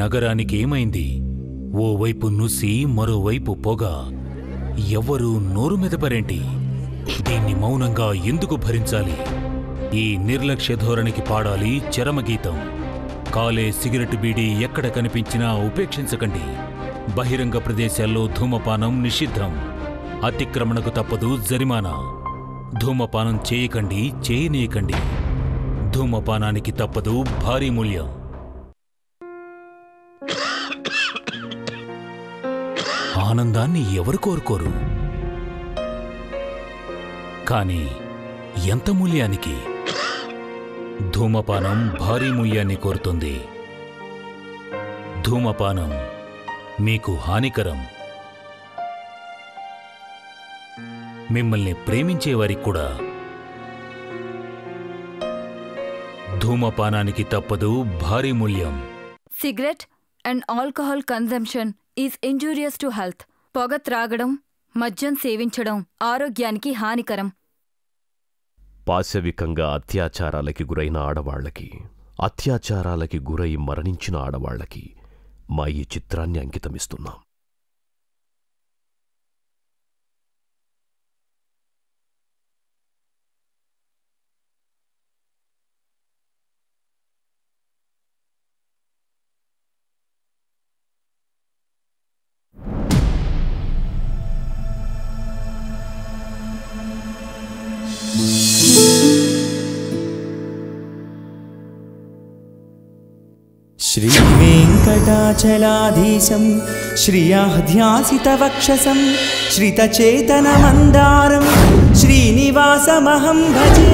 నగరానికి ఏమైంది? ఓవైపు నుసి, మరోవైపు పొగ. ఎవ్వరూ నోరు మెదపరేంటి? దీన్ని మౌనంగా ఎందుకు భరించాలి? ఈ నిర్లక్ష్య ధోరణికి పాడాలి చరమగీతం. కాలే సిగరెట్ బీడీ ఎక్కడ కనిపించినా ఉపేక్షించకండి. బహిరంగ ప్రదేశాల్లో ధూమపానం నిషిద్ధం. అతిక్రమణకు తప్పదు జరిమానా. ధూమపానం చేయకండి, చేయనీయకండి. ధూమపానానికి తప్పదు భారీ మూల్యం. ఆనందాన్ని ఎవరు కోరుకోరు? కానీ ఎంత మూల్యానికి? ధూమపానం భారీ మూల్యాన్ని కోరుతుంది. ధూమపానం మీకు హానికరం. మిమ్మల్ని ప్రేమించేవారికి కూడా. ధూమపానానికి తప్పదు భారీ మూల్యం. Cigarette and alcohol consumption is injurious to health. పొగ త్రాగడం, మద్యం సేవించడం ఆరోగ్యానికి హానికరం. పాశవికంగా అత్యాచారాలకి గురైన ఆడవాళ్లకి, అత్యాచారాలకి గురై మరణించిన ఆడవాళ్లకి మా ఈ చిత్రాన్ని అంకితమిస్తున్నాం. श्रीवेङ्कटाचलाधीशं श्रियाध्यासितवक्षसं श्रितचेतनमन्दारं श्रीनिवासमहं भजे।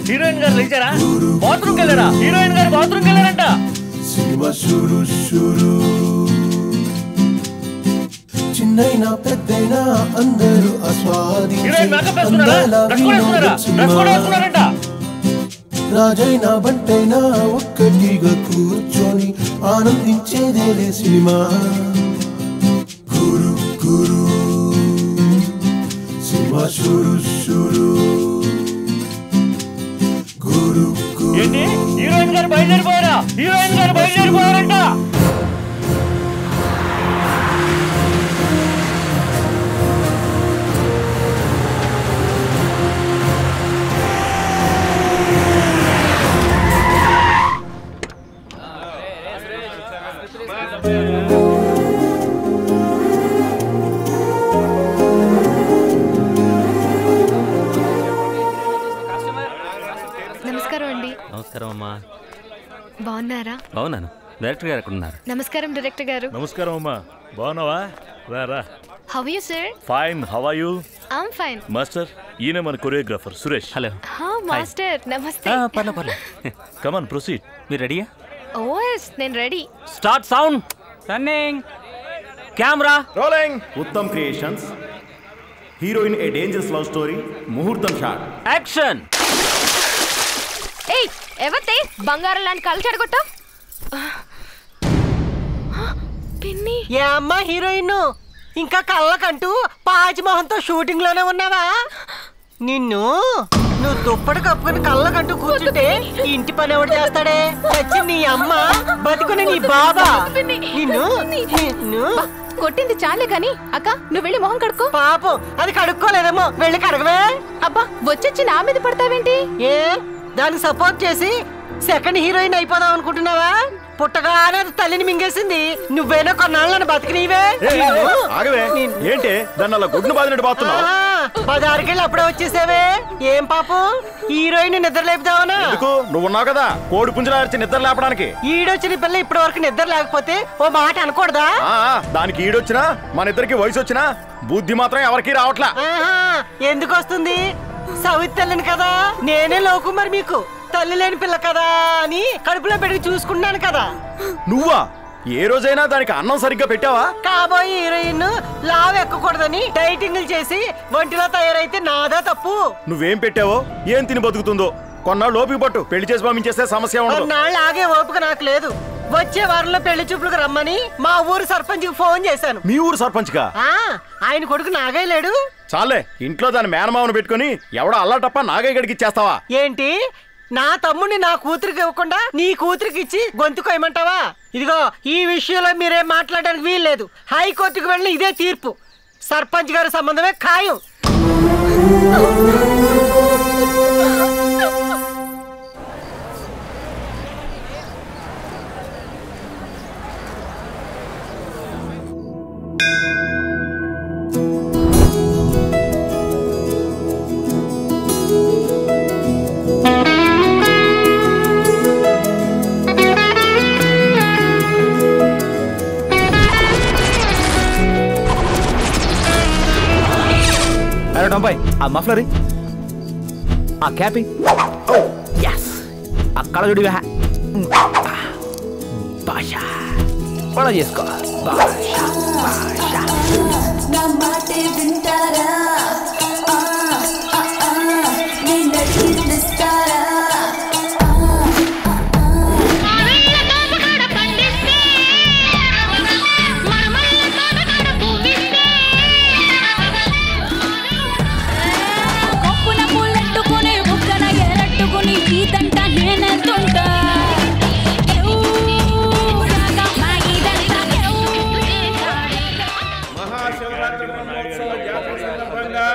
హీరోయిన్ గారు లేచారా? బాత్రూమ్ కెళ్ళారా? హీరోయిన్ గారు బాత్రూమ్ కెళ్ళారంట. చిన్నైనా పెద్దైనా అందరూ ఆస్వాదించే హీరోయిన్ మేకప్ వేస్తున్నారా? డ్రెస్ కోడ్ వేస్తున్నారా? డ్రెస్ కోడ్ వేస్తున్నారంట. రాజైనా బంటైనా ఒక్కటిగా కూర్చొని ఆనందించేదేలే సినిమా. గురు గురు సినిమా షురు షురు. గురు గురు. ఏంటి హీరోయిన్ గారు బయలుదేరిపోయారా? హీరోయిన్ గారు బయలుదేరిపోయారంట. నమస్కారం అండి. నమస్కారం అమ్మా. బాగున్నారా? బాగున్నాను. డైరెక్టర్ గారు ఎక్కడ ఉన్నారు? నమస్కారం డైరెక్టర్ గారు. నమస్కారం అమ్మా. బాగున్నావా? రా. How are you sir? Fine. How are you? I am fine. Master, ఈయన మన కొరియోగ్రాఫర్ సురేష్. హలో. మాస్టర్ నమస్తే. పర్లేదు. Come on proceed. మీరు రెడీయా? ఓఎస్ నేను ready. Start sound. Running. Camera rolling. Uttam creations. Heroine a dangerous love story. ముహూర్తం షాట్. యాక్షన్. ఏయ్ ఎవతే బంగారం లాంటి కళ్ళు చెడగొట్టావ్? పిన్ని. ఏ అమ్మా హీరోయిన్, ఇంకా కళ్ళకంటూ పాచిమోహంతో షూటింగ్ లోనే ఉన్నావా? నువ్వు దుప్పటి కప్పుకుని కళ్ళకంటూ కూర్చుంటే ఇంటి పని ఎవడు చేస్తాడే? వచ్చి నీ అమ్మ బతుకుని నీ బాబా. నిన్ను కొట్టింది చాలే గాని అక్క నువ్వు వెళ్ళి మొహం కడుక్కో. పాపం అది కడుక్కోలేదేమో, వెళ్ళి కడగవే. అబ్బా వచ్చొచ్చి నా మీద పడతావేంటి? ఏ దానికి సపోర్ట్ చేసి సెకండ్ హీరోయిన్ అయిపోదాం అనుకుంటున్నావా? పుట్టగానే తల్లిని మింగేసింది. నువ్వేనా కొన్నాళ్ళని బతికినీవే. ఏంటి దాన్ని అలా గుడ్డును బాదినట్టు బాతున్నావు? 16 అప్పుడే వచ్చేసావే. ఏం పాపం హీరోయిన్ నిద్ర లేపుదావనా? నువ్వు ఉన్నావు కదా కోడి పుంజులా అరిచి నిద్ర లేపడానికి. ఈడొచ్చిన పిల్ల ఇప్పటి వరకు నిద్ర లేకపోతే ఓ మాట అనకూడదా? దానికి ఈడొచ్చినా మన ఇద్దరికి వయసు వచ్చినా బుద్ధి మాత్రం ఎవరికి రావట్లా. ఎందుకు వస్తుంది? సవితి తల్లిని కదా నేనే లోకు. మరి మీకు తల్లి లేని పిల్ల కదా అని కడుపులో పెట్టి చూసుకున్నాను కదా. నువ్వా ఏ రోజైనా దానికి అన్నం సరిగ్గా పెట్టావా? కాబోయే హీరోయిన్ లావ్ ఎక్కకూడదని డైటింగ్లు చేసి ఒంటిలో తయారైతే నాదా తప్పు. నువ్వేం పెట్టావో ఏం తిని బతుకుతుందో కొన్నాళ్ళు ఓపిక పట్టు. పెళ్లి చేసి పంపించేస్తే సమస్య ఉండదు. కొన్నాళ్ళు ఆగే ఓపిక నాకు లేదు. వచ్చే వారంలో పెళ్లి చూపులకు రమ్మని మా ఊరు సర్పంచ్ కి ఫోన్ చేశాను. మీ ఊరు సర్పంచ్ గా? ఆయన కొడుకు నాగయ్య లేడు. చాలే ఇంట్లో దాని మేనమావను పెట్టుకుని ఎవడో అల్లాటప్ప నాగయ్య గడికి ఇచ్చేస్తావా ఏంటి? నా తమ్ముడిని నా కూతురికి ఇవ్వకుండా నీ కూతురికి ఇచ్చి గొంతుకోయమంటావా? ఇదిగో ఈ విషయంలో మీరేం మాట్లాడడానికి వీల్లేదు. హైకోర్టుకు వెళ్ళి ఇదే తీర్పు. సర్పంచ్ గారి సంబంధమే ఖాయం. ఆ మఫ్లరీ ఆ క్యాపి ఆ కళజుడి భాష ఫాలో చేసుకో. మహాశివరాత్రి బ్రహ్మోత్సవ జాతర సందర్భంగా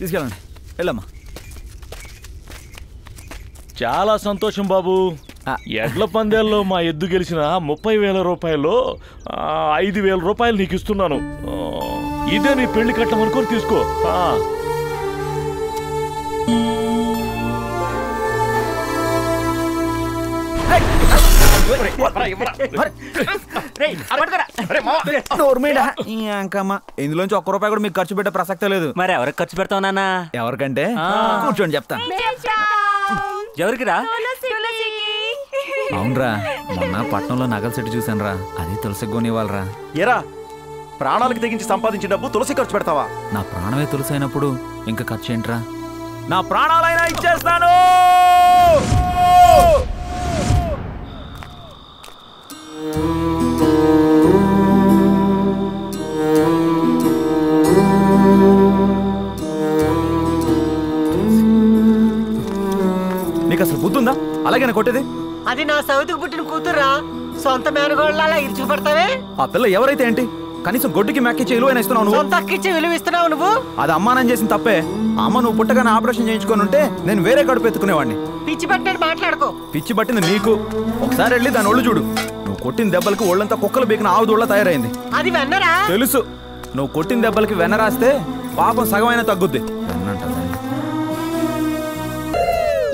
తీసుకెళ్ళండి, వెళ్ళమ్మా. చాలా సంతోషం బాబు. ఎడ్ల పందేల్లో మా ఎద్దు గెలిచిన 30,000 రూపాయల్లో 5,000 రూపాయలు నీకు ఇస్తున్నాను. ఇదే నీ పెళ్లి కట్టం అనుకొని తీసుకో. ఇందులోంచి ₹1 కూడా మీకు ఖర్చు పెట్టే ప్రసక్తే లేదు. మరి ఎవరికి ఖర్చు పెడతావు నాన్న? ఎవరికంటే కూర్చోండి చెప్తాను. ఎవరికిరా? అవునరా, మొన్న పట్నంలో నగల సెట్ చూసాను రా, అది తులసికి కొనివ్వాలరా. ఏరా, ప్రాణాలకు తెగించి సంపాదించిన డబ్బు తులసి ఖర్చు పెడతావా? నా ప్రాణమే తులసి అయినప్పుడు ఇంకా ఖర్చు ఏంట్రా? నా ప్రాణాలైనా ఇచ్చేస్తాను. నీకు అసలు బుద్ధుందా? అలాగే కొట్టేది. అది నా సౌతికి పుట్టిన కూతురా, సొంత మేనగోళ్ళ ఇరుచు పడతావే. ఆ పిల్ల ఎవరైతే ఏంటి, కనీసం గొడ్డుకి మెక్కిచ్చే విలువైన ఇస్తున్నావు నువ్వు. సొంత అక్కిచ్చే విలువ ఇస్తున్నావు నువ్వు. అది అమ్మా నేను చేసిన తప్పే. అమ్మ నువ్వు పుట్టగానే ఆపరేషన్ చేయించుకొని ఉంటే నేను వేరే కడుపు ఎత్తుకునేవాడిని. పిచ్చి పట్టినట్టు మాట్లాడుకో. పిచ్చి పట్టింది నీకు. ఒకసారి వెళ్ళి దాని ఒళ్ళు చూడు. నువ్వు కొట్టిన దెబ్బలకి ఒళ్ళంతా కుక్కలు బీకిన ఆవుదోళ్ళ తయారైంది. అది వెన్నరా? తెలుసు. నువ్వు కొట్టిన దెబ్బలకి వెన్న రాస్తే పాపం సగమైనా తగ్గుద్ది.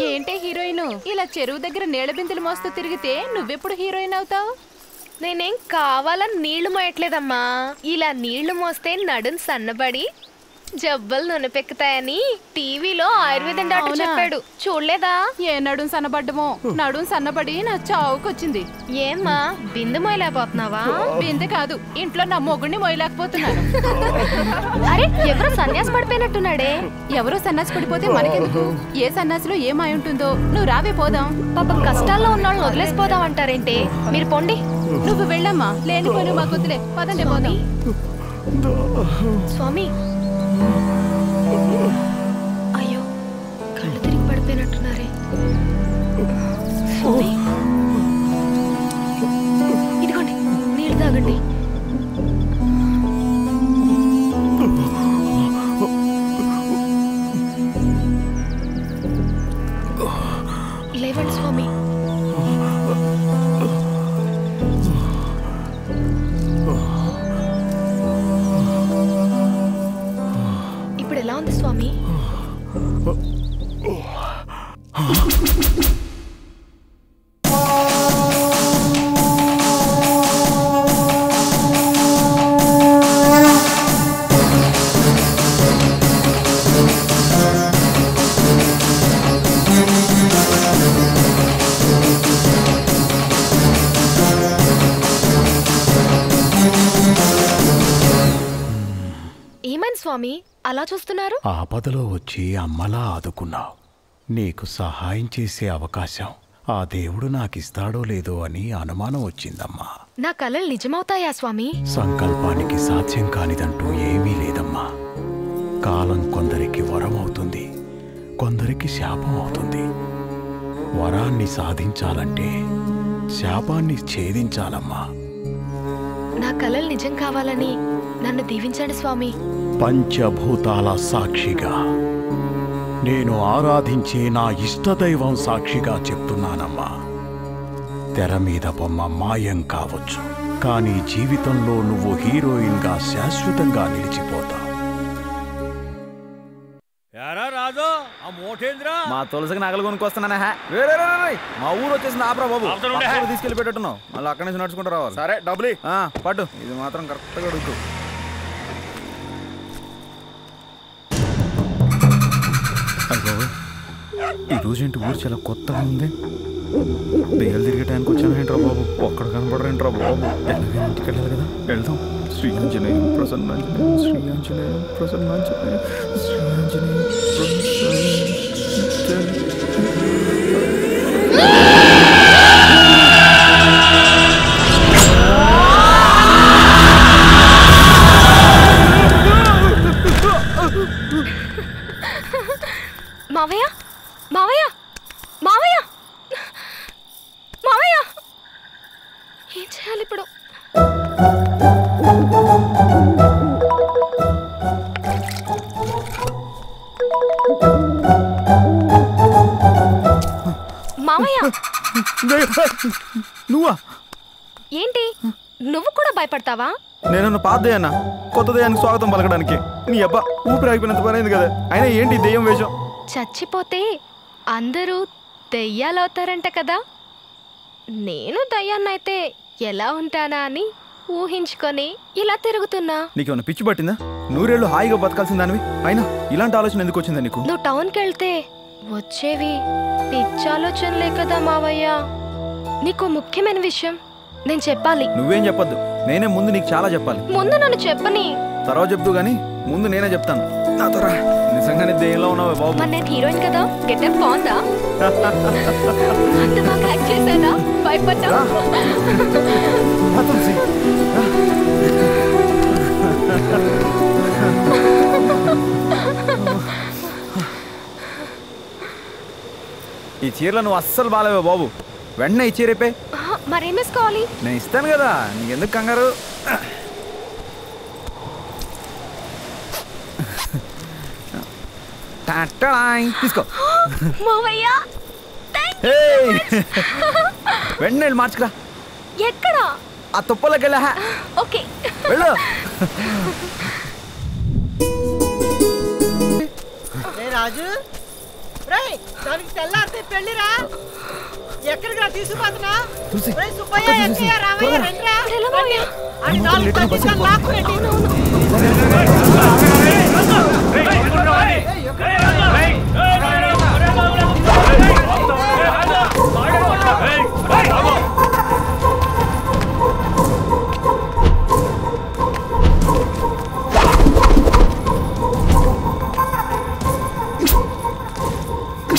ఏంటే హీరోయిన్ ఇలా చెరువు దగ్గర నీళ్ళ బిందెలు మోస్తూ తిరిగితే నువ్వెప్పుడు హీరోయిన్ అవుతావు? నేనేం కావాలని నీళ్లు మోయట్లేదమ్మా. ఇలా నీళ్లు మోస్తే నడుం సన్నబడి జబ్బలు నొనపెక్కుతాయని టీవీలో ఆయుర్వేదం డాక్టర్ చెప్పాడు. చూడలేదా? ఏ నడుం సన్నబడ్డమో. నడుం సన్నబడి నా చావుకొచ్చింది. ఏమ్మా బిందె మోయలేకపోతున్నావా? బిందె కాదు, ఇంట్లో నా మొగుడిని మోయలేకపోతున్నాను. అరే ఎవరో సన్యాసి పడిపోయినట్టున్నాడే. ఎవరో సన్యాసి పడిపోతే మనకెందుకు? ఏ సన్యాసిలో ఏమై ఉంటుందో. నువ్వు రావే పోదాం. పాపం కష్టాల్లో ఉన్న వాళ్ళని వదిలేసిపోదాం అంటారేంటే? మీరు పొండి. నువ్వు వెళ్ళమ్మా, లేనిపోను మా కొద్దులే. పదండి పోదాం. స్వామి, అయ్యో కళ్ళు తిరిగి పడిపోయినట్టున్నారే. ఇదిగోండి నీళ్ళు తాగండి. లేవండి స్వామి. ఇప్పుడు ఎలా ఉంది స్వామి? ఏమైంది స్వామి అలా చూస్తున్నారు? ఆపదలో వచ్చి అమ్మలా ఆదుకున్నావు. నీకు సహాయం చేసే అవకాశం ఆ దేవుడు నాకిస్తాడో లేదో అని అనుమానం వచ్చిందమ్మా. నా కలలు నిజమవుతాయా స్వామి? సంకల్పానికి సాధ్యం కానిదంటూ ఏమీ లేదమ్మా. కాలం కొందరికి వరం అవుతుంది, కొందరికి శాపం అవుతుంది. వరాన్ని సాధించాలంటే శాపాన్ని ఛేదించాలమ్మా. నా కలలు నిజం కావాలని నన్ను దీవించండి స్వామి. పంచభూతాల సాక్షిగా, నేను ఆరాధించే నా ఇష్టదైవం సాక్షిగా చెప్తున్నానమ్మా. తెర మీద బొమ్మ మాయం కావచ్చు, కానీ జీవితంలో నువ్వు హీరోయిన్గా శాశ్వతంగా నిలిచిపోతావు. మా తులసికి నగలు కొనుక్కొస్తున్నానా? మా ఊరు వచ్చేసింది. ఆపరా బాబు, తీసుకెళ్ళి పెట్టట్టున్నావు. మళ్ళీ అక్కడి నుంచి నడుచుకుంటూ రావాలి. సరే డబ్బులు పట్టు. ఇది మాత్రం కరెక్ట్గా అడుగుతూ. ఈరోజు ఏంటి ఊరు చాలా కొత్తగా ఉంది. దెయ్యాలు తిరిగే టైంకి వచ్చాను ఏంట్రా బాబు, ఒక్కడ కనపడరేంట్రా బాబు. ఎలాగైనా ఇంటికి వెళ్ళాలి కదా, వెళ్దాం. శ్రీయాంజనేయం ప్రసన్నాంజనేయం, శ్రీయాంజనేయం ప్రసన్నాంజనేయం, శ్రీయాంజనేయం ప్రసన్నాంజనేయం. మావయ్య మావయ్య మావయ్య మావయ్య, ఏం చేయాలి ఇప్పుడు? మావయ్య నువ్వా? ఏంటి నువ్వు కూడా భయపడతావా? నేను పాత దయ్యాన్న, కొత్త దయ్యానికి స్వాగతం పలకడానికి. నీ అబ్బా ఊపిరి ఆగిపోయినంత పని అయింది కదా. అయినా ఏంటి దెయ్యం వేషం? చచ్చిపోతే అందరూ దయ్యాలవుతారంట కదా. నేను దయ్యాన్నైతే ఎలా ఉంటానా అని ఊహించుకొని ఇలా తిరుగుతున్నా. నీకేమన్నా పిచ్చి పట్టిందా? నూరేళ్ళు హాయిగా బతకాల్సిన దానివి, అయినా ఇలాంటి ఆలోచన ఎందుకు వచ్చిందా నీకు? నువ్వు టౌన్కి వెళ్తే వచ్చేవి పిచ్చాలోచనలే కదా మావయ్య. నీకు ముఖ్యమైన విషయం నేను చెప్పాలి. నువ్వేం చెప్పొద్దు, నేనే ముందు నీకు చాలా చెప్పాలి. ముందు నన్ను చెప్పని. తర్వాత చెప్తూ గానీ ముందు నేనే చెప్తాను. నాతో రా. నిజంగానే దెయ్యంలో ఉన్నావే బాబు. మరి నేను హీరోయిన్ కదా, గెటప్ బాగుందా? అంత బాగా యాక్ట్ చేశానా? భయపడ్డా? ఈ చీరలో నువ్వు అస్సలు బాలేవే బాబు. వెంటనే ఈ చీర రేపే. మరేం వేసుకోవాలి? నేను ఇస్తాను కదా, నీకెందుకు కంగారు? తీసుకో. వెంటనే వెళ్ళి మార్చుకురా. ఎక్కడ? ఆ తుప్పలోకి వెళ్ళా. ఓకే వెళ్ళు. రాజు దానికి తెల్లారితే పెళ్లిరా. ఎక్కడికి రా తీసుకుపోతున్నా? సుబ్బయ్య, ఎక్కయ్య, రామయ్య, రండిరా. అని 4 పట్టించాలి లాక్కురండి.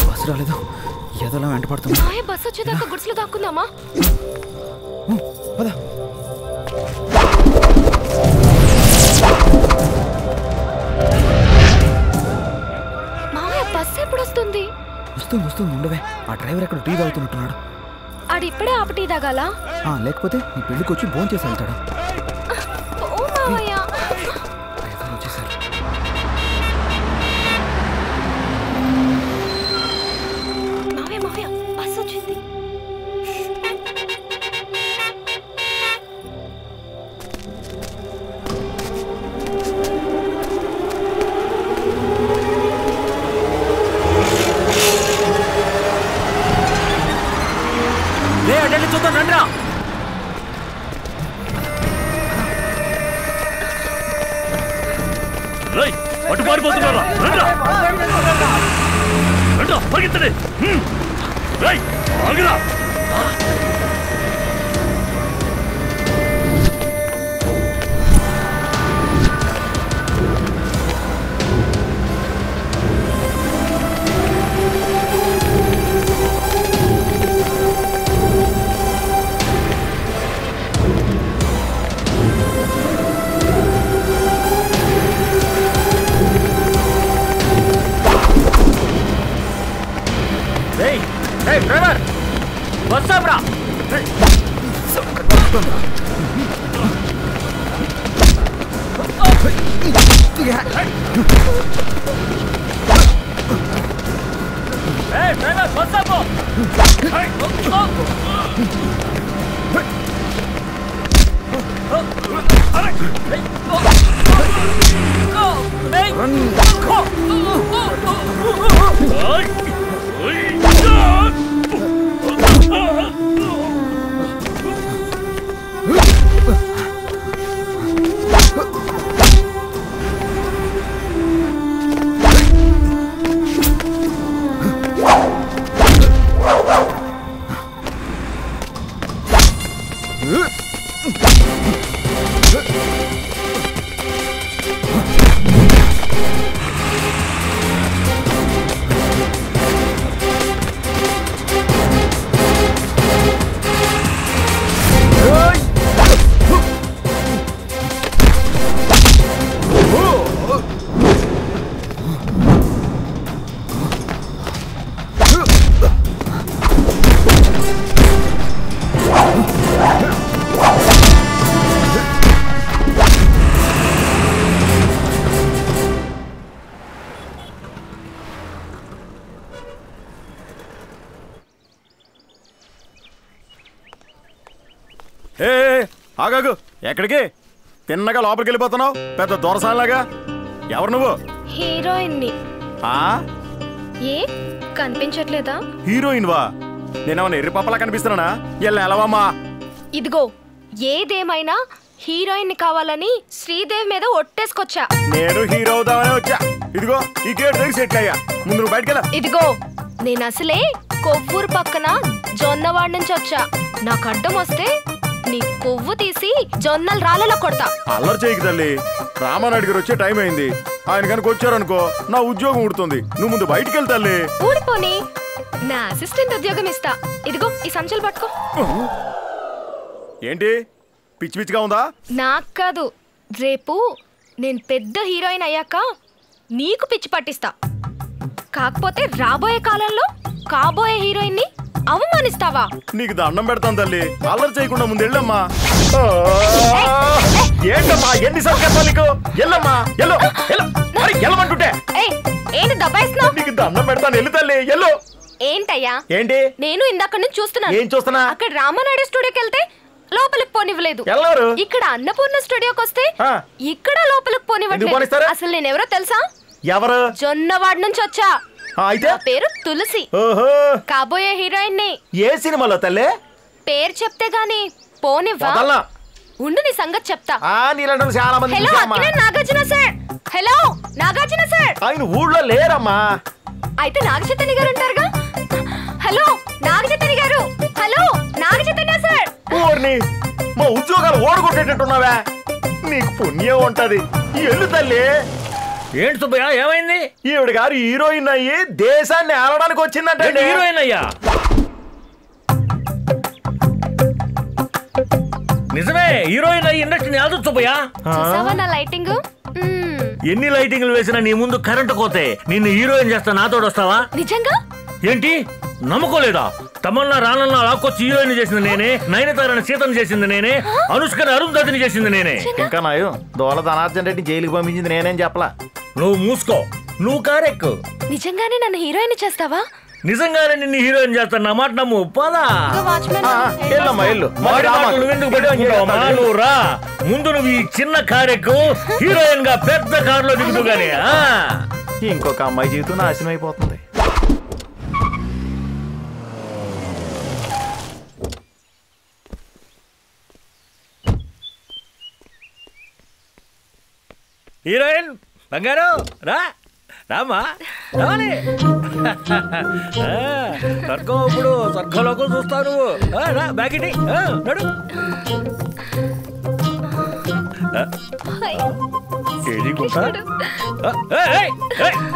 బస్సు రాలేదు, ఏదోలా వెంట పడుతున్నా. బస్సు వచ్చేదాకా గుడ్స్లో దాక్కుందామా? మామయ్య బస్సు ఎప్పుడు వస్తుంది? వస్తుంది ఉండవే. ఆ డ్రైవర్ ఎక్కడ టీ తాగుతున్నట్టున్నాడు. ఆడిప్పుడే ఆప టీ తాగాలా? లేకపోతే నీ పెళ్లికి వచ్చి భోజనం చేసి వెళ్తాడు. ఓ మామయ్య, వచ్చేసారు. మామయ్య బస్సు వచ్చింది. చూద్దాం రండిరా. అటు పారిపోతున్నారా? రండిరా, పరిగెత్తండి. ఆగిరా. డ్రైవర్ బస్ ఆపరా. డ్రైవర్ బస్ ఆపు. ఏ ఆగాగు, ఎక్కడికి? తిన్నగా లోపలికి వెళ్ళిపోతున్నావు పెద్ద దొరసాలాగా. ఎవరు నువ్వు? హీరోయిన్ ని. ఏ కనిపించట్లేదా? హీరోయిన్ వా? నేనేమన్నా ఎర్రి పప్పలా కనిపిస్తున్నానా? ఎల్లవమ్మా. ఇదిగో ఏదేమైనా హీరోయిన్ కావాలని శ్రీదేవి మీద ఒట్టేసుకొచ్చా. నేను హీరో అవుదామని వచ్చా. ఇదిగో ఈ గేట్ దగ్గర సెట్ అయ్యా. ముందు నువ్వు బయటకెళ్ళ. ఇదిగో నేను అసలే కొవ్వూరు పక్కన జొన్నవాడ నుంచి వచ్చా. నాకు అడ్డం వస్తే నీ కొవ్వు తీసి జొన్నలు రాళ్ళలో కొడతా. అల్లరి చేయకు తల్లి. రామానాయుడు గారు వచ్చే టైం అయింది. ఆయన కనుక వచ్చారనుకో నా ఉద్యోగం ఊడుతుంది. నువ్వు ముందు బయటికి వెళ్తా. ఊడిపోని నా అసిస్టెంట్ ఉద్యోగం ఇస్తా. ఇదిగో ఈ సంచులు పట్టుకో. ఏంటి పిచ్చి పిచ్చిగా ఉందా? నాకు కాదు, రేపు నేను పెద్ద హీరోయిన్ అయ్యాక నీకు పిచ్చి పట్టిస్తా. కాకపోతే రాబోయే కాలంలో కాబోయే హీరోయిన్ ని అవమానిస్తావా? నీకు దండం పెడతాను తల్లి. అల్లరి చేయకుండా ముందు వెళ్ళమ్మా. ఏంటమ్మా ఎన్నిసార్లు చెప్పాలి నీకు? వెళ్ళమ్మా వెళ్ళమంటుంటే ఏంటి దబాయిస్తున్నావు? నీకు దండం పెడతాను, వెళ్ళు తల్లి వెళ్ళు. ఏంటయ్యా? ఏంటి? నేను ఇందాక నుంచి చూస్తున్నాను. ఏం చూస్తున్నా? అక్కడ రామానాయుడు స్టూడియోకి వెళ్తే లోపలికి పోనివ్వలేదు. ఇక్కడ అన్నపూర్ణ స్టూడియోకి వస్తే ఇక్కడ లోపలికి పోనివ్వట్లేదు. అసలు నేను ఎవరో తెలుసా? ఎవరు? జొన్నవాడ నుంచి వచ్చా. అయితే పేరు తులసి. కాబోయే హీరోయిన్ ని. ఏ సినిమాలో తల్లి? పేరు చెప్తే గాని పోనివ్వా? ఉండు నీ సంగతి చెప్తా. చాలా మంది. Hello Nagarjuna sir. Hello Nagarjuna sir. ఆయన ఊళ్ళో లేరమ్మా. అయితే నాగచైతన్య గారు ఉంటారుగా. హలో నాగచైతన్య గారు. Hello Naga Chaitanya sir. ఊర్ని మా ఉద్యోగాలు ఓడగొట్టేటట్టున్నావా? నీకు పుణ్యం ఉంటది. ఎల్లు తల్లి. ఏంటి సుబ్బయ్య ఏమైంది? ఈవిడ గారు హీరోయిన్ అయ్యి దేశాన్ని ఆడడానికి వచ్చిందంటే. హీరోయిన్ అయ్యా? నిజమే, హీరోయిన్ అయ్యి ఇండస్ట్రీని ఆదు సుబ్బయ్య. చూసావా నా లైటింగ్? ఎన్ని లైటింగ్లు వేసినా నీ ముందు కరెంటు కోతే నిన్ను హీరోయిన్ చేస్తా నాతోడు వస్తావా? నిజంగా? ఏంటి నమ్మకోలేదా? తమన్నా రానన్నా లాక్కొచ్చి హీరోయిన్ చేసింది నేనే, నయనతారని సీతను చేసింది నేనే, అనుష్కని అరుంధతిని చేసింది నేనే. ఇంకా నాయో దోల ధనార్జన్ రెడ్డి జైలుకి పంపించింది నేనేం చెప్పలా. నువ్వు మూసుకో, నువ్వు కారెక్కు. నిజంగానే నన్ను హీరోయిన్ చేస్తావా? నిజంగానే నిన్ను హీరోయిన్ చేస్తాను, నా మాట నమ్ము. పదా నువ్వు రా. ముందు నువ్వు ఈ చిన్న కారెక్కు, హీరోయిన్ గా పెద్ద కారులో దిగుతూ గానీ. ఇంకొక అమ్మాయి జీవితం నాశనం అయిపోతుంది. హీరోయిన్ బంగారు రా, రామా రావాలి. స్వర్గం ఇప్పుడు స్వర్గంలోకి చూస్తావు నువ్వు. రా బ్యాగిటి నడు.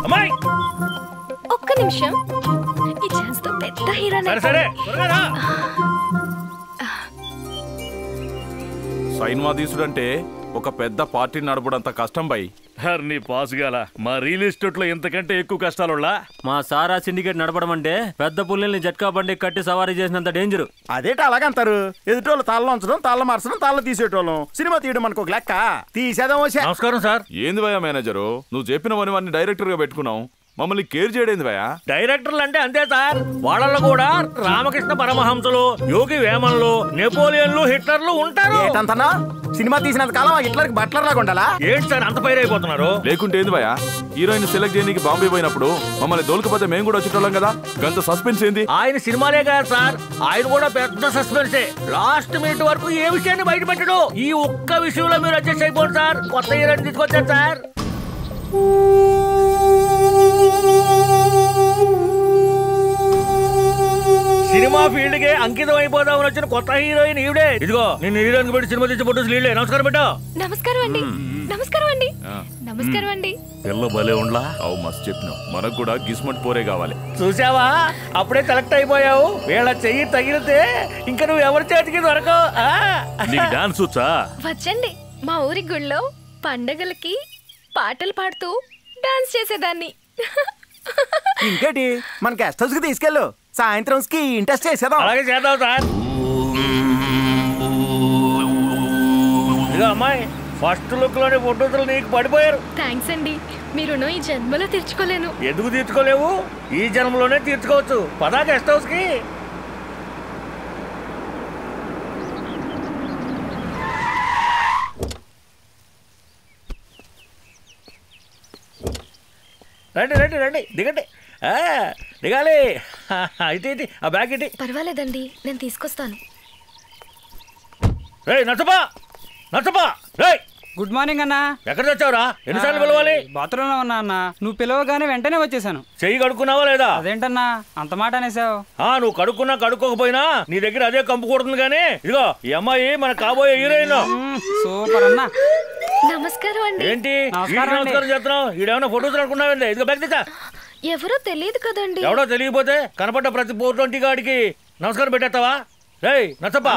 అమ్మాయి ఒక్క నిమిషం. ఈ ఛాన్స్ తో పెద్ద హీరోయిన్. సరే సైన్మాధీసుడంటే ఒక పెద్ద పార్టీ నడపడంత కష్టం బై. నీ పాసుగాల మా రియల్ ఎస్టేట్ లో ఎంతకంటే ఎక్కువ కష్టాలులా. మా సారా సిండికేట్ నడపడం అంటే పెద్ద పుల్లల్ని జట్కా బండి కట్టి సవారీ చేసినంత డేంజర్. అదేట అలాగంటారు. ఎదుటోళ్ళు తాళ్ళ ఉంచడం, తాళ్ళ మార్చడం, తాళ్ళ తీసేటోళ్ళం. సినిమా తీయడం మనకు ఒక లెక్క. తీసేదాం. నమస్కారం సార్. ఏంది భయ మేనేజరు, నువ్వు చెప్పినవన్నీ డైరెక్టర్ గా పెట్టుకున్నావు, మమ్మల్ని కేర్ చేయడేంది భయ? డైరెక్టర్లు అంటే అంతే సార్. వాళ్ళలో కూడా రామకృష్ణ పరమహంసలు, యోగి వేమన్లు, నెపోలియన్లు, హిట్లర్లు ఉంటారు. సినిమా తీసినంత కాలం హిట్లర్కి బట్లర్ లాగా ఉండాలా? ఏంటి సార్ అంత పైరైపోతున్నారు? లేకుంటే ఏంది భయ, హీరోయిన్ సెలెక్ట్ చేయడానికి బాంబే పోయినప్పుడు మమ్మల్ని దొలకపోతే మేము కూడా వచ్చేటోళ్ళం కదా. గంత సస్పెన్స్ ఏంది? ఆయన సినిమాలే కదా సార్, ఆయన కూడా పెద్ద సస్పెన్సే. లాస్ట్ మినిట్ వరకు ఏ విషయాన్ని బయట పెట్టడు. ఈ ఒక్క విషయంలో మీరు అడ్జస్ట్ అయిపోండి సార్. కొత్త హీరోయిన్ తీసుకొచ్చారు సార్. సినిమా ఫీల్డ్ కి అంకితం అయిపోదామని వచ్చిన కొత్త హీరోయిన్ ఈవిడే. ఇదిగో నిన్ను హీరోయిన్ పెట్టి సినిమా తీసి ఫోటోస్ లీడ్లే. నమస్కారం పెట్టా. నమస్కారం అండి. నమస్కారం అండి. నమస్కారం అండి. ఎల్లో భలే ఉండలా. అవు మస్తు చెప్పినావు. మనకు కూడా గిస్మట్ పోరే కావాలి. చూసావా, అప్పుడే సెలెక్ట్ అయిపోయావు. వీళ్ళ చెయ్యి తగిలితే ఇంకా నువ్వు ఎవరి చేతికి దొరకవు. నీకు డాన్స్ వచ్చా? వచ్చండి. మా ఊరి గుళ్ళో పండగలకి పాటలు పాడుతూ డాన్స్ చేసేదాన్ని. ఇంకేటి మన గెస్ట్ హౌస్ కి తీసుకెళ్ళు. సాయంత్రం ఇంట్రెస్ట్ చేసేదాం. అలాగే చేద్దాం సార్. ఇదిగో అమ్మాయి, ఫస్ట్ లుక్ లోనే ఫోటోలు నీకు పడిపోయారు. థ్యాంక్స్ అండి. మీ రుణం ఈ జన్మలో తీర్చుకోలేను. ఎందుకు తీర్చుకోలేవు? ఈ జన్మలోనే తీర్చుకోవచ్చు. పదా గెస్ట్ హౌస్ కి. రండి రండి రండి దిగండి దిగాలి. ఇటు ఇటు ఆ బ్యాగ్ ఇటు. పర్వాలేదండి, నేను తీసుకొస్తాను. రే నచ్చపా నచ్చపా రే. గుడ్ మార్నింగ్ అన్నా. ఎక్కడ తెచ్చావురా? ఎన్నిసార్లు పిలవాలి? బాత్రూంలో ఉన్నా అన్న. నువ్వు పిలవగానే వెంటనే వచ్చేసాను. చెయ్యి కడుక్కున్నావా లేదా? అదేంటన్నా అంత మాట అనేసావు? నువ్వు కడుక్కున్నా కడుక్కోకపోయినా నీ దగ్గర అదే కంపు కూడుతుంది. కానీ ఇదిగో ఈ అమ్మాయి మన కాబోయే హీరోయిన్. సూపర్ అన్నా. నమస్కారం అండి. ఏంటి నమస్కారం చేస్తున్నావు? ఈడేమన్నా ఫోటోస్ అనుకున్నావండి? ఇదిగో బ్యాగ్ తెచ్చా. ఎవరో తెలియదు కదండి. ఎవడో తెలియకపోతే కనపడ్డ ప్రతి 420 గాడికి నమస్కారం పెట్టేస్తావా? రే నచ్చప్ప,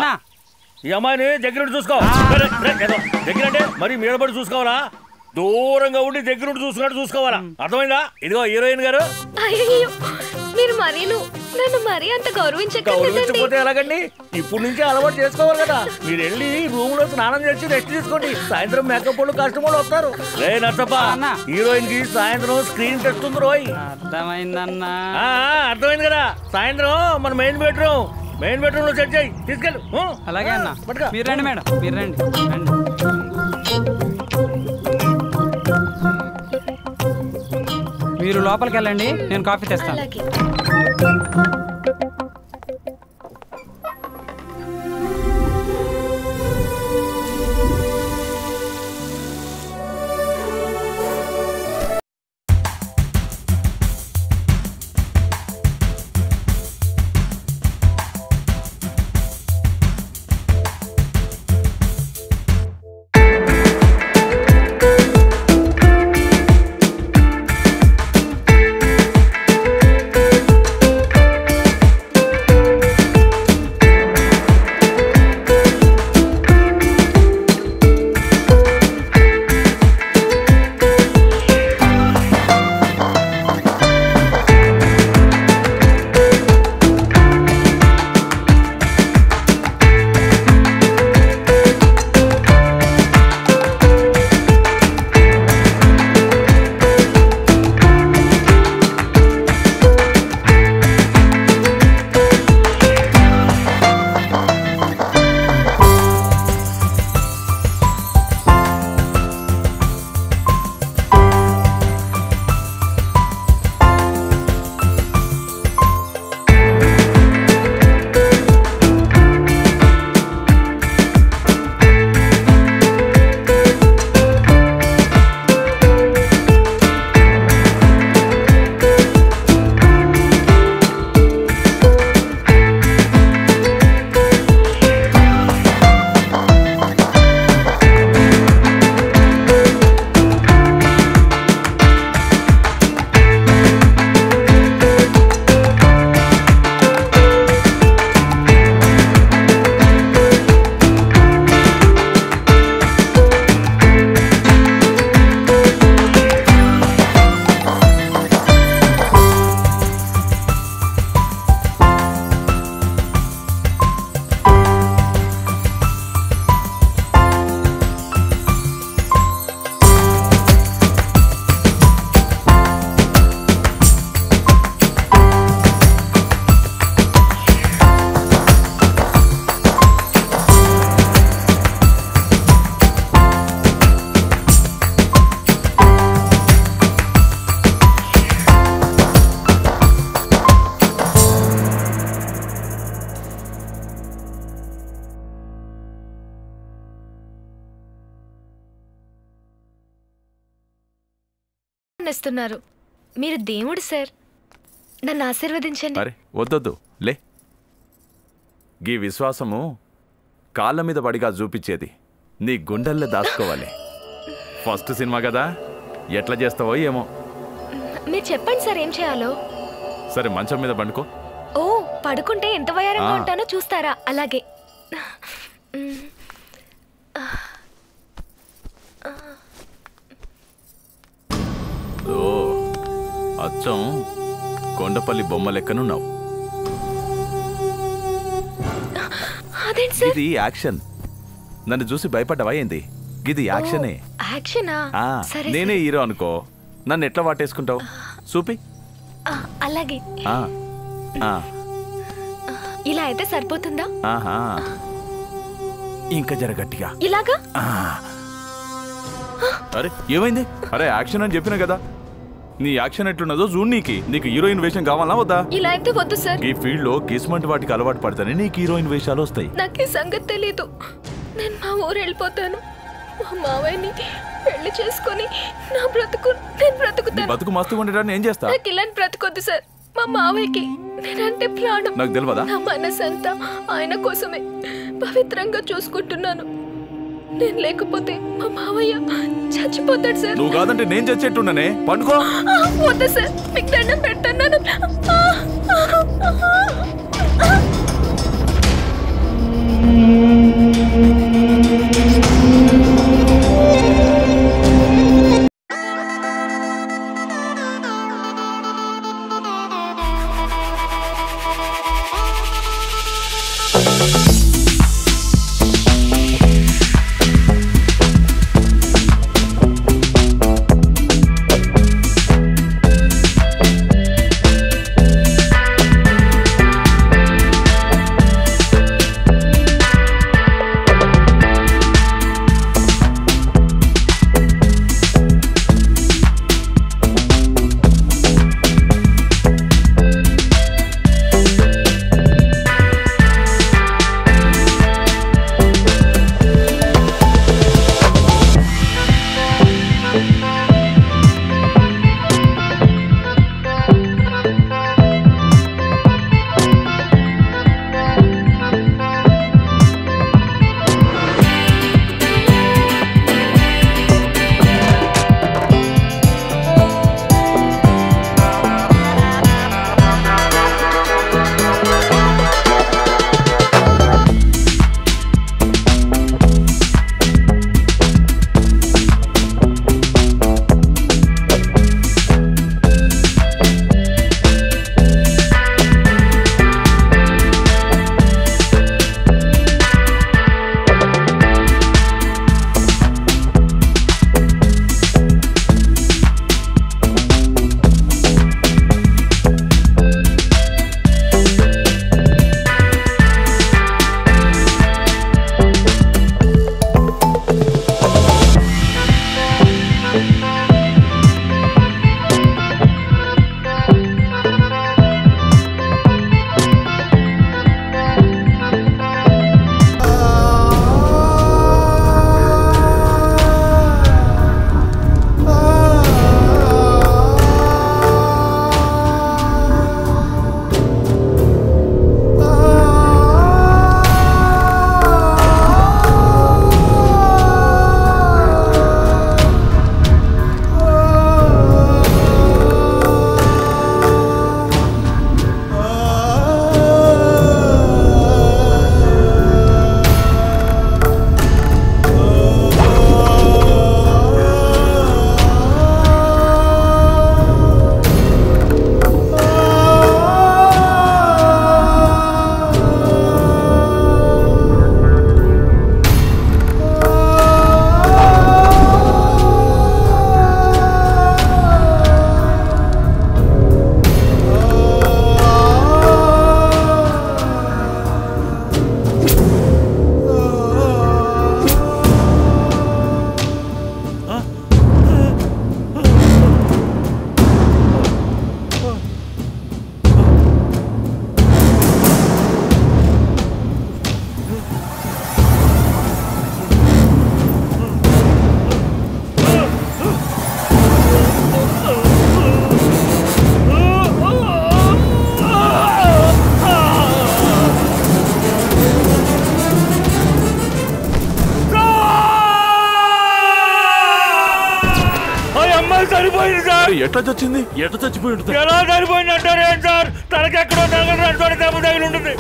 ఈ అమ్మాయిని దగ్గరుండి చూసుకో. దగ్గరంటే మరి మీద పడి చూసుకోవాలా? దూరంగా ఉండి దగ్గరుండి చూసుకున్నట్టు చూసుకోవాలా? అర్థమైందా? ఇదిగో హీరోయిన్ గారు. అయ్యో, మీరు నన్ను మరీ అంత గౌరవించకపోతే ఎలాగండి? ఇప్పుడు నుంచే అలవాటు చేసుకోవాలి కదా. మీరు వెళ్ళి రూమ్ లో స్నానం చేసి రెస్ట్ తీసుకోండి. సాయంత్రం మేకప్ వాళ్ళు కస్టమర్లు వస్తారు. రే నచ్చప్ప, హీరోయిన్ కి సాయంత్రం స్క్రీన్ టెస్ట్ ఉంది రోయ్. అర్థమైందన్నా. అర్థమైంది కదా. సాయంత్రం మన మెయిన్ బెడ్రూమ్ లో సెట్ చేయి, తీసుకెళ్ళు. అలాగే అన్న. మీరు రండి మేడం, మీరు రండి. మీరు లోపలికి వెళ్ళండి, నేను కాఫీ తెస్తాను. ఇస్తున్నారు. మీరు దేవుడు సార్, నన్ను ఆశీర్వదించండి. అరే వద్దొద్దు లే. గీ విశ్వాసము కాళ్ళ మీద పడిగా చూపించేది నీ గుండెల్లో దాచుకోవాలి. ఫస్ట్ సినిమా కదా, ఎట్లా చేస్తావో ఏమో. మీరు చెప్పండి సార్ ఏం చేయాలో. సరే మంచం మీద పండుకో. ఓ, పడుకుంటే ఎంత వయారంగా ఉంటానో చూస్తారా? అలాగే. ఓ, అచ్చం కొండపల్లి బొమ్మ లెక్కనున్నావు. ఇది యాక్షన్. నన్ను చూసి భయపడ్డావా ఏంది? ఇది యాక్షనే. నేనే హీరో అనుకో, నన్ను ఎట్లా వాటేసుకుంటావు? చూపి. అలాగే. ఇలా అయితే సరిపోతుందా? ఇంకా జరగట్టిగా. ఇలాగా? అరే ఏమైంది? అరే యాక్షన్ అని చెప్పినా కదా. నీ యాక్షన్ ఎట్లున్నదో చూడు. నీకు హీరోయిన్ వేషం కావాలా వద్దా? ఇలా అయితే వద్దు సార్. ఈ ఫీల్డ్ లో కిస్మంటి వాటికి అలవాటు పడతానే నీకు హీరోయిన్ వేషాలు వస్తాయి. నాకు ఈ సంగతి తెలీదు. నేను మా ఊరు వెళ్ళిపోతాను. మా మావయ్యని పెళ్లి చేసుకొని నా బ్రతుకు నేను బ్రతుకుతాను. బతుకు మస్తుగా ఉండేటాన్ని ఏం చేస్తా? నాకు ఇలాంటి బ్రతుకొద్దు సార్. మా మావయ్యకి నేనంటే ప్రాణం. నాకు తెలియదా? నా మనసంతా ఆయన కోసమే పవిత్రంగా చూసుకుంటున్నాను. నేను లేకపోతే మా మావయ్య చచ్చిపోతాడు సార్. నువ్వు కాదంటే నేను చచ్చేట్టున్నానే. పండుకో. వద్దు సార్, మీకు దండం పెడతాను. ఎట్లా చచ్చింది? ఎట్లా చచ్చిపోయి ఉంటుంది? ఎలా చనిపోయింది అంటారు ఏంటి సార్? తనకెక్కడో తగలరాని దెబ్బ తగిలి ఉంటుంది.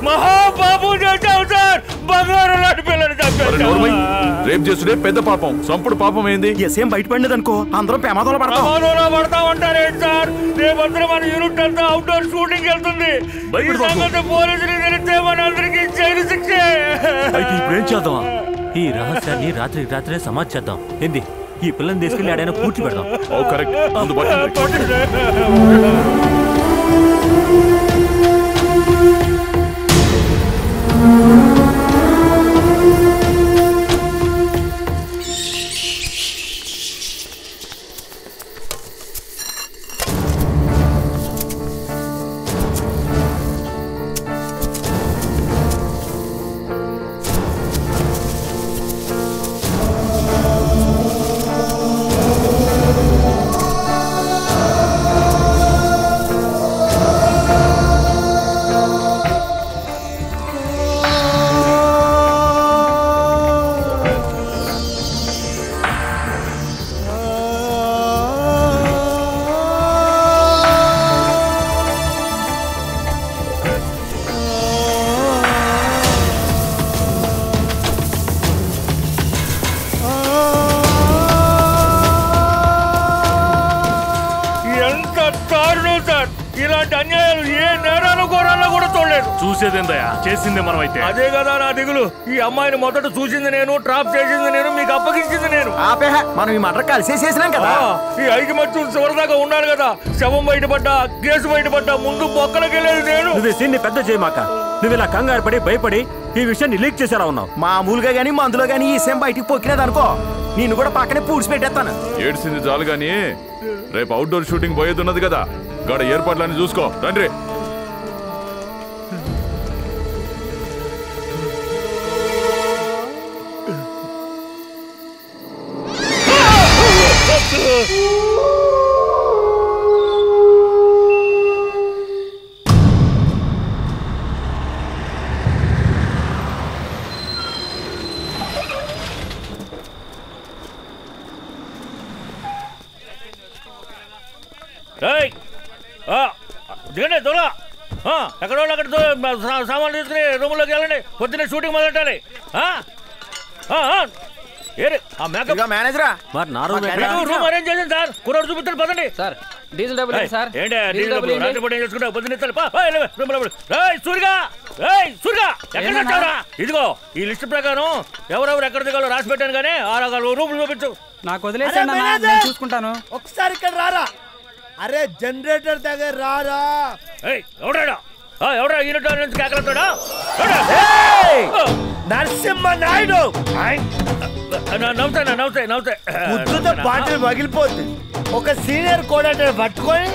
మహాపాపం చేశావు సార్. బంగారం లాంటి పిల్లని చంపారు. రేపు చేసుడే పెద్ద పాపం. సంపుడు పాపం ఏంది? ఎస్ఏం బయటపడింది అనుకో అందరం ప్రమాదంలో పడతామంటారు ఏంటి సార్? రేపంతా మన యూనిట్ అంతా అవుట్డోర్ షూటింగ్ వెళ్తుంది. ఈ సంగతి పోలీసులు తెలిస్తే మనందరికీ జైలు శిక్షే. అయితే ఇప్పుడు ఏం చేద్దాం? ఈ రహస్యాన్ని రాత్రే సమాధి చేద్దాం. ఏంది? ఈ పిల్లని తీసుకెళ్లి ఆడైనా పూర్తి పెడదాం. దారుణం సార్. ఇలాంటి అన్యాయాలు ఏ నేరాలు ఘోరాల్లో కూడా చూడలేదు. చూసేదేందయ్యా, చేసింది మనం అయితే. అదే కదా నా దిగులు. ఈ అమ్మాయిని మొదట చూసింది నేను, ట్రాప్ చేసింది నేను, మీకు అప్పగించింది నేను. మనం ఈ మటర్ కలిసి చేసినాం కదా. ఈ ఐకమత్యం చివరిదాకా ఉండాలి కదా. శవం బయటపడ్డా, కేసు బయటపడ్డా ముందు బొక్కలకి వెళ్ళేది నేను. నువ్వు సీన్ని పెద్ద చేయమాక. నువ్వు ఇలా కంగారు పడి భయపడి ఈ విషయాన్ని లీక్ చేసేలా ఉన్నావు. మామూలుగా గానీ మందులో గానీ ఈ సేమ్ బయటికి పొక్కినది అనుకో, నిన్ను కూడా పక్కనే పూడ్చి పెట్టేస్తాను. ఏడ్చింది చాలు గాని రేపు అవుట్డోర్ షూటింగ్ పోయేది ఉన్నది కదా, గడ ఏర్పాట్లన్నీ చూసుకో. రండి. దిగండి దొరా. ఎక్కడో అక్కడ సామాన్లు తీసుకుని రూమ్లోకి వెళ్ళండి. పొద్దున్నే షూటింగ్ మొదలెట్టాలి. మేనేజరా రూమ్ అరేంజ్ చేసింది సార్. కుర్రాడు చూపిస్తాడు పదండి. సార్ డీజిల్ డబ్బులు సార్. ఏంటి డీజిల్ డబ్బులు? రాత్రి పూట ఏం చేసుకుంటావు? పొద్దున్న సూరిగా ఎక్కడ వచ్చావురా? ఇదిగో ఈ లిస్ట్ ప్రకారం ఎవరెవరు ఎక్కడ దిగాలో రాసి పెట్టాను కానీ ఆ రూపులు చూపించు. నాకు వదిలేసాను, నేను చూసుకుంటాను. ఒకసారి ఇక్కడ రారా. అరే జనరేటర్ దగ్గర రారా. ఎవడా ఎవడా యూనిట్ నుంచి కేకలుతాడా? నరసింహ నాయుడు నవ్వుతాయి బాటిల్ పగిలిపోతుంది. ఒక సీనియర్ కోఆర్డినేటర్ పట్టుకొని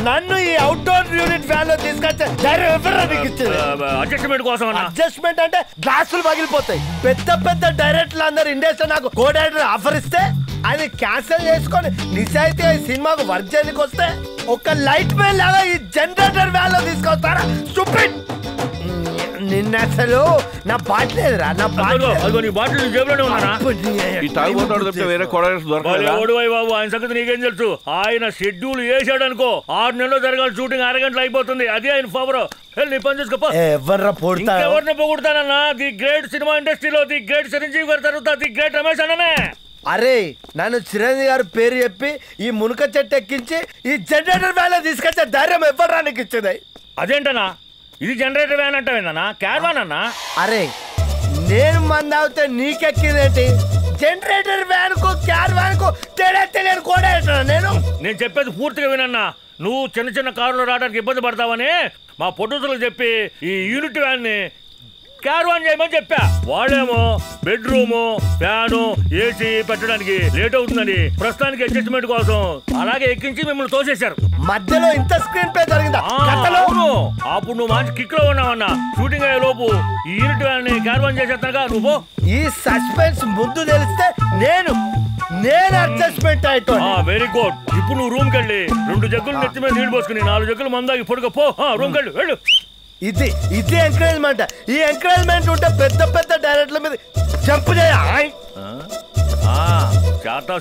నన్ను ఈ అవుట్డోర్ యూనిట్ ఫ్యాన్ లో తీసుకొచ్చే ధైర్యం ఎవరు ఇచ్చింది? అడ్జస్ట్మెంట్ కోసం. అడ్జస్ట్మెంట్ అంటే గ్లాసులు పగిలిపోతాయి. పెద్ద పెద్ద డైరెక్టర్లు అందరు ఇండస్ట్రీ నాకు కోఆర్డినేటర్ ఆఫర్ ఇస్తే అది క్యాన్సిల్ చేసుకొని నిజాయితీ సినిమాకు వర్క్ చేయడానికి వస్తే ఒక లైట్ మ్యాన్ లాగా ఈ జనరేటర్ వ్యాన్ లో తీసుకొస్తారా? స్టూపిడ్. నిన్న అసలు నా బాటిల్ లేదురా. నా బాటిల్ జేబులోనే ఉన్నానా? బాబు ఆయన సంగతి నీకేం తెలుసు? ఆయన షెడ్యూల్ వేసాడు అనుకో, 6 నెలలు జరగాలి షూటింగ్, 6 గంటలు అయిపోతుంది. అది ఆయన ఫేవర్. నీ పని చూసుకో. ఎవరిని పొగుడతానన్నా? ది గ్రేట్ సినిమా ఇండస్ట్రీలో ది గ్రేట్ చిరంజీవి గారి తర్వాత ది గ్రేట్ రమేష్ అన్ననే. అరే నన్ను చిరంజీవి గారు పేరు చెప్పి ఈ మునక చెట్టు ఎక్కించి ఈ జనరేటర్ వ్యాన్ తీసుకొచ్చే ధైర్యం ఎవరు నీకు ఇచ్చింది? అదేంటనా ఇది జనరేటర్ వ్యాన్ అంటావేందన్నా? క్యారవాన్ అన్నా? అరే నేను మంది అవుతే నీకెక్కిందేంటి? జనరేటర్ వ్యాన్ కు క్యారవాన్ కు తేడా తెలియని కూడా నేను చెప్పేది పూర్తిగా వినన్నా. నువ్వు చిన్న చిన్న కారులో రావడానికి ఇబ్బంది పడతావని మా ప్రొడ్యూసర్లకు చెప్పి ఈ యూనిట్ వ్యాన్ ని క్యారవాన్ చేయమని చెప్పా. వాళ్ళేమో బెడ్రూము, ఫ్యాను, ఏసీ పెట్టడానికి లేట్ అవుతుందని ప్రస్తుతానికి అడ్జస్ట్మెంట్ కోసం అలాగే ఎక్కించి మిమ్మల్ని తోసేశారు. మధ్యలో ఇంత స్క్రీన్ ప్లే జరిగిందా? అప్పుడు నువ్వు మంచి కిక్ లో ఉన్నావన్నా. షూటింగ్ అయ్యే లోపు ఈ యూనిట్ వ్యాన్ ని క్యారవాన్ చేసేస్తానుగా నువ్వు. ఈ సస్పెన్స్ ముందు తెలిస్తే నేను అడ్జస్ట్మెంట్ అయిపో. Very good. ఇప్పుడు నువ్వు రూమ్ కెళ్ళి 2 జగ్గులు నెత్తి మీద నీళ్ళు పోసుకుని 4 జగ్గులు మందాకి పడుకోపో. రూమ్ కెళ్ళి వెళ్ళు. ఇది ఎంకరేజ్మెంట్. ఈ ఎంకరేజ్మెంట్ ఉంటే పెద్ద పెద్ద డైరెక్టర్ల మీద జంప్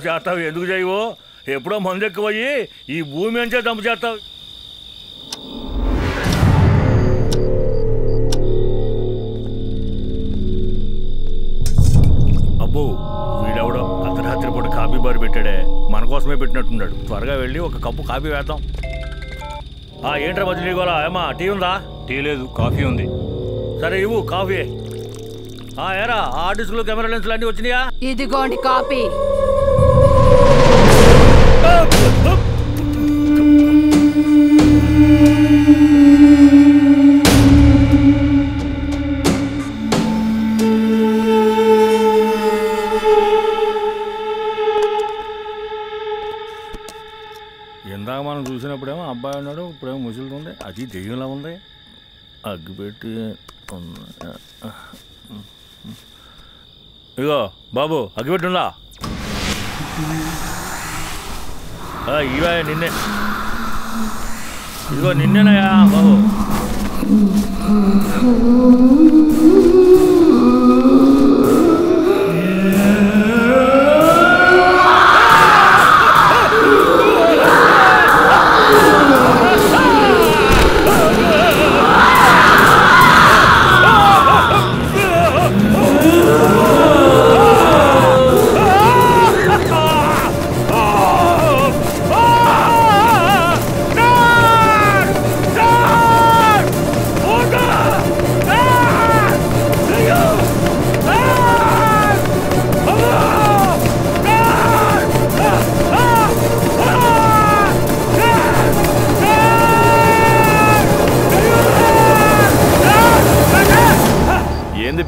చేస్తావు. ఎందుకు చేయవు? ఎప్పుడో మందు ఎక్కువయ్యి ఈ భూమి అంచే దంపు చేస్తావు. అబ్బో వీడెవడో అర్ధరాత్రి పూట కాఫీ బార్ పెట్టాడే. మన కోసమే పెట్టినట్టున్నాడు. త్వరగా వెళ్ళి ఒక కప్పు కాఫీ వేద్దాం. ఏంట్రా మధ్య నీకోలా? ఏమా టీ ఉందా? టీ లేదు, కాఫీ ఉంది. సరే ఇవ్వు కాఫీ. ఏరా ఆర్టిస్టులు కెమెరా లెన్స్లు అన్నీ వచ్చినాయా? ఇదిగోండి కాఫీ. ఇందాక మనం చూసినప్పుడేమో అబ్బాయి ఉన్నాడు, ఇప్పుడేమో ముసలిది. అది దెయ్యంలా ఉంది. అగ్గిపెట్టి ఇగో బాబు అగ్గిపెట్టి ఉందా? ఇవా నిన్నే. ఇదిగో నిన్నేనయా బాబు.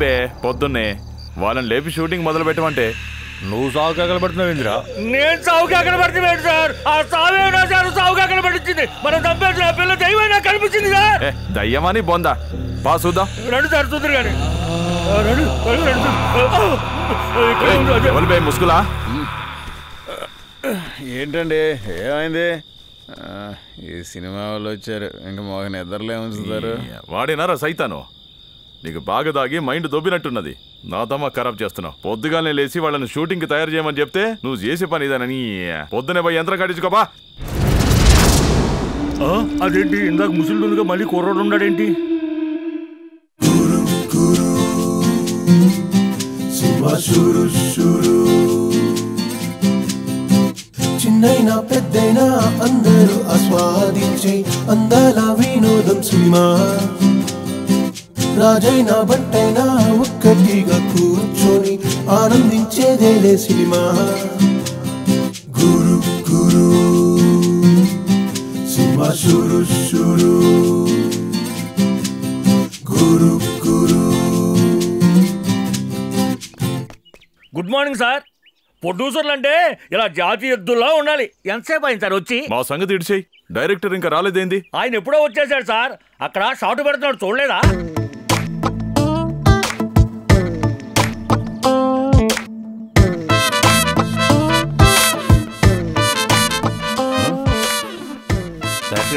బే పొద్దున్నే వాళ్ళని లేపి షూటింగ్ మొదలు పెట్టమంటే నువ్వు సాగు కాకలు పడుతున్నావు ఇందిరా? నేను సాగు కాకలు పడుతున్నాడు సార్. ఆ సావేనా సార్ సాగు కాకలు పట్టించింది. మనం చంపేసిన పిల్ల దైవైనా కనిపించింది సార్. దయ్యమని బొందా పా చూద్దాం. రెండు సార్ చూద్దరు కానీ ఎవరు బే ముసుగులా? ఏంటండి ఏమైంది? ఈ సినిమా వాళ్ళు వచ్చారు, ఇంకా మాకు నిద్రలే ఉంచుతారు. వాడినారా సైతాను? నీకు బాగా దాగి మైండ్ దొబ్బినట్టున్నది. నా తమ్మ ఖరాబ్ చేస్తున్నావు. పొద్దుగానే లేచి వాళ్ళని షూటింగ్ కి తయారు చేయమని చెప్తే నువ్వు చేసే పని ఇదేనని పొద్దునే పోయి యంత్రం కట్టించుకోపా. అదేంటి ఇందాక ముసలిగా మళ్ళీ కుర్రోడు ఉన్నాడేంటి? చిన్నైనా పెద్దైనా అందరూ ఆస్వాదించే అందాల వినోదం సినిమా. రాజైనా బంటైనా ఒక్కటిగా కూర్చొని ఆనందించేదేలే సినిమా. గురు గురు సినిమా షురు షురు గురు గురు. Good morning sir. ప్రొడ్యూసర్లు అంటే ఇలా జాతీయ ఎద్దుల్లా ఉండాలి. ఎంతసేపు అయింది సార్ వచ్చి? మా సంగతి ఇడిచేయి. డైరెక్టర్ ఇంకా రాలేదేంది? ఆయన ఎప్పుడో వచ్చేసాడు సార్. అక్కడ షాట్ పెడుతున్నాడు చూడలేదా?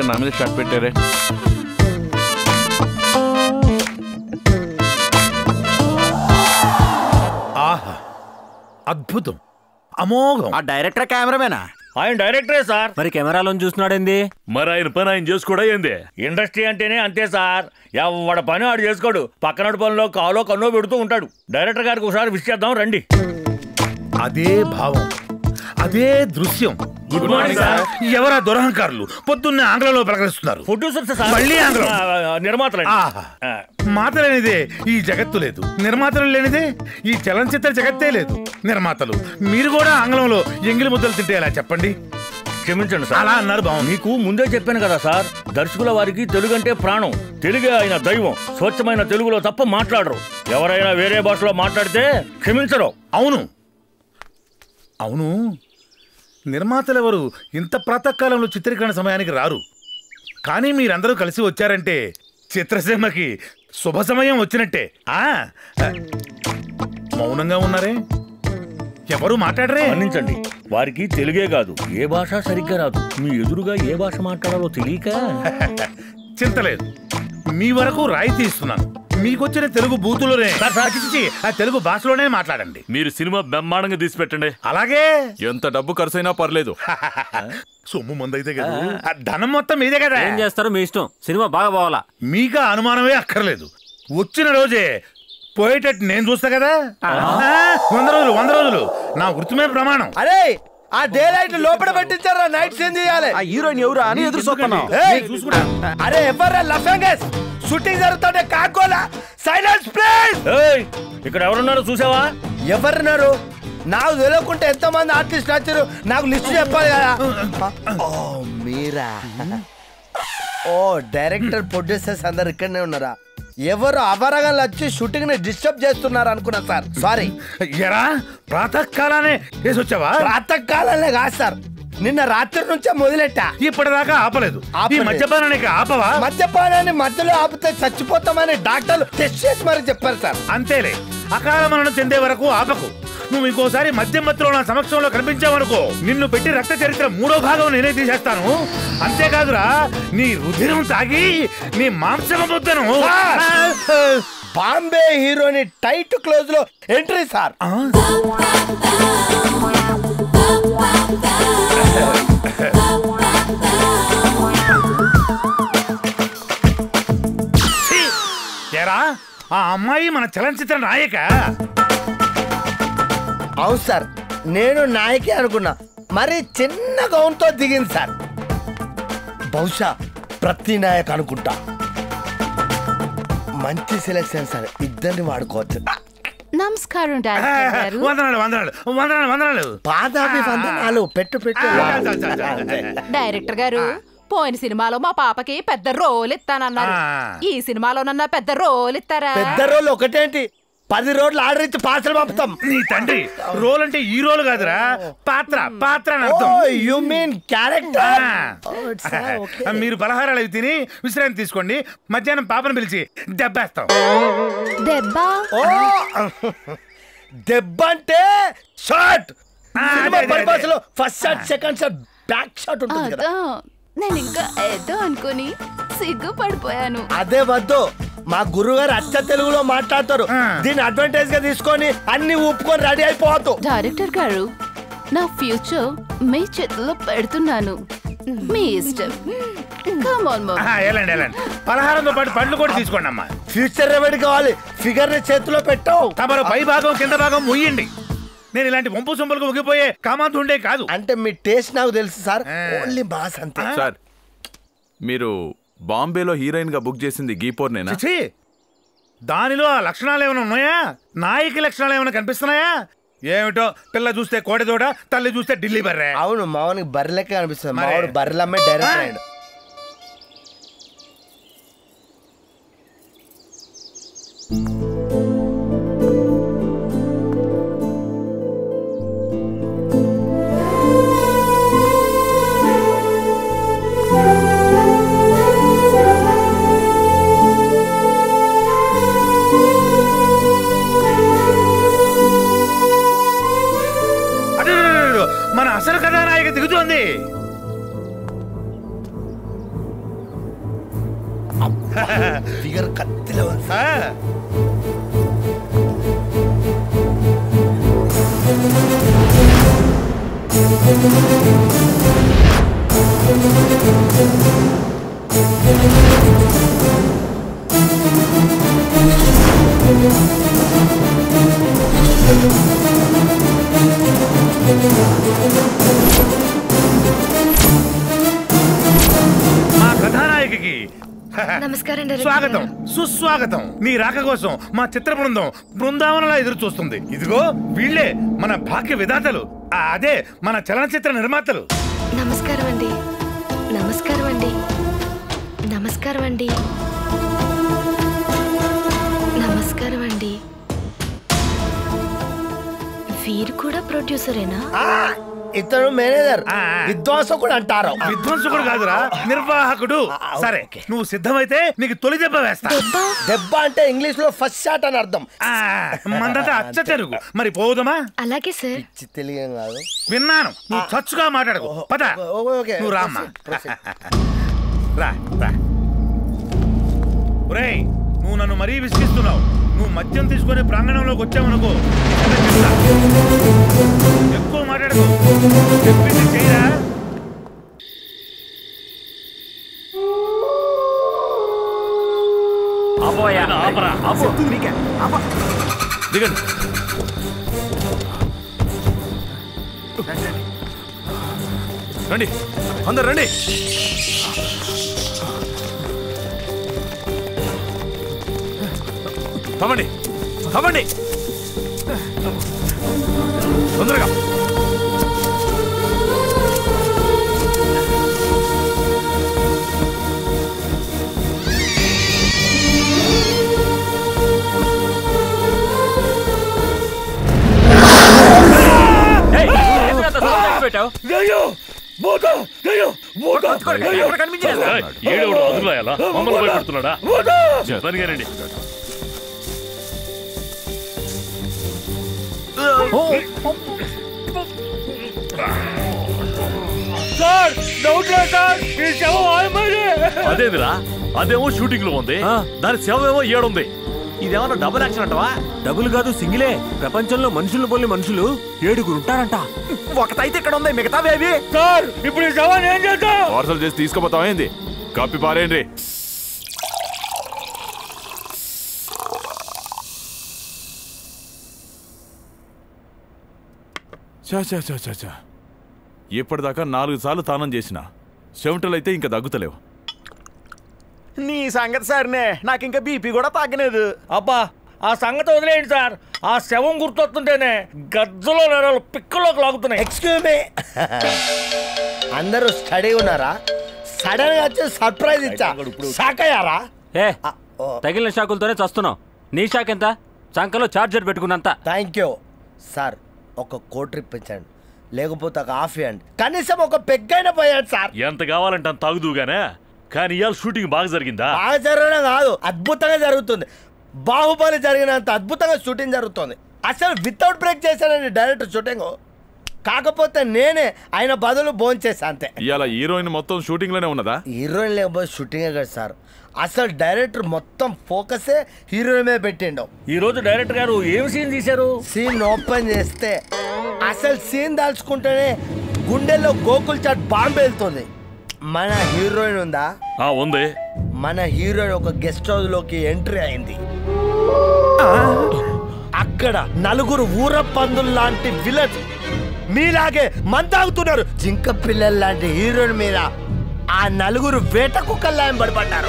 నా మీద షాట్ పెట్టారే. ఆహా అద్భుతం, అమోఘం. ఆ డైరెక్టర్ కెమెరామేనా? ఆయన డైరెక్టరే సార్. మరి కెమెరాలో చూస్తున్నాడేంది? మరి ఆయన పని ఆయన చేసుకోడా ఏంది? ఇండస్ట్రీ అంటేనే అంతే సార్. ఎవడ పని ఆడు చేసుకోడు. పక్కనటి పనిలో కాలో కన్నో పెడుతూ ఉంటాడు. డైరెక్టర్ గారికి ఒకసారి విష్ చేద్దాం రండి. అదే భావం, అదే దృశ్యం. Good morning sir. ఎవరా దురహంకారులు పొద్దున్నే ఆంగ్లంలో ప్రకటిస్తున్నారు? Producers sir. మళ్ళీ ఆంగ్లం. నిర్మాతలు. మాత లేనిదే ఈ జగత్తు లేదు, నిర్మాతలు లేనిదే ఈ చలనచిత్ర జగత్తే లేదు. నిర్మాతలు మీరు కూడా ఆంగ్లంలో ఎంగిలి ముద్దలు తింటే ఎలా చెప్పండి? క్షమించండి సార్. అలా అన్నారు బాగుంది. మీకు ముందే చెప్పాను కదా సార్, దర్శకుల వారికి తెలుగు అంటే ప్రాణం. తెలుగే ఆయన దైవం. స్వచ్ఛమైన తెలుగులో తప్ప మాట్లాడరు. ఎవరైనా వేరే భాషలో మాట్లాడితే క్షమించరు. అవును అవును, నిర్మాతలెవరు ఇంత ప్రాతకాలంలో చిత్రీకరణ సమయానికి రారు. కానీ మీరందరూ కలిసి వచ్చారంటే చిత్రసీమకి శుభ సమయం వచ్చినట్టే. మౌనంగా ఉన్నారే, ఎవరు మాట్లాడరే? మన్నించండి, వారికి తెలుగే కాదు ఏ భాష సరిగ్గా రాదు. మీ ఎదురుగా ఏ భాష మాట్లాడాలో తెలియక. చింతలేదు, మీ వరకు రాయితీ ఇస్తున్నాను. మీకొచ్చిన తెలుగు బూతులోనే, ఆ తెలుగు భాషలోనే మాట్లాడండి. మీరు సినిమా బ్రహ్మాండంగా తీసి పెట్టండి. అలాగే. ఎంత డబ్బు ఖర్చైనా పర్లేదు. సొమ్ము ముందైతే కదా, ధనం మొత్తం మీదే కదా. ఏం చేస్తారో మీ ఇష్టం. సినిమా బాగా పోవాలా. మీకా అనుమానమే అక్కర్లేదు. వచ్చిన రోజే పోయేటట్టు నేను చూస్తా కదా. 100 రోజులు నా వృత్తిమే ప్రమాణం. అరే ఆ డే లైట్ లోపల పెట్టించారా? నైట్ సీన్ చేయాలి. ఆ హీరోయిన్ ఎవరు అని ఎదురు చూస్తున్నావు? అరే ఎవర్రా లఫంగస్? షూటింగ్ జరుగుతుంటే కాకోలా. Silence please. ఇక్కడ ఎవరున్నారో చూసావా? ఎవరున్నారు? నాకు తెలియకుంటే ఎంతో మంది ఆర్టిస్ట్ వచ్చారు. నాకు లిస్ట్ చెప్పాలి కదా. ఓ మీరా? ఓ డైరెక్టర్ ప్రొడ్యూసర్స్ అందరు ఇక్కడనే ఉన్నారా? ఎవరు అబరగాళ్ళు వచ్చి షూటింగ్ ని డిస్టర్బ్ చేస్తున్నారు అనుకున్నా సార్. సారీ. ఎరా ప్రాతకాలానే వేసొచ్చావా? ప్రాతకాలనే కాదు సార్, నిన్న రాత్రి నుంచే మొదలెట్టా. ఇప్పటిదాకా ఆపలేదు. మద్యపానానికి ఆపవా? మద్యపానాన్ని మధ్యలో ఆపితే చచ్చిపోతామని డాక్టర్లు టెస్ట్ చేసి మరి చెప్పారు సార్. అంతేలే, అకాల మరణం చెందే వరకు ఆపకు. నువ్వు ఇంకోసారి మద్యం మత్తులో నా సమక్షంలో కనిపించావనుకో, నిన్ను పెట్టి రక్త చరిత్ర 3వ భాగం నేనే తీసేస్తాను. అంతేకాదురా, నీ రుధిరం తాగి నీ మాంసం బుద్ధను. బాంబే హీరోని టైట్ క్లోజ్ లో ఎంట్రీ సార్. ఎరా ఆ అమ్మాయి మన చలనచిత్ర నాయక? అవును సార్, నేను నాయకే అనుకున్నా. మరి చిన్న గౌన్తో దిగింది సార్. బహుశా ప్రతి నాయక్ అనుకుంటా. మంచి సెలెక్షన్ సార్, ఇద్దరిని వాడుకోవచ్చు. నమస్కారం డైరెక్టర్ గారు. వందనాలు. పాదాభి వందనాలు. పెట్టు. డైరెక్టర్ గారు, పోయిన సినిమాలో మా పాపకి పెద్ద రోల్ ఇస్తానన్నారు. ఈ సినిమాలోనన్నా పెద్ద రోల్ ఇస్తారా? పెద్ద రోల్ ఒకటేంటి, 10 రోజులు ఆర్డర్ ఇచ్చి పార్సల్ పంపుతాం. నీ తండ్రి రోల్ అంటే ఈ రోల్ కాదురా, పాత్ర పాత్ర అని అర్థం. You mean character. మీరు పలహారాలు అవి తిని విశ్రాంతి తీసుకోండి. మధ్యాహ్నం పాపను పిలిచి దెబ్బేస్తాం. దెబ్బ అంటే షాట్. పరిభాషలో first shot, second shot, back shot ఉంటుంది కదా. నేను ఇంకా ఏదో అనుకుని సిగ్గుపడిపోయాను. అదే వద్దు, మా గురువు గారు అచ్చ తెలుగులో మాట్లాడతారు. దీన్ని అడ్వాంటేజ్ గా తీసుకొని అన్ని ఊపుకొని రెడీ అయిపోవద్దు. డైరెక్టర్ గారు, నా ఫ్యూచర్ మీ చేతిలో పెడుతున్నాను, మీ ఇష్టం. పలహారంతో పాటు పండ్లు కూడా తీసుకోండి అమ్మా. ఫ్యూచర్ రెమెడీ కావాలి, ఫిగర్ ని చేతిలో పెట్టావు. తమరు పై భాగం కింద భాగం ముయ్యండి. నేను ఇలాంటి వంపు సొంపులకు ఉగిపోయే కామాంతుండే కాదు. అంటే మీ టేస్ట్ నాకు తెలుసు సార్, ఓన్లీ బాస్ అంతే. సార్, మీరు బాంబేలో హీరోయిన్ గా బుక్ చేసింది గీపోర్నేనా? దానిలో ఆ లక్షణాలు ఏమైనా ఉన్నాయా? నాయకి లక్షణాలు ఏమైనా కనిపిస్తున్నాయా? ఏమిటో, పిల్ల చూస్తే కోడెదోడ, తల్లి చూస్తే ఢిల్లీ బర్రె. అవును, మావనికి బర్రెలకే కనిపిస్తుంది. మావాడు బర్రెలమ్మే డైరెక్ట్ అయ్యాడు. మన అసలు కథానాయిక దిగుతోంది. ఫిగర్ కత్తిలో మా కథానాయకి నమస్కారం. స్వాగతం, సుస్వాగతం. నీ రాక కోసం మా చిత్ర బృందం బృందావనంలా ఎదురు చూస్తుంది. ఇదిగో వీళ్ళే మన భాగ్య విధాతలు, అదే మన చలనచిత్ర నిర్మాతలు. నమస్కారం అండి. నమస్కారం అండి. నమస్కారం అండి. నమస్కారం అండి. వీరు కూడా ప్రొడ్యూసరేనా? ఇతను మేనేజర్, విద్వాంసకుడు అంటారు. విద్వాంసకుడు కాదురా, నిర్వాహకుడు. సరే, నువ్వు సిద్ధమైతే నీకు తొలి దెబ్బ వేస్తా. దెబ్బ అంటే ఇంగ్లీష్ లో ఫస్ట్ షాట్ అని అర్థం. మందంతా అచ్చ తెలుగు. మరి పోదుమా? అలాగే సార్. తెలియదు కాదు, విన్నాను. నువ్వు చచ్చుగా మాట్లాడకు. పద, నువ్వు రామ్మా. రా రా. ఒరేయ్, నువ్వు నన్ను మరీ విసిగిస్తున్నావు. నువ్వు మద్యం తీసుకొని ప్రాంగణంలోకి వచ్చావనుకో, ఎక్కువ మాట్లాడకు. చెప్పింది చేయరా. దిగండి. రండి, అందరు రండి. తవ్వండి, తవ్వండి తొందరగా. ఏడెవడు వదిలేయాలా? మమ్మల్ని భయపెడుతున్నాడా? చెప్పానుగానండి. అదేదిరా, అదేమో షూటింగ్ లో ఉంది, దాని శవమేమో ఏడుంది. ఇదేమన్నా డబుల్ యాక్షన్ అంటవా? డబుల్ కాదు, సింగిలే. ప్రపంచంలో మనుషులను పోలి మనుషులు 7 ఉంటారంట. ఒకటైతే ఇక్కడ ఉంది, మిగతావేవి? సార్, ఇప్పుడు ఈ శవాన్ని ఏం చేద్దాం? పార్సల్ చేసి తీసుకుపోతావా ఏంది? కప్పి పారేయండి. చా ఇప్పటిదాకా 4 సార్లు తానం చేసిన చెమటలైతే ఇంకా దగ్గుతలేవు. నీ సంగతి సరేనే, నాకు ఇంకా బీపీ కూడా తగ్గలేదు. అబ్బా, ఆ సంగతి వదిలేయండి సార్. ఆ శవం గుర్తొస్తుంటేనే గజ్జలో నరాలు పిక్కలోకి లాగుతున్నాయి. ఎక్స్క్యూజ్ మీ, అందరూ స్టడీ ఉన్నారా? సడన్ గా వచ్చి సర్ప్రైజ్ ఇచ్చా, షాక్ అయ్యారా? ఏ, తగిలిన షాకులతోనే చస్తున్నావు. నీ షాక్ ఎంత? సంకలో చార్జర్ పెట్టుకున్నంత. Thank you sir. ఒక కోట్ ఇప్పించండి, లేకపోతే ఒక హాఫ్ ఇవ్వండి, కనీసం ఒక పెగ్గైనా పోయాడు సార్. ఎంత కావాలంటే అంత తాగుదుగానే. కానీ ఇవాళ షూటింగ్ బాగా జరిగిందా? బాగా జరగడం కాదు, అద్భుతంగా జరుగుతుంది. బాహుబలి జరిగినంత అద్భుతంగా షూటింగ్ జరుగుతుంది. అసలు వితౌట్ బ్రేక్ చేశానండి డైరెక్టర్ షూటింగ్. కాకపోతే నేనే ఆయన బదులు బోన్ చేశా అంతే. ఇవాళ హీరోయిన్ మొత్తం షూటింగ్ లోనే ఉన్నదా? హీరోయిన్ లేకపోతే షూటింగే కదా సార్. అసలు డైరెక్టర్ మొత్తం ఫోకసే హీరోయిన్ మీద పెట్టిండు. ఈ రోజు డైరెక్టర్ గారు ఏం సీన్ తీశారు? సీన్ ఓపెన్ చేస్తే అసలు సీన్ దాల్చుకుంటేనే గుండెల్లో గోకుల్ చాట్ బాంబు వెళ్తుంది. మన హీరోయిన్ ఉందా? ఉంది. మన హీరోయిన్ ఒక గెస్ట్ హౌస్ లోకి ఎంట్రీ అయింది. అక్కడ నలుగురు ఊర పందులు లాంటి విలన్ మీలాగే మంతాగుతున్నారు. జింక పిల్లల లాంటి హీరోయిన్ మీద ఆ నలుగురు వేట కుక్కల్లా పడిపడ్డారు.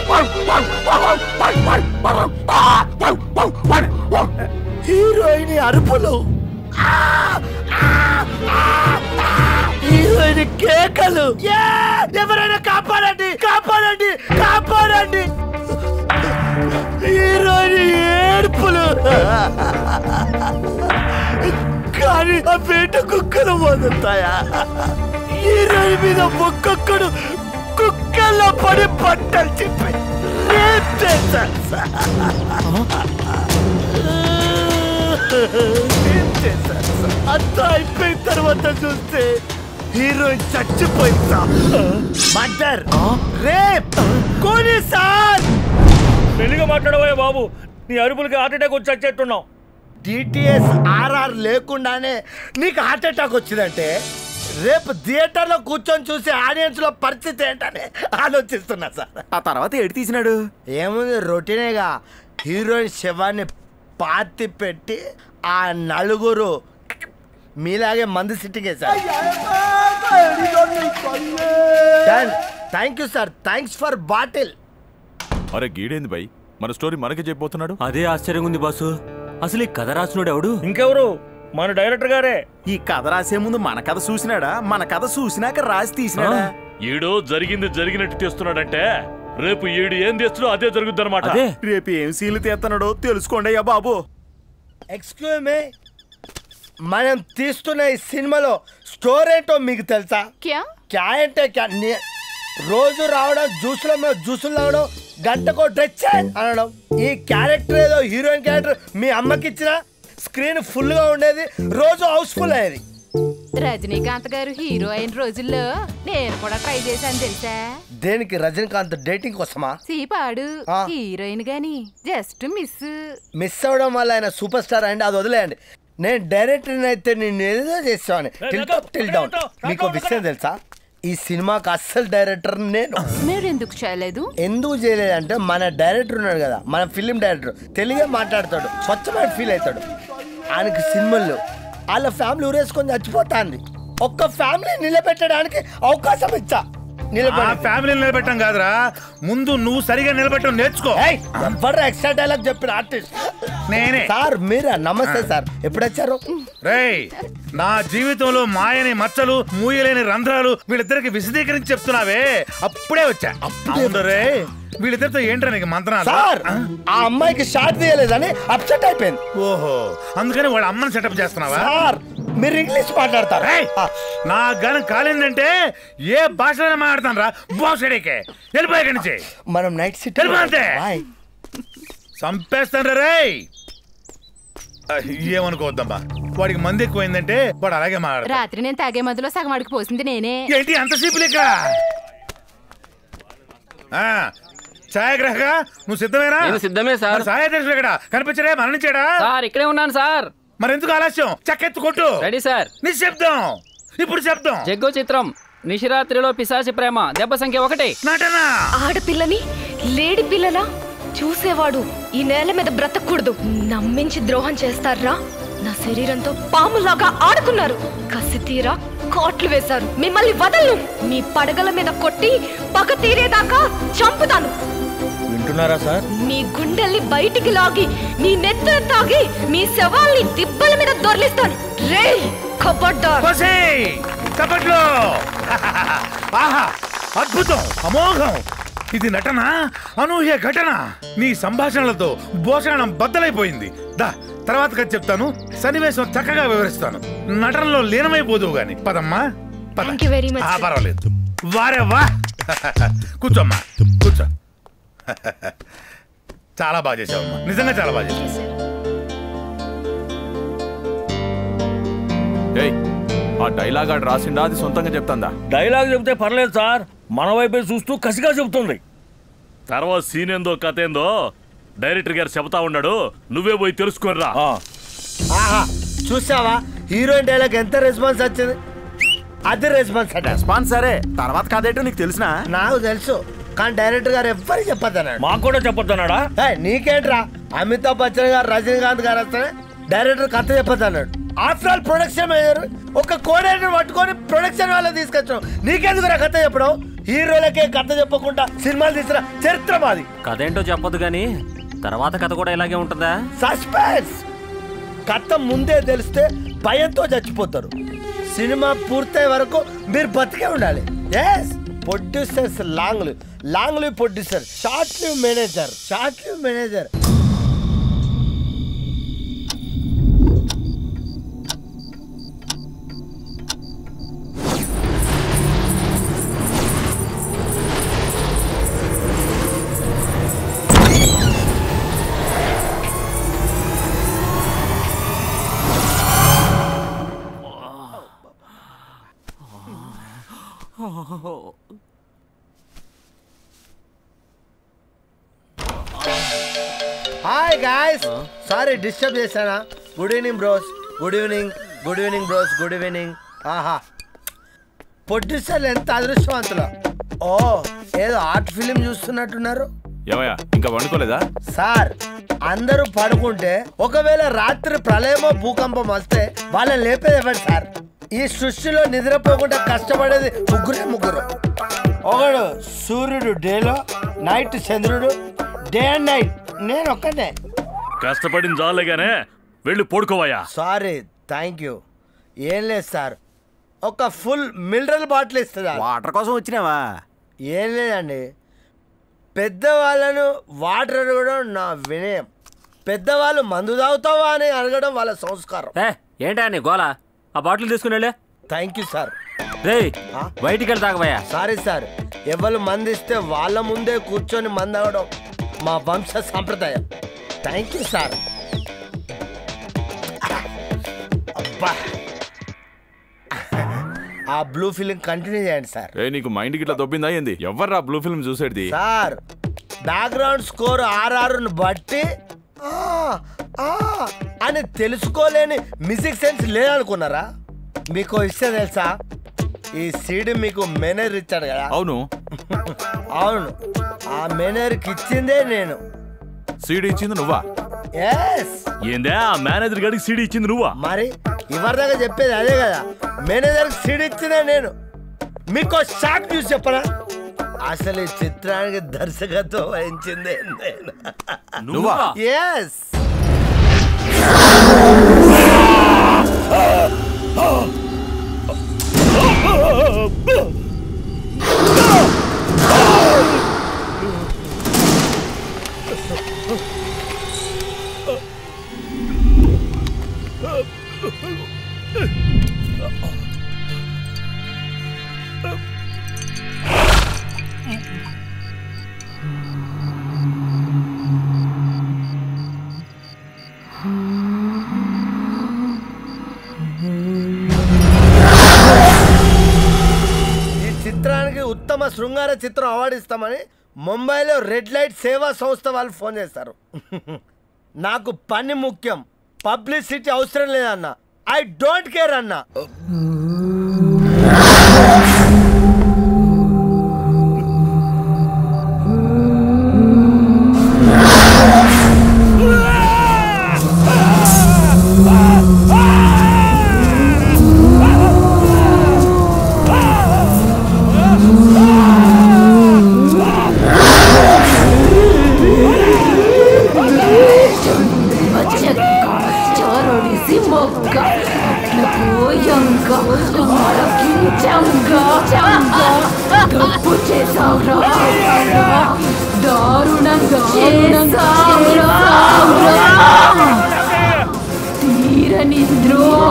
హీరోయిన్ అరుపులు, హీరోయిన్ కేకలు, ఎవరైనా కాపాడండి కాపాడండి కాపాడండి, హీరోయిన్ ఏడుపులు. కానీ ఆ వేట కుక్కలు వదులుతాయా? హీరోయిన్ మీద ఒక్కొక్కడు కుక్కల్లో పడి బట్టలు చెప్పి అంతా అయిపోయిన తర్వాత చూస్తే హీరోయిన్ చచ్చిపోయిందా? మర్డర్, రేప్, కోని సార్. పెళ్లిగా మాట్లాడబోయే బాబు, నీ అరుపులకి హార్ట్ అటాక్ వచ్చి చచ్చేట్టున్నావు. డిటిఎస్ ఆర్ఆర్ లేకుండానే నీకు హార్ట్ అటాక్ వచ్చిందంటే రేపు థియేటర్లో కూర్చొని చూసే ఆడియన్స్ లో పరిస్థితి ఏంటని ఆలోచిస్తున్నా సార్. ఆ తర్వాత ఏడు తీసినాడు? ఏముంది, రొటీనేగా హీరోయిన్ శవాన్ని పాతి పెట్టి ఆ నలుగురు మీలాగే మందు సిట్టింగ్ వేశారు. Thank you sir, thanks for bottle. అరే గీడేంది బై, మన స్టోరీ మనకి చెప్పబోతున్నాడు? అదే ఆశ్చర్యంగా ఉంది బాసు. అసలు ఈ కథ రాసినోడు ఎవడు? ఇంకెవరు, మన డైరెక్టర్ గారే. ఈ కథ రాసే ముందు మన కథ చూసినాడా? మన కథ చూసినాక రాసి తీసినాడా? ఈడో జరిగింది జరిగినట్టు తీస్తున్నాడంటే రేపు ఈడు ఏం తీస్తున్నా అదే జరుగుద్ది అనమాట. రేపు ఏం సీన్లు తీస్తున్నాడో తెలుసుకోండి అయ్యా బాబు. ఎక్స్క్యూజ్ మీ, మనం తీస్తున్న ఈ సినిమాలో స్టోరీ ఏంటో మీకు తెలుసా? క్యా అంటే రోజు రావడం, జ్యూసుల మీద జ్యూసులు తాగడం, గంటకో డ్రెస్ అనడం. ఈ క్యారెక్టర్ ఏదో హీరోయిన్ క్యారెక్టర్ మీ అమ్మకి ఇచ్చిన స్క్రీన్ ఫుల్ గా ఉండేది, రోజు హౌస్ఫుల్ అయ్యేది. రజనీకాంత్ గారు హీరో అయిన రోజుల్లో నేను కూడా ట్రై చేశాను తెలుసా? దేనికి? రజనీకాంత్ డేటింగ్ కోసమా? సీపాడు హీరోయిన్ గాని జస్ట్ మిస్ అవడం వల్ల ఆయన సూపర్ స్టార్ అండి. అది వదిలేయండి. నేను డైరెక్టర్ అయితే నేను ఏదో చేసామని టిల్ టాప్ టిల్ డౌన్. మీకు విషయం తెలుసా? ఈ సినిమాకి అస్సలు డైరెక్టర్ నేను. మీరు ఎందుకు చేయలేదు? ఎందుకు చేయలేదంటే మన డైరెక్టర్ ఉన్నాడు కదా, మన ఫిలిం డైరెక్టర్, తెలుగే మాట్లాడతాడు, స్వచ్ఛమైన ఫీల్ అవుతాడు. ఆయనకి సినిమాల్లో వాళ్ళ ఫ్యామిలీ ఊరేసుకొని చచ్చిపోతాంది. ఒక్క ఫ్యామిలీ నిలబెట్టడానికి అవకాశం ఇచ్చా. ఫ్యామిలీ నిలబెట్టం కాదురా, ముందు నువ్వు సరిగా నిలబెట్టడం నేర్చుకో. ఎక్స్ట్రా డైలాగ్ చెప్పిన ఆర్టిస్ట్ నేనే సార్. మీరా? నమస్తే సార్, ఎప్పుడు వచ్చారు? రేయ్, నా జీవితంలో మాయని మచ్చలు, మూయలేని రంధ్రాలు వీళ్ళిద్దరికి విశదీకరించి చెప్తున్నావే, అప్పుడే వచ్చా. రే వీళ్ళిద్దరితో ఏంట్రా నీకు మంత్రాలు? సార్, ఆ అమ్మాయికి షాట్ తీయలేదని అప్సెట్ అయిపోయింది. ఓహో, అందుకని వాళ్ళ అమ్మని సెటప్ చేస్తున్నావా? సార్, మీరు ఇంగ్లీష్ మాట్లాడతారు. నా గనం కాలిందంటే ఏ భాషలో మాట్లాడతాను రా బాసడికే. వెళ్ళిపోయా ఇక్కడి నుంచి. మనం నైట్ సిటీ అంతే చంపేస్తాను రే. ఏమనుకోవద్దమ్మా, వాడికి మంది ఎక్కువైందంటే వాడు అలాగే మాట్లాడతాడు. రాత్రి నేను తాగే మందులో సగం అడిగి పోసింది నేనే. ఏంటి అంతసేపు లేక? ఛాయాగ్రహగా నువ్వు సిద్ధమేనా? సిద్ధమే సార్. ఛాయాదర్శులు ఎక్కడ కనిపించడే? మరణించాడా? సార్ ఇక్కడే ఉన్నాను సార్. మరెందుకు ఆలస్యం? చక్కెత్తు కొట్టు. Ready sir. నిశ్శబ్దం. ఇప్పుడు శబ్దం. జగ్గు చిత్రం, నిశిరాత్రిలో పిశాచి ప్రేమ, దెబ్బ సంఖ్య 1. నటన. ఆడపిల్లని లేడి పిల్లలా చూసేవాడు ఈ నేల మీద బ్రతకూడదు. నమ్మించి ద్రోహం చేస్తారా? నా శరీరంతో పాములాగా ఆడుకున్నారు. కసి తీరా కోట్లు వేశారు. మిమ్మల్ని వదలను. మీ పడగల మీద కొట్టి పగ తీరేదాకా చంపుతాను. వింటున్నారా సార్? మీ గుండెల్ని బయటికి లాగి మీ నెత్తులు తాగి మీ శవాల్ని దిబ్బల మీద దొర్లిస్తాను. రే కబడ్డార్. కబడ్లో. ఆహా, అద్భుతం, అమోఘం. ఇది నటన, అనూహ్య ఘటన. నీ సంభాషణలతో భోషణం బద్దలైపోయింది. దా తర్వాత కథ చెప్తాను, సన్నివేశం చక్కగా వివరిస్తాను. నటనలో లీనమైపోదువు గాని. పదమ్మా పద. పర్వాలేదు. వారే వా. కూర్చోమ్మా, కూర్చో. చాలా బాగా చేసావమ్మా, నిజంగా చాలా బాగా చేసావు. ఆ డైలాగ్ ఆడు రాసిండా, అది సొంతంగా చెప్తాందా? డైలాగ్ చెప్తే పర్లేదు సార్, మన వైపే చూస్తూ కసిగా చెబుతుంది. తర్వాత సీన్ ఏందో కథ ఏందో డైరెక్టర్ గారు చెబుతా ఉన్నాడు, నువ్వే పోయి తెలుసుకోర్రా. చూసావా హీరోయిన్ డైలాగ్ ఎంత రెస్పాన్స్ వచ్చింది? అది రెస్పాన్స్ అంటే రెస్పాన్స్ సరే, తర్వాత కథేటో నీకు తెలిసినా? నాకు తెలుసు, కానీ డైరెక్టర్ గారు ఎవ్వరికి చెప్పొద్దన్నాడు. మాకు కూడా చెప్పొద్దన్నాడా? నీకేంట్రా, అమితాబ్ బచ్చన్ గారు, రజనీకాంత్ గారు వస్తే డైరెక్టర్ కథ చెప్పొద్దన్నాడు. ఆఫ్టర్ ఆల్ ప్రొడక్షన్ మేనేజర్ ఒక కోఆర్డినేటర్ పట్టుకొని ప్రొడక్షన్ వాళ్ళని తీసుకొచ్చాం. నీకెందుకు రా కథ చెప్పడం? హీరోలకే కథ చెప్పకుండా సినిమాలు తీసిన చరిత్ర మాది. కథ ఏంటో చెప్పొద్దు కానీ తర్వాత కథ కూడా ఇలాగే ఉంటుందా? సస్పెన్స్. కథ ముందే తెలిస్తే భయంతో చచ్చిపోతారు. సినిమా పూర్తయ్యే వరకు మీరు బతికే ఉండాలి. Yes, producers long live producer, short live manager. Hi guys, sorry disturb చేశానా? Good evening bros. Good evening bros. Good evening. ఆహా, ప్రొడ్యూసర్లు ఎంత అదృష్టవంతులు. ఓ, ఏదో ఆర్ట్ ఫిలిం చూస్తున్నట్టున్నారు. ఏమయ్యా ఇంకా వండుకోలేదా? సార్, అందరూ పడుకుంటే ఒకవేళ రాత్రి ప్రళయమో భూకంపం వస్తే వాళ్ళని లేపేది ఎవరు సార్? ఈ సృష్టిలో నిద్రపోకుండా కష్టపడేది ముగ్గురు. ఒకడు సూర్యుడు డేలో, నైట్ చంద్రుడు. డే అండ్ నైట్ నేను ఒక్కనే. కష్టపడిన జాలేగానే వెళ్ళి పడుకోవయ్యా. Sorry, thank you. ఏం లేదు సార్, ఒక ఫుల్ మినరల్ బాటిల్ ఇస్తుందా? వాటర్ కోసం వచ్చినావా? ఏం లేదండి, పెద్దవాళ్ళను వాటర్ అడగడం నా వినయం. పెద్దవాళ్ళు మందు తాగుతావా అని అడగడం వాళ్ళ సంస్కారం. ఏంటా నీ గోలా? ఆ బాటిల్ తీసుకుని వెళ్ళే. Thank you sir. బయటికి వెళ్ళి తాగబోయా? సారీ సార్, ఎవరు మందిస్తే వాళ్ళ ముందే కూర్చొని మంది తాగడం మా వంశ సాంప్రదాయం. Thank you sir. అబ్బా, ఆ బ్లూ ఫిలిం కంటిన్యూ చేయండి సార్. నీకు మైండ్ గిట్లా దొబ్బిందా ఏంది? ఎవర్రా బ్లూ ఫిల్మ్ చూసేది? సార్, బ్యాక్గ్రౌండ్ స్కోర్ ఆర్ఆర్ను బట్టి అని తెలుసుకోలేని మ్యూజిక్ సెన్స్ లేదనుకున్నారా? మీకు ఇష్టం తెలుసా? ఈ సీడీ మీకు మేనేజర్ ఇచ్చాడు కదా? అవును. అవును, ఆ మేనేజర్కి ఇచ్చిందే నేను. సీడీ ఇచ్చింది నువ్వా? ఏందే ఆ మేనేజర్ గారికి సీడీ ఇచ్చింది నువ్వా? మరి ఇవరిదాకా చెప్పేది అదే కదా, మేనేజర్కి సీడీ ఇచ్చిందే నేను. మీకు షాక్ చూసి చెప్పరా? అసలు ఈ చిత్రానికి దర్శకత్వం వహించిందే నేను. నువ్వా? ఎస్. చిత్రానికి ఉత్తమ శృంగార చిత్రం అవార్డు ఇస్తామని ముంబైలో రెడ్ లైట్ సేవా సంస్థ వాళ్ళు ఫోన్ చేస్తారు. నాకు పని ముఖ్యం, పబ్లిసిటీ అవసరం లేదన్న. ఐ డోంట్ కేర్ అన్న.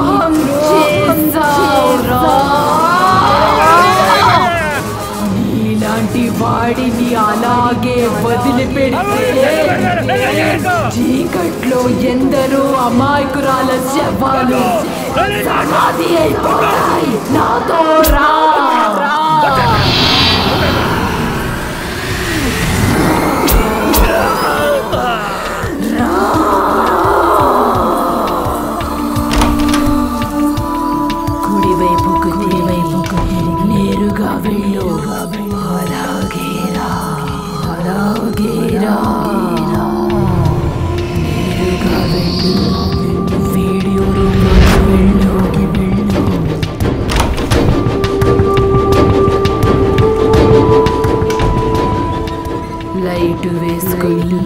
ద్రోహం చేశావురా. నీలాంటి వాడిని అలాగే వదిలిపెడితే చీకట్లో ఎందరో అమాయకురాల శవాలు సమాధి అయిపోతాయి. నాతో రా. కుడివైపుకు నేరుగా వెళ్ళు. అలాగేరా అలాగేరా. నేరుగా వెళ్ళు. వీడియో రూమ్లోకి వెళ్ళు. లైట్ వేసుకొని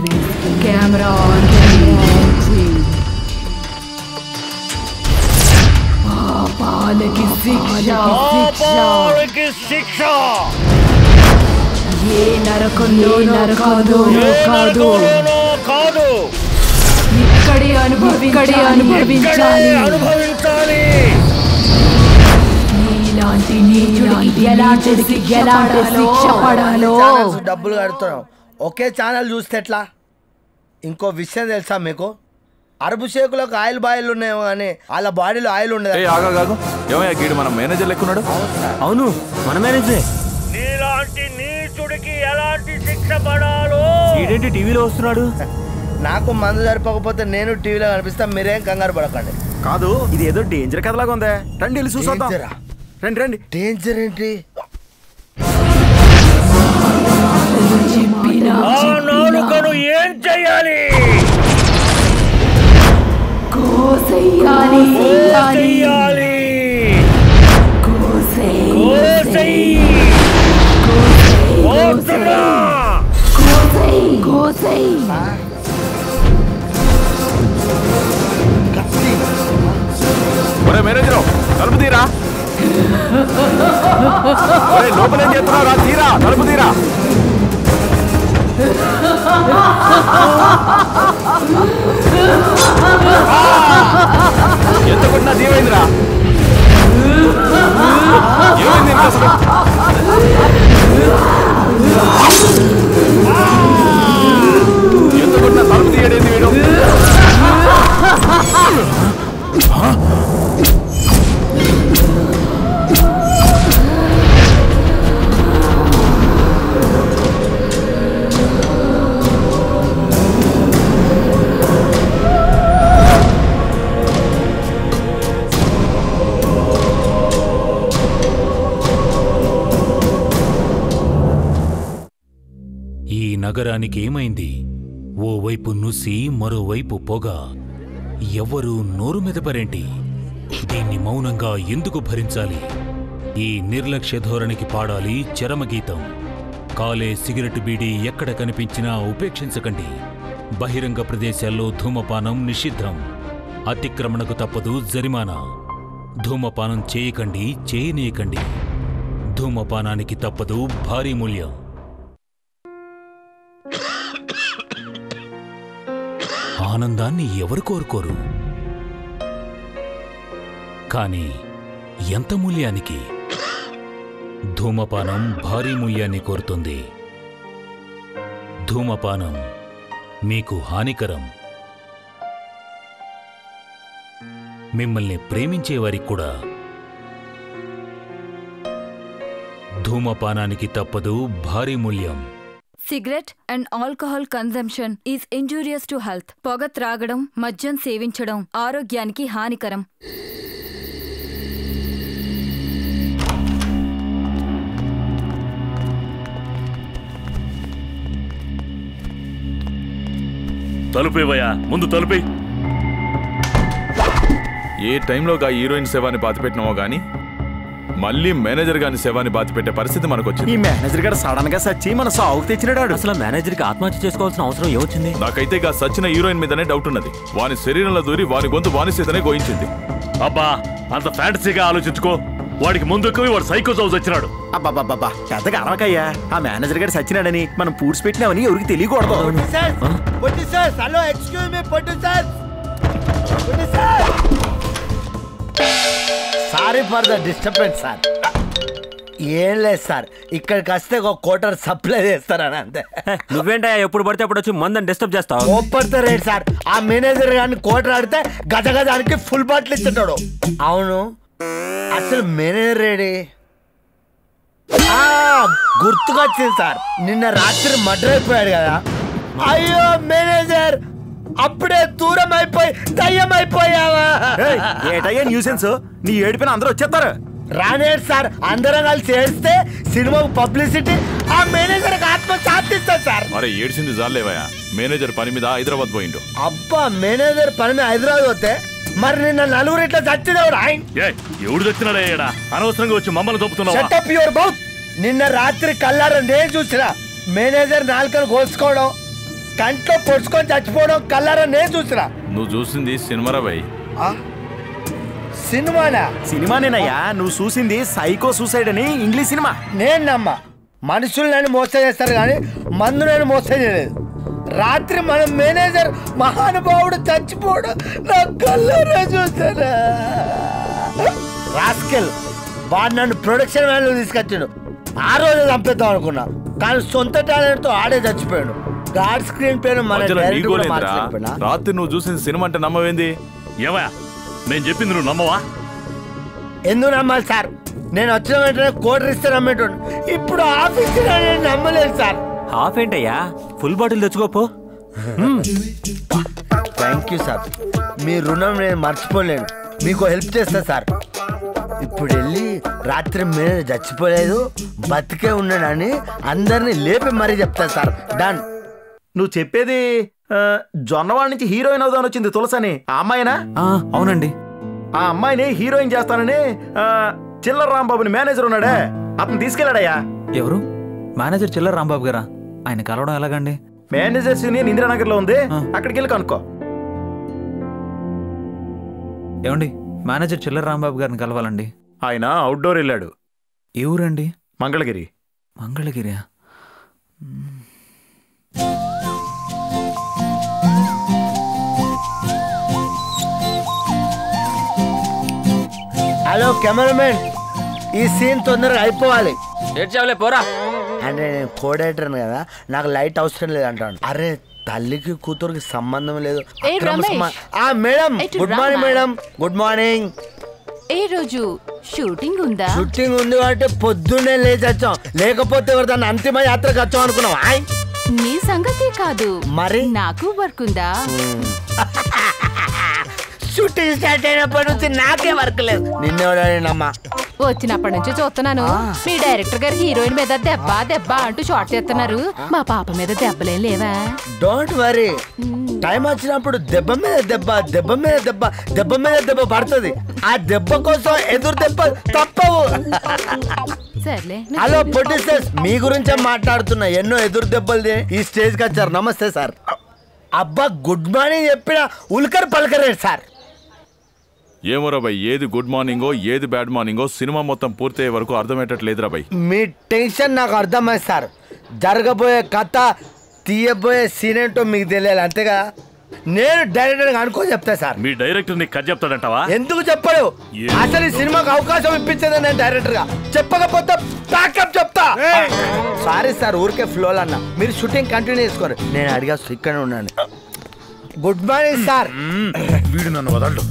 కెమెరా ఆన్ చేయి. పాపాలకి శిక్ష. ఏ నరకంలో కాదు ఇక్కడే అనుభవించాలి. నీలాంటి ఎలాంటి శిక్ష పడాలో. డబ్బులు కడుతున్నాం, ఒకే ఛానల్ చూస్తే ఎట్లా? ఇంకో విషయం తెలుసా మీకు? అరబు షేకులకు ఆయిల్ బాయిల్ ఉన్నాయేమో కానీ వాళ్ళ బాడీలో ఆయిల్ ఉండదు. ఏమయ్యా గీడు మన మేనేజర్ లెక్కున్నాడు? అవును మన మేనేజరే. నీలాంటి నీచుడికి ఎలాంటి శిక్ష పడాలో. ఈడేంటి టీవీలో వస్తున్నాడు? నాకు మందు సరిపోకపోతే నేను టీవీలో కనిపిస్తా, మీరేం కంగారు పడకండి. కాదు ఇది ఏదో డేంజర్ కథలాగా ఉందే. రండి వెళ్ళి చూసొద్దాం. రండి రండి. డేంజర్ ఏంటి? నాలుకను ఏం చెయ్యాలి? కోసేయాలి. ఒరే మేనేజరు తలుపు తీరా. లోపలేం చేస్తున్నావు రా? తీరా తలుపు తీరా. ఎంత కొట్టినా దీవైందిరా. ఏమైంది అసలు? ఎంత కొట్టినా తలుపు తీయడేంది వీడు? నగరానికి ఏమైంది? ఓవైపు నుసి మరోవైపు పొగ. ఎవ్వరూ నోరు మెదపరేంటి? దీన్ని మౌనంగా ఎందుకు భరించాలి? ఈ నిర్లక్ష్య ధోరణికి పాడాలి చరమగీతం. కాలే సిగరెట్ బీడీ ఎక్కడ కనిపించినా ఉపేక్షించకండి. బహిరంగ ప్రదేశాల్లో ధూమపానం నిషిద్ధం. అతిక్రమణకు తప్పదు జరిమానా. ధూమపానం చేయకండి, చేయనీయకండి. ధూమపానానికి తప్పదు భారీ మూల్యం. ఆనందాన్ని ఎవరు కోరుకోరు? కానీ ఎంత మూల్యానికి? ధూమపానం భారీ మూల్యాన్ని కోరుతుంది. ధూమపానం మీకు హానికరం. మిమ్మల్ని ప్రేమించేవారికి కూడా. ధూమపానానికి తప్పదు భారీ మూల్యం. Cigarette and alcohol consumption is injurious to health. పొగ త్రాగడం, మద్యం సేవించడం ఆరోగ్యానికి హానికరం. తలుపేవయ్యా, ముందు తలుపే. ఏ టైంలోగా హీరోయిన్ శవాన్ని బాతిపెట్టినామో గానీ మళ్ళీ మేనేజర్ గాని శవాన్ని బాతిపెట్టే పరిస్థితి మనకు వచ్చింది. ఈ మేనేజర్ గారు సడన్ గా సచ్చి మన సాగుకు తెచ్చినాడు. అసలు మేనేజర్ కి ఆత్మహత్య చేసుకోవాల్సిన అవసరం ఏమొచ్చింది? నాకైతే గా సచిన హీరోయిన్ మీదనే డౌట్ ఉన్నది. వాని శరీరంలో దూరి వాని గొంతు వాని చేతనే గోయించింది. అబ్బా, అంత ఫ్యాంటసీగా ఆలోచించుకో. వాడికి ముందుకు వాడు సైకో చౌస్ వచ్చినాడు. అబ్బాబ్బాబ్బా, పెద్దగా అరవకయ్యా. ఆ మేనేజర్ గారు సచ్చినాడని మనం పూడ్చి పెట్టినామని ఎవరికి తెలియకూడదు. Sorry for the disturbance sir. ఏం లేదు సార్, ఇక్కడికి వస్తే ఒక కోటర్ సప్లై చేస్తారని అంతే. నువ్వేంటా ఎప్పుడు పడితే అప్పుడు వచ్చి మందని డిస్టర్బ్ చేస్తావు? కోపడతారేంటి సార్, ఆ మేనేజర్ గారిని కోటర్ ఆడితే గజ గజానికి ఫుల్ బాటిల్ ఇస్తుంటాడు. అవును, అసలు మేనేజర్ రెడీ గుర్తుకొచ్చింది సార్, నిన్న రాత్రి మర్డర్ అయిపోయాడు కదా. అయ్యో మేనేజర్, అప్పుడే దూరం అయిపోయి దయ్యం అయిపోయావా? ఏటయ్యా న్యూసెన్స్, నీ ఏడిపోయిన అందరూ వచ్చేస్తారు. రానేడు సార్, అందరం కలిసి చేస్తే సినిమాకు పబ్లిసిటీ, ఆ మేనేజర్ ఆత్మ శాంతిస్తారు సార్. మరి ఏడ్చింది జాలేవయ్యా, మేనేజర్ పని మీద హైదరాబాద్ పోయిండు. అబ్బా, మేనేజర్ పని మీద హైదరాబాద్ పోతే మరి నిన్న నలుగురు ఇట్లా చచ్చినవాడు ఆయన. ఎవడు చచ్చినాడా? అనవసరంగా వచ్చి మమ్మల్ని తప్పుతున్నావు. Shut up your mouth. నిన్న రాత్రి కల్లారా నేను చూసినా మేనేజర్ నాలుకలు కోసుకోవడం, కంట్లో పొడుచుకొని చచ్చిపోవడం కల్లారా నేను చూసినా. నువ్వు చూసింది సినిమారా భయ్. సినిమానా? సినిమానేనయ్యా, నువ్వు చూసింది సైకో సూసైడ్ అని ఇంగ్లీష్ సినిమా. నేను నమ్మ, మనుషులు నన్ను మోసం చేస్తారు కానీ మందు నన్ను మోసం చేయలేదు. రాత్రి మన మేనేజర్ మహానుభావుడు చచ్చిపోవడం నా కళ్ళారా చూసానా. రాస్కెల్ వాడు నన్ను ప్రొడక్షన్ వ్యాన్లో తీసుకొచ్చాడు. ఆ రోజు చంపేద్దాం అనుకున్నా, కానీ సొంత టాలెంట్ తో ఆడే చచ్చిపోయాడు. గాడ్ స్క్రీన్ పేరు మన రాత్రి నువ్వు చూసిన సినిమా అంటే నమ్మవేంది? ఏమయ్యా నేను చెప్పింది నువ్వు నమ్మవా? ఎందుకు నమ్మాలి సార్? నేను వచ్చిన వెంటనే కోటర్ ఇస్తే నమ్మేటోడు, ఇప్పుడు ఆఫీస్ నేను నమ్మలేదు సార్. హాఫ్ ఏంటయ్యా, ఫుల్ బాటిల్ తెచ్చుకోపో. థ్యాంక్ యూ సార్, మీ రుణం నేను మర్చిపోలేను. మీకు హెల్ప్ చేస్తా సార్. ఇప్పుడు వెళ్ళి రాత్రి మీరు చచ్చిపోలేదు బతికే ఉన్నాడని అందరినీ లేపి మరీ చెప్తా సార్. డన్. నువ్వు చెప్పేది జొన్నవాడ నుంచి హీరోయిన్ అవుదాని వచ్చింది తులసని, ఆ అమ్మాయినా? అవునండి. ఆ అమ్మాయిని హీరోయిన్ చేస్తానని చిల్లర రాంబాబుని మేనేజర్ ఉన్నాడే, అతను తీసుకెళ్ళాడయ్యా. ఎవరు మేనేజర్? చిల్లర రాంబాబు గారా? ఆయన కలవడం ఎలాగండి? మేనేజర్ యూనియన్ ఇందిరానగర్ లో ఉంది, అక్కడికి వెళ్ళి కనుక్కో. ఏమండి, మేనేజర్ చిల్లర రాంబాబు గారిని కలవాలండి. ఆయన అవుట్డోర్ వెళ్ళాడు. ఏ ఊరండి? మంగళగిరి. మంగళగిరియా? హలో కెమెరామెన్, ఈ సీన్ తొందరగా అయిపోవాలి. ఏడ్చావులే పోరా. అంటే నేను కోడేటర్ను కదా, నాకు లైట్ అవసరం లేదు అంటాను. అరే తల్లికి కూతురికి సంబంధం లేదు. Madam good morning. Madam good morning. ఏ రోజు షూటింగ్ ఉందా? షూటింగ్ ఉంది కాబట్టి పొద్దున్నే లేచి వచ్చాం, లేకపోతే ఎవరిదాన్ని అంతిమ యాత్రకు వచ్చాం అనుకున్నాం. నీ సంగతి కాదు, మరి నాకు వర్క్ ఉందా? షూటింగ్ స్టార్ట్ అయినప్పటి నుంచి నాకే వర్క్ లేదు. నిన్నెవడమ్మా వచ్చినప్పటి నుంచి చూస్తున్నాను, మీ డైరెక్టర్ గారు హీరోయిన్ మీద దెబ్బ దెబ్బ అంటూ షార్ట్ చేస్తున్నారు. మా పాప మీద దెబ్బలేం లేవా? డోంట్ వరీ, టైం వచ్చినప్పుడు దెబ్బ మీద దెబ్బ, దెబ్బ మీద దెబ్బ, దెబ్బ మీద దెబ్బ పడుతుంది. ఆ దెబ్బ కోసం ఎదురు దెబ్బ తప్పవు. హలో ప్రొడ్యూసర్స్, మీ గురించే మాట్లాడుతున్నా. ఎన్నో ఎదురు దెబ్బలు ఈ స్టేజ్ కి వచ్చారు. నమస్తే సార్. అబ్బా గుడ్ మార్నింగ్ చెప్పిన ఉల్కర్ పలకరేడు సార్. ఏమోరా భయ్, ఏది గుడ్ మార్నింగో ఏది బ్యాడ్ మార్నింగో సినిమా మొత్తం పూర్తయ్యే వరకు అర్థమయ్యేటట్లేదురా భయ్. మీ టెన్షన్ నాకు అర్థమైంది సార్. జరగబోయే కథ, తీయబోయే సీన్ ఏంటో మీకు తెలియాలి అంతేగా. నేను డైరెక్టర్ అనుకో చెప్తా సార్. మీ డైరెక్టర్ నీకు కథ చెప్తాడంటావా? ఎందుకు చెప్పడు? అసలు ఈ సినిమాకి అవకాశం ఇప్పించేది నేను డైరెక్టర్ గా, చెప్పకపోతే ప్యాకప్ చెప్తా. సారీ సార్, ఊరికే ఫ్లోల్ అన్న. మీరు షూటింగ్ కంటిన్యూ చేసుకోరు, నేను అడిగా ఇక్కడే ఉన్నాను. Good morning sir. వీడు నన్ను వదలడు.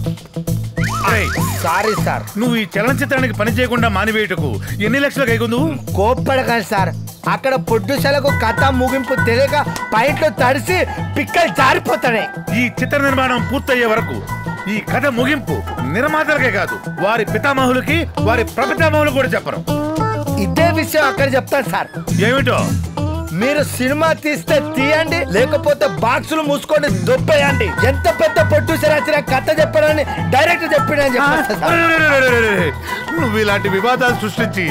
సారీ సార్, నువ్వు ఈ చలనచిత్రానికి పని చేయకుండా మానివేయటకు ఎన్ని లక్షలు కైకుందు? కోప్పడకండి సార్, అక్కడ ప్రొడ్యూసర్లకు కథ ముగింపు తెలియక పైట్లో తడిసి పిక్కలు జారిపోతాయి. ఈ చిత్ర నిర్మాణం పూర్తయ్యే వరకు ఈ కథ ముగింపు నిర్మాతలకే కాదు, వారి పితామహులకి వారి ప్రపితామహులు కూడా చెప్పరు. ఇదే విషయం అక్కడ చెప్తాను సార్. ఏమిటో? మీరు సినిమా తీస్తే తీయండి, లేకపోతే బాక్సులు మూసుకొని దొబ్బేయండి. ఎంత పెద్ద ప్రొడ్యూసర్ వచ్చినా కథ చెప్పారని డైరెక్టర్ చెప్పినని చెప్పారు. నువ్వు ఇలాంటి వివాదాలు సృష్టించి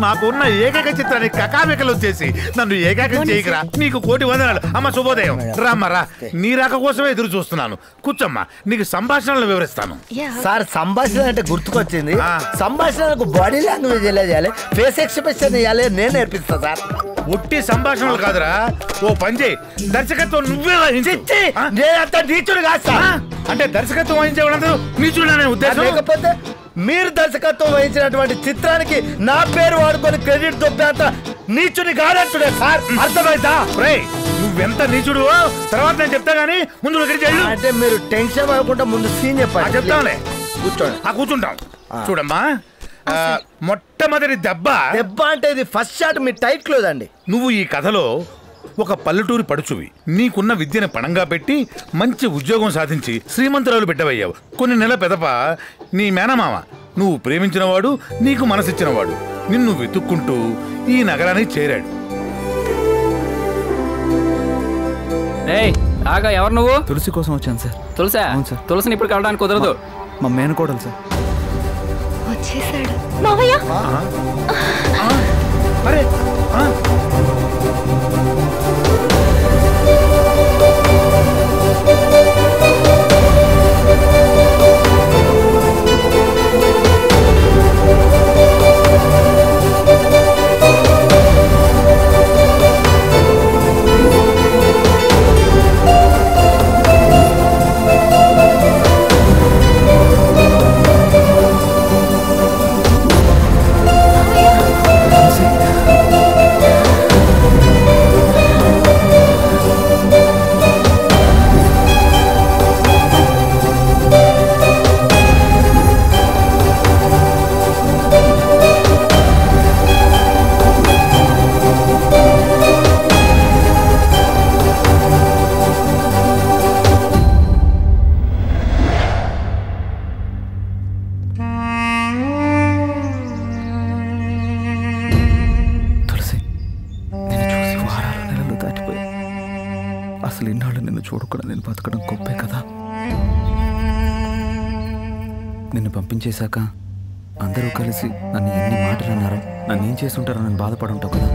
నాకున్న ఏకైక చిత్రాన్ని కకామికలు చేసి నన్ను ఏకాకం చేయకరా. నీకు కోటి వందనాలు. అమ్మ శుభోదయం. రామ్మరా, నీ రాక కోసమే ఎదురు చూస్తున్నాను. కూర్చోమ్మా, నీకు సంభాషణలు వివరిస్తాను. సార్ సంభాషణ అంటే గుర్తుకొచ్చింది. సంభాషణలకు బాడీ లాంగ్వేజ్ ఎలా చేయాలి, ఫేస్ ఎక్స్ప్రెషన్ ఇవ్వాలి నేను నేర్పిస్తా సార్. ఉట్టి సంభాషణలు కాదురా, ఓ పని చేయి, దర్శకత్వం నువ్వే వహించు. నేనంత నీచుడు కాదు సార్. అంటే దర్శకత్వం వహించేవాళ్ళందరూ నీచుడు అనే ఉద్దేశం? లేకపోతే మీరు దర్శకత్వం వహించినటువంటి చిత్రానికి నా పేరు వాడుకొని క్రెడిట్ దొబ్బేంత నీచుని కాదంటుడే సార్. అర్థమైందా? నువ్వెంత నీచుడు తర్వాత నేను చెప్తా గానీ ముందు అంటే మీరు టెన్షన్ అవ్వకుండా ముందు సీన్ చెప్పండి. చెప్తాంలే, కూర్చోండి. కూర్చుంటాం. చూడమ్మా, మొట్టమొదటి దెబ్బ అంటే ఇది ఫస్ట్ షాట్ మీ టైట్ క్లోజ్ అండి. నువ్వు ఈ కథలో ఒక పల్లెటూరి పడుచువి. నీకున్న విద్యను పణంగా పెట్టి మంచి ఉద్యోగం సాధించి శ్రీమంతురాలు బిడ్డవయ్యావు. కొన్ని నెలల పెదప నీ మేనమామ నువ్వు ప్రేమించినవాడు, నీకు మనసిచ్చినవాడు నిన్ను వెతుక్కుంటూ ఈ నగరానికి చేరాడు. ఆగా, ఎవరు నువ్వు? తులసి కోసం వచ్చాను సార్. తులసా? సార్. తులసిని ఇప్పుడు కలవడానికి కుదరదు. మా మేనకోడలు సార్. వచ్చేసాడు మావయ్య. అరే అసలు ఇన్నాళ్ళు నిన్ను చూడకుండా నేను బతకడం గొప్పే కదా. నిన్ను పంపించేశాక అందరూ కలిసి నన్ను ఎన్ని మాటలు అన్నారో, నన్ను ఏం చేస్తుంటారో నేను బాధపడుంటావు కదా.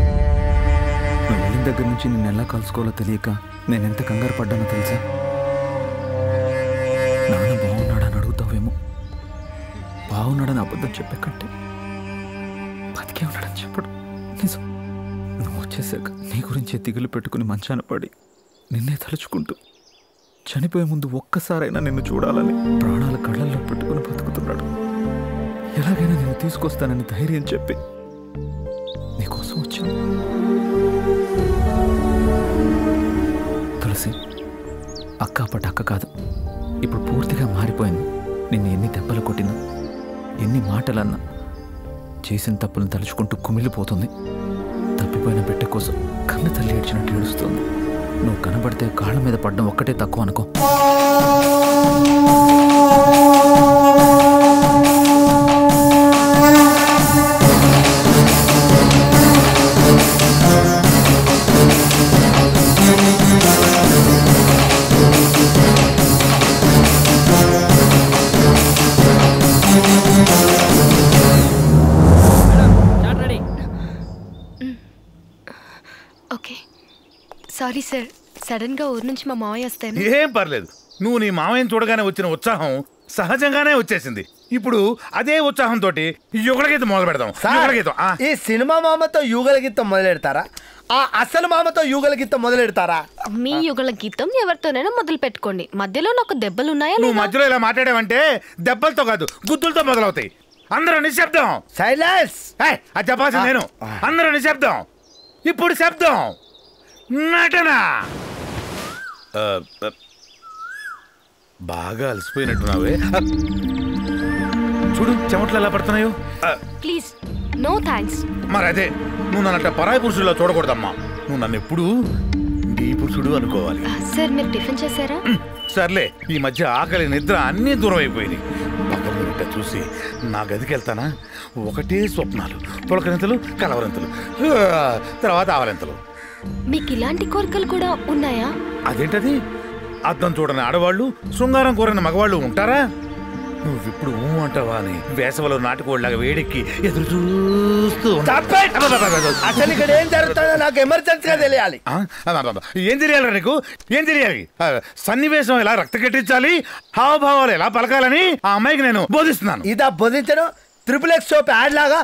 నువ్వు వెళ్ళిన దగ్గర నుంచి నిన్ను ఎలా కలుసుకోవాలో తెలియక నేను ఎంత కంగారు పడ్డానో తెలుసా. నాన్న బాగున్నాడని అడుగుతావేమో. బాగున్నాడని అబద్ధం చెప్పే కంటే బతికే ఉన్నాడని చెప్పడు నిజం. నువ్వు వచ్చేసాక నీ గురించే దిగులు పెట్టుకుని మంచాన పడి నిన్నే తలుచుకుంటూ చనిపోయే ముందు ఒక్కసారైనా నిన్ను చూడాలని ప్రాణాల కళ్ళల్లో పెట్టుకుని బతుకుతున్నాడు. ఎలాగైనా నేను తీసుకొస్తానని ధైర్యం చెప్పి నీకోసం వచ్చాను. తులసి, అక్క అప్పటి అక్క కాదు, ఇప్పుడు పూర్తిగా మారిపోయింది. నిన్ను ఎన్ని దెబ్బలు కొట్టినా, ఎన్ని మాటలన్నా చేసిన తప్పులను తలుచుకుంటూ కుమిలిపోతుంది. తప్పిపోయిన బిడ్డ కోసం కన్న తల్లి ఏడ్చినట్టు ఏడుస్తుంది. నువ్వు కనబడితే కాళ్ళ మీద పడ్డం ఒక్కటే తక్కువ అనుకో. ఓకే, సారీ సార్, సడన్ గా ఊరు నుంచి మా మావయ్య వస్తాను. ఏం పర్లేదు, నువ్వు నీ మావయ్యని చూడగానే వచ్చిన ఉత్సాహం సహజంగానే వచ్చేసింది. ఇప్పుడు అదే ఉత్సాహంతో యుగల గీతం మొదలు పెడదాం. ఈ సినిమా మామతో యుగల గీతం మొదలెడతారా? ఆ అసలు మామతో యుగల గీతం మొదలెడతారా? మీ యుగల గీతం ఎవరితోనైనా మొదలు పెట్టుకోండి. మధ్యలో నాకు దెబ్బలున్నాయా? నువ్వు మధ్యలో ఇలా మాట్లాడావంటే దెబ్బలతో కాదు, గుద్దులతో మొదలవుతాయి. అందరూ నిశ్శబ్దం. సైలెన్స్. అది చెప్పాల్సింది నేను. అందరూ నిశ్శబ్దం. ఇప్పుడు శబ్దం. నటన. బాగా అలసిపోయినట్టున్నావే. చూడు చెమట్లు ఎలా పడుతున్నాయో. Please no thanks. మరి అదే, నువ్వు నన్ను పరాయి పురుషుల్లో చూడకూడదమ్మా. నువ్వు నన్ను ఎప్పుడు నీ పురుషుడు అనుకోవాలి. సార్, మీరు టిఫిన్ చేశారా? సర్లే, ఈ మధ్య ఆకలి నిద్ర అన్నీ దూరం అయిపోయింది. పక్కన చూసి నా గదికి వెళ్తానా, ఒకటే స్వప్నాలు, పులకరింతలు, కలవరింతలు, తర్వాత ఆవరింతలు. మీకు ఇలాంటి కోరికలు కూడా ఉన్నాయా? అదేంటది? అద్దం చూడని ఆడవాళ్ళు, శృంగారం కోరని మగవాళ్ళు ఉంటారా? నువ్విప్పుడు అంటావా అని వేసవలో నాటుకోళ్ళగా వేడెక్కి ఎదురు చూస్తూ. అసలు ఇక్కడ ఏం జరుగుతుందో నాకు ఎమర్జెన్సీగా తెలియాలి. ఏం తెలియాలి నీకు? ఏం తెలియాలి? సన్నివేశం ఎలా రక్త కట్టించాలి, హావభావాలు ఎలా పలకాలని ఆ అమ్మాయికి నేను బోధిస్తున్నాను. ఇదా బోధించడం? ట్రిపుల్ ఎక్స్ షోప్ యాడ్ లాగా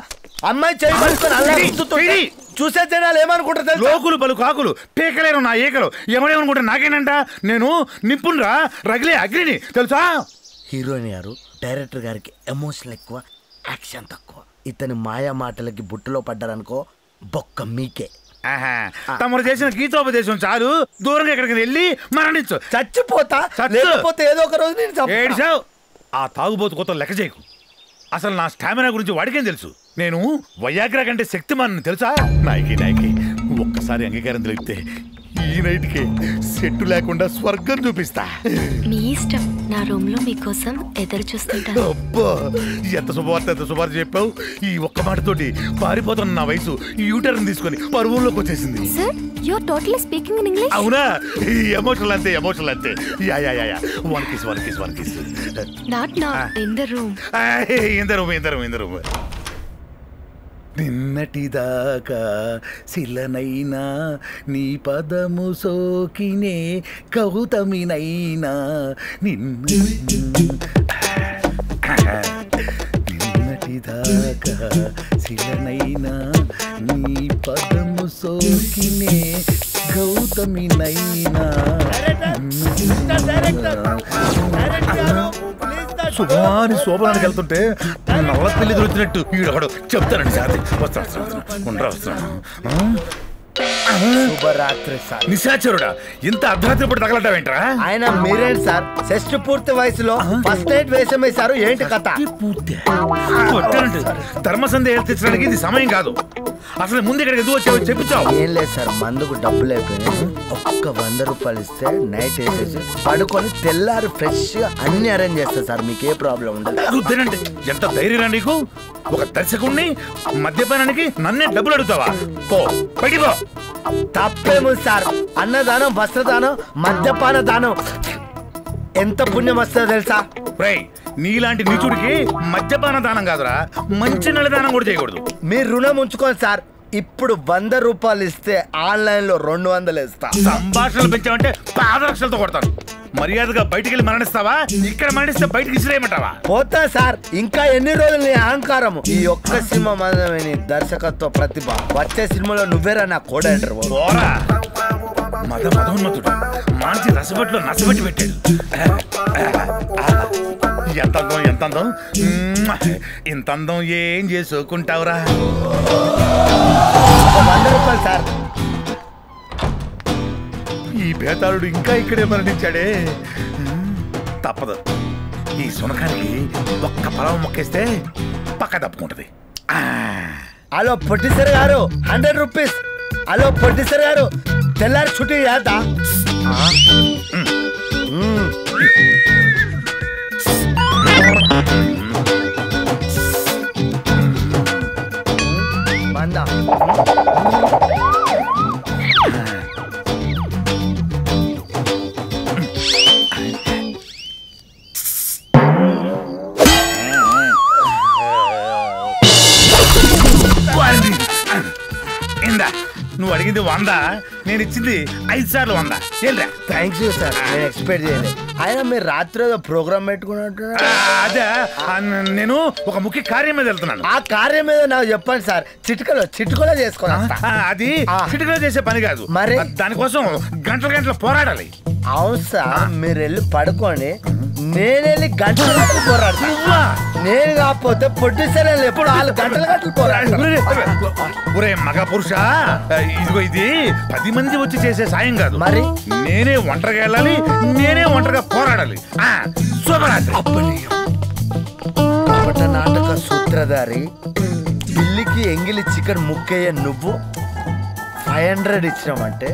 అమ్మాయి చేయబడుతుంది. చూసే జనాలు ఏమనుకుంటారు? లోకులు పలు కాకులు పీకలేరు నా ఏకలు. ఎవడేమనుకుంటా నాకేనంట? నేను నిప్పునురా, రగిలే అగ్నిని, తెలుసా? హీరోయిన్ గారు డైరెక్టర్ గారికి ఎమోషన్ ఎక్కువ, యాక్షన్ తక్కువ. ఇతని మాయా మాటలకి బుట్టలో పడ్డారనుకో బొక్క మీకే. తమరు చేసిన గీతోపదేశం చాలు, దూరంగా ఎక్కడికి వెళ్ళి మరణించు. చచ్చిపోతా, లేకపోతే ఏదో ఒక రోజు నేను ఏడ్చావు. ఆ తాగుబోతు కొత్త లెక్క చేయకు. అసలు నా స్టామినా గురించి వాడికేం తెలుసు? నేను వయాగ్రా కంటే శక్తిమాన్ తెలుసా? నాయకి ఒక్కసారి అంగీకారం తెలిపితే ఈ నైట్కి సెట్టు లేకుండా స్వర్గం చూపిస్తా. మీ ఇష్టం. నా రూమ్ లో మీకోసం ఎదురు చూస్తుంటా. అబ్బా, ఎంత శుభవార్త చెప్పావు. ఈ ఒక్క మాటతోటి పారిపోతున్న నా వయసు యూటర్న్ తీసుకొని పరువుల్లోకి వచ్చేసింది. Sir, you are totally speaking in English. అవునా? ఎమోషనల్ అంతే. Yeah one kiss. Not now, in the room. In the room. నిన్నటిదాకా శిలనైనా నీ పదము సోకినే కౌతమినైనా నిన్నటిదాకా శిలనైనా నీ పదము సోకినే గౌతమినైనా. శుభాని శోభనానికి వెళ్తుంటే నల్ల పిల్లి దొరికినట్టు ఈడొకడు చెప్తానండి సార్. వస్తున్నాను. శుభరాత్రి సార్. నిశాచరుడా, ఇంత అర్ధరాత్రి పూట తగలటమేంట్రా? ఆయన మీరేంటి సార్? షష్టి పూర్తి వయసులో ఫస్ట్ నైట్ వేషం వేశారు, ఏంటి కథ? ధర్మసంధి తెచ్చడానికి ఇది సమయం కాదు. అసలు ముందు ఇక్కడికి ఎందుకు వచ్చావు చెప్పుచావు. ఏం లేదు సార్, మందుకు డబ్బులు అయిపోయినాయి. ఒక్క 100 రూపాయలు ఇస్తే నైట్ వేసేసి పడుకొని తెల్లారు ఫ్రెష్ గా అన్ని అరేంజ్ చేస్తా సార్. మీకు ఏ ప్రాబ్లం ఉండదు. ఎంత ధైర్యం నీకు? ఒక దర్శకుడిని మద్యపానానికి నన్నే డబ్బులు అడుగుతావా? పో బయటికి పో. తప్పేమో సార్. అన్నదానం, వస్త్రదానం, మద్యపాన దానం ఎంత పుణ్యం వస్తుందో తెలుసా? నీలాంటి నీచుడికి మద్యపాన దానం కాదురా, మంచి నల్లదానం కూడా చేయకూడదు. మీరు రుణం ఉంచుకోండి సార్. ఇప్పుడు 100 రూపాయలు ఇస్తే ఆన్లైన్ లో 200 ఇస్తా. సంభాషణలు పెంచామంటే పాదరక్షలతో కొడతాను. మర్యాదగా బయటికి వెళ్ళి మరణిస్తావా? ఇక్కడ మరణిస్తే బయటికి ఇసిరేయమంటావా? పోతా సార్. ఇంకా ఎన్ని రోజులు నీ అహంకారం? ఈ ఒక్క సినిమా మాత్రమే దర్శకత్వ ప్రతిభ. వచ్చే సినిమాలో నువ్వేరా నా కోడైటర్. మదోన్మతుడు మాంచి రసబట్లో నసబెట్టి పెట్టాడు. ఎంత అందం. ఇంత అందం ఏం చేసుకుంటావురా? 100 రూపాయలు సార్. ఈ బేతాళుడు ఇంకా ఇక్కడే మరణించాడే. తప్పదు. ఈ సునకానికి ఒక్క పొలం మొక్కేస్తే పక్క తప్పుకుంటది. హలో ప్రొడ్యూసర్ గారు, 100 రూపీస్. హలో ప్రొడ్యూసర్ గారు, తెల్లారి చుట్టూ చేద్దా? మందా నువ్వు అడిగింది 100, నేను ఇచ్చింది 5 సార్లు 100. థ్యాంక్స్ సార్, నేను ఎక్స్పెక్ట్ చేయలేదు. అయినా మీరు రాత్రి ప్రోగ్రామ్ పెట్టుకున్నట్టు. అదే, నేను ఒక ముఖ్య కార్యం మీద వెళ్తున్నాను. ఆ కార్యం మీద నాకు చెప్పండి సార్. చిటికలో చేసుకోవాలి. అది చిటికలో చేసే పని కాదు, మరి దానికోసం గంటల పోరాడాలి. అవును సార్, మీరు వెళ్ళి పడుకోండి, నేను వెళ్ళి గంటలు పోరాడతా. నేను కాకపోతే ప్రొడ్యూసర్ ఎప్పుడు 4 గంటలు పోరాడతా. ఒరే మగ పురుష, ఇదిగో ఇది 10 మంది వచ్చి చేసే సాయం కాదు. మరి నేనే ఒంటరిగా వెళ్ళాలి, నేనే ఒంటరిగా పోరాడాలి. శుభరాత్రి. నాటక సూత్రధారి, పిల్లికి ఎంగిలి చికెన్ ముక్కయ్య నువ్వు 500 ఇచ్చినామంటే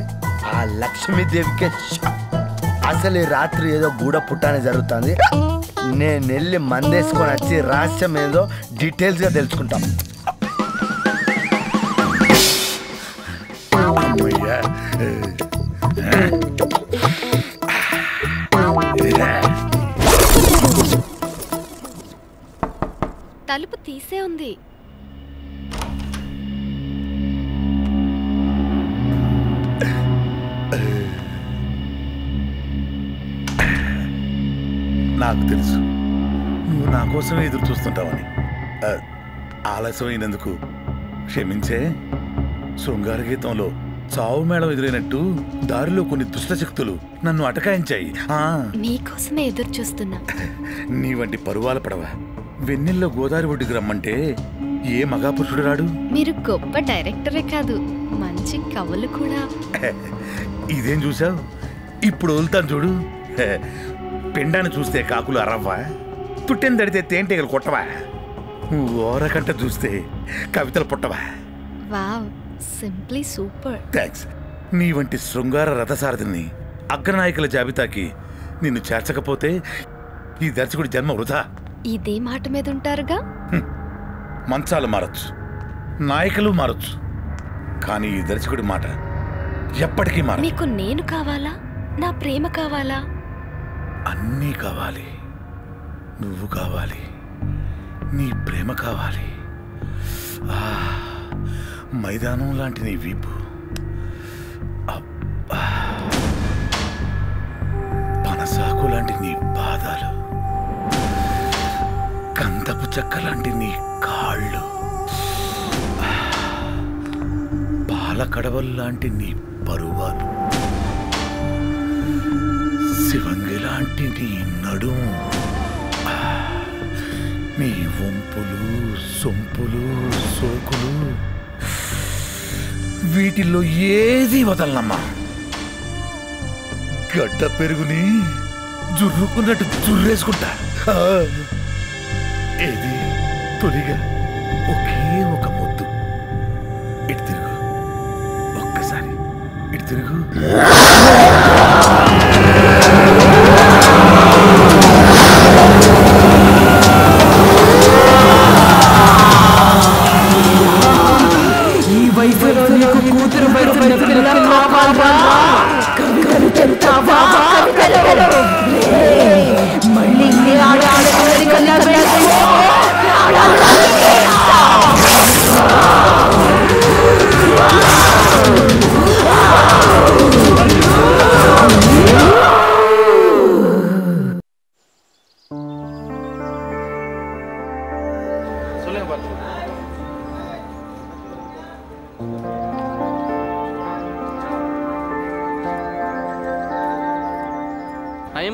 ఆ లక్ష్మీదేవికే. అసలు ఈ రాత్రి ఏదో గూడ పుట్టానే జరుగుతుంది. నేను వెళ్ళి మందేసుకొని వచ్చి రహస్యం ఏదో డీటెయిల్స్ గా తెలుసుకుంటాం. తలుపు తీసే ఉంది. నాకు తెలుసు నువ్వు నా కోసమే ఎదురు చూస్తుంటావని. ఆలస్యం అయినందుకు క్షమించే. శృంగార గీతంలో చావు మేళం ఎదురైనట్టు దారిలో కొన్ని దుష్ట శక్తులు నన్ను అటకాయించాయి. నీకోసమే ఎదురు చూస్తున్నా. నీ వంటి పరువాల పడవ వెన్నెల్లో గోదావరి ఒడ్డుకు రమ్మంటే ఏ మగాపురుషుడు రాడు? మీరు గొప్ప డైరెక్టరే కాదు, మంచి కవులు కూడా. ఇదేం చూసావు? ఇప్పుడు వదులుతాను చూడు. పెండాన్ని చూస్తే కాకులు అరవ్వా, తుట్టెని తడితే తేనెటీగలు కొట్టవా, ఓరకంట చూస్తే కవితలు పుట్టవా? Wow, simply super. థ్యాంక్స్. నీ వంటి శృంగార రథసారథిని అగ్రనాయకుల జాబితాకి నిన్ను చేర్చకపోతే ఈ దర్శకుడి జన్మ వృధా. ఇదే మాట మీద ఉంటారుగా. మంచాలు మారచ్చు, నాయకులు మారచ్చు, కానీ ఈ దర్శకుడి మాట ఎప్పటికీ మారదు. మీకు నేను కావాలా, నా ప్రేమ కావాలా? అన్నీ కావాలి. నువ్వు కావాలి, నీ ప్రేమ కావాలి. మైదానం లాంటి నీ వీపు, పనసాకు లాంటి నీ పాదాలు, కందపు చెక్క లాంటి నీ కాళ్ళు, పాల కడవల్లాంటి నీ పరువాలు, శివంగి లాంటి నీ నడుము, నీ వంపులు సొంపులు సోకులు, వీటిల్లో ఏది వదలనమ్మా. గడ్డ పెరుగుని జుర్రుకున్నట్టు జుర్రేసుకుంటా. ఏది తొలిగా ఒకే ఒక ముద్దు. ఇటు తిరుగు, ఒక్కసారి ఇటు తిరుగు. ఈ వయసులో నీకు కూతురు వయసులో పిల్ల కావాలా? కవితలు చెప్తావా? మళ్ళీ ఆడాలి కన్నా టైం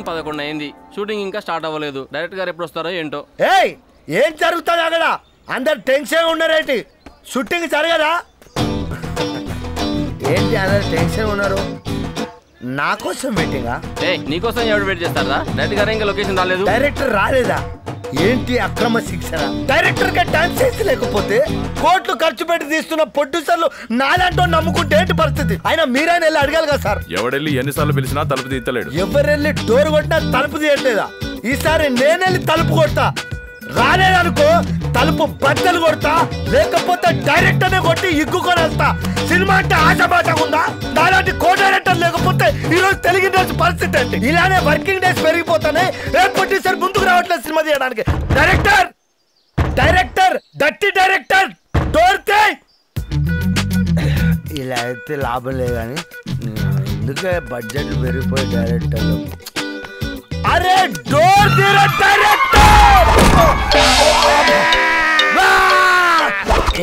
11 అయింది, షూటింగ్ ఇంకా స్టార్ట్ అవ్వలేదు. డైరెక్టర్ గారు ఎప్పుడు వస్తారో ఏంటో. ఏయ్, ఏం జరుగుతుంది అక్కడ? అందరు టెన్షన్ ఉన్నారేంటి? షూటింగ్ జరగదా ఏంటి? అందరు టెన్షన్ ఉన్నారు. నా కోసం వెయిటింగా? నీకోసం ఎవరు వెయిట్ చేస్తారా? డైరెక్టర్ గారు ఇంకా లొకేషన్ రాలేదు. డైరెక్టర్ రాలేదా? ఏంటి అక్రమ శిక్షణ? డైరెక్టర్ గా టైం చేసి లేకపోతే కోట్లు ఖర్చు పెట్టి తీస్తున్న ప్రొడ్యూసర్లు నాలంటో నమ్ముకుంటే ఏంటి పరిస్థితి? అయినా మీరైనా వెళ్ళి అడగాలి కదా సార్. ఎవడెళ్ళి ఎన్నిసార్లు పిలిచినా తలుపు తీయలేడు. ఎవరెళ్ళి డోర్ కొట్టినా తలుపు తీయట్లేదా? ఈసారి నేనెళ్ళి తలుపు కొడతా. రాలేదనుకో తలుపు బద్దలు కొడతా, లేకపోతే డైరెక్టర్ నే కొట్టి ఇగ్గుకొని వెళ్తా. సినిమా అంటే ఆశబాటగా ఉందా? దాలాంటి కో డైరెక్టర్ లేకపోతే ఈరోజు తెలుగు ఇండస్ట్రీ పరిస్థితి ఏంటి? ఇలానే వర్కింగ్ డేస్ పెరిగిపోతానే ఏ ప్రొడ్యూసర్ ముందుకు రావట్లేదు సినిమా తీయడానికి. డైరెక్టర్ డైరెక్టర్ డట్టి డైరెక్టర్ డోర్ తీయ్. ఇలా అయితే లాభం లేదు కానీ ఎందుకే బడ్జెట్ పెరిగిపోయి డైరెక్టర్లు. అరే డోర్ తీరా డైరెక్టర్.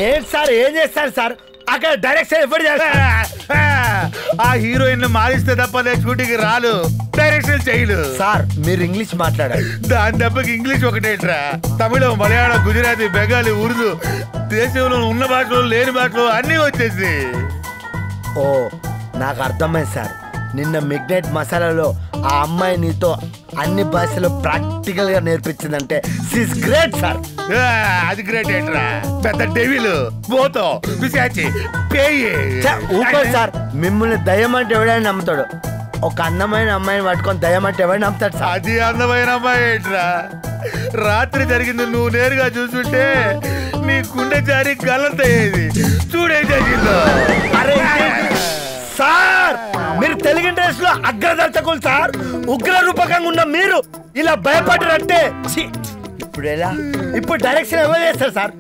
ఏంటి సార్, ఏం చేస్తారు సార్? అక్కడ డైరెక్షన్ ఎప్పుడు చేస్తారు? ఆ హీరోయిన్ మారిస్తే తప్ప షూటింగ్ రాలు, డైరెక్షన్ చేయలు. సార్ మీరు ఇంగ్లీష్ మాట్లాడాలి. దాని దెబ్బకి ఇంగ్లీష్ ఒకటేట్రా, తమిళం మలయాళం గుజరాతీ బెంగాలీ ఉర్దూ, దేశంలో ఉన్న భాషలు లేని భాషలు అన్నీ వచ్చేసి. ఓ నాకు అర్థమైంది సార్. నిన్న మిడ్నైట్ మసాలాలో ఆ అమ్మాయి నీతో అన్ని భాషలు ప్రాక్టికల్ గా నేర్పించిందంటే షీస్ గ్రేట్ సార్. అది గ్రేట్ ఏంట్రా, పెద్ద డెవిల్ పోతో పిశాచి పేయి. ఊరుకోండి సార్, మిమ్మల్ని దయ్యం అంటే ఎవడైనా నమ్ముతాడు. ఒక అందమైన అమ్మాయిని పట్టుకొని దయ్యం అంటే ఎవరైనా నమ్ముతాడు సార్. అది అందమైన అమ్మాయి ఏంట్రా? రాత్రి జరిగింది నువ్వు నేరుగా చూస్తుంటే నీ గుండె జారి గల్లంతయ్యేది. చూడే జరిగిందో. అరే సార్, మీరు తెలుగు ఇండస్ట్రీలో అగ్రదర్శకులు సార్. ఉగ్ర రూపకంగా ఉన్న మీరు ఇలా భయపడ్డారంటే ఇప్పుడు ఎలా? ఇప్పుడు డైరెక్షన్ ఎవరు చేస్తారు సార్?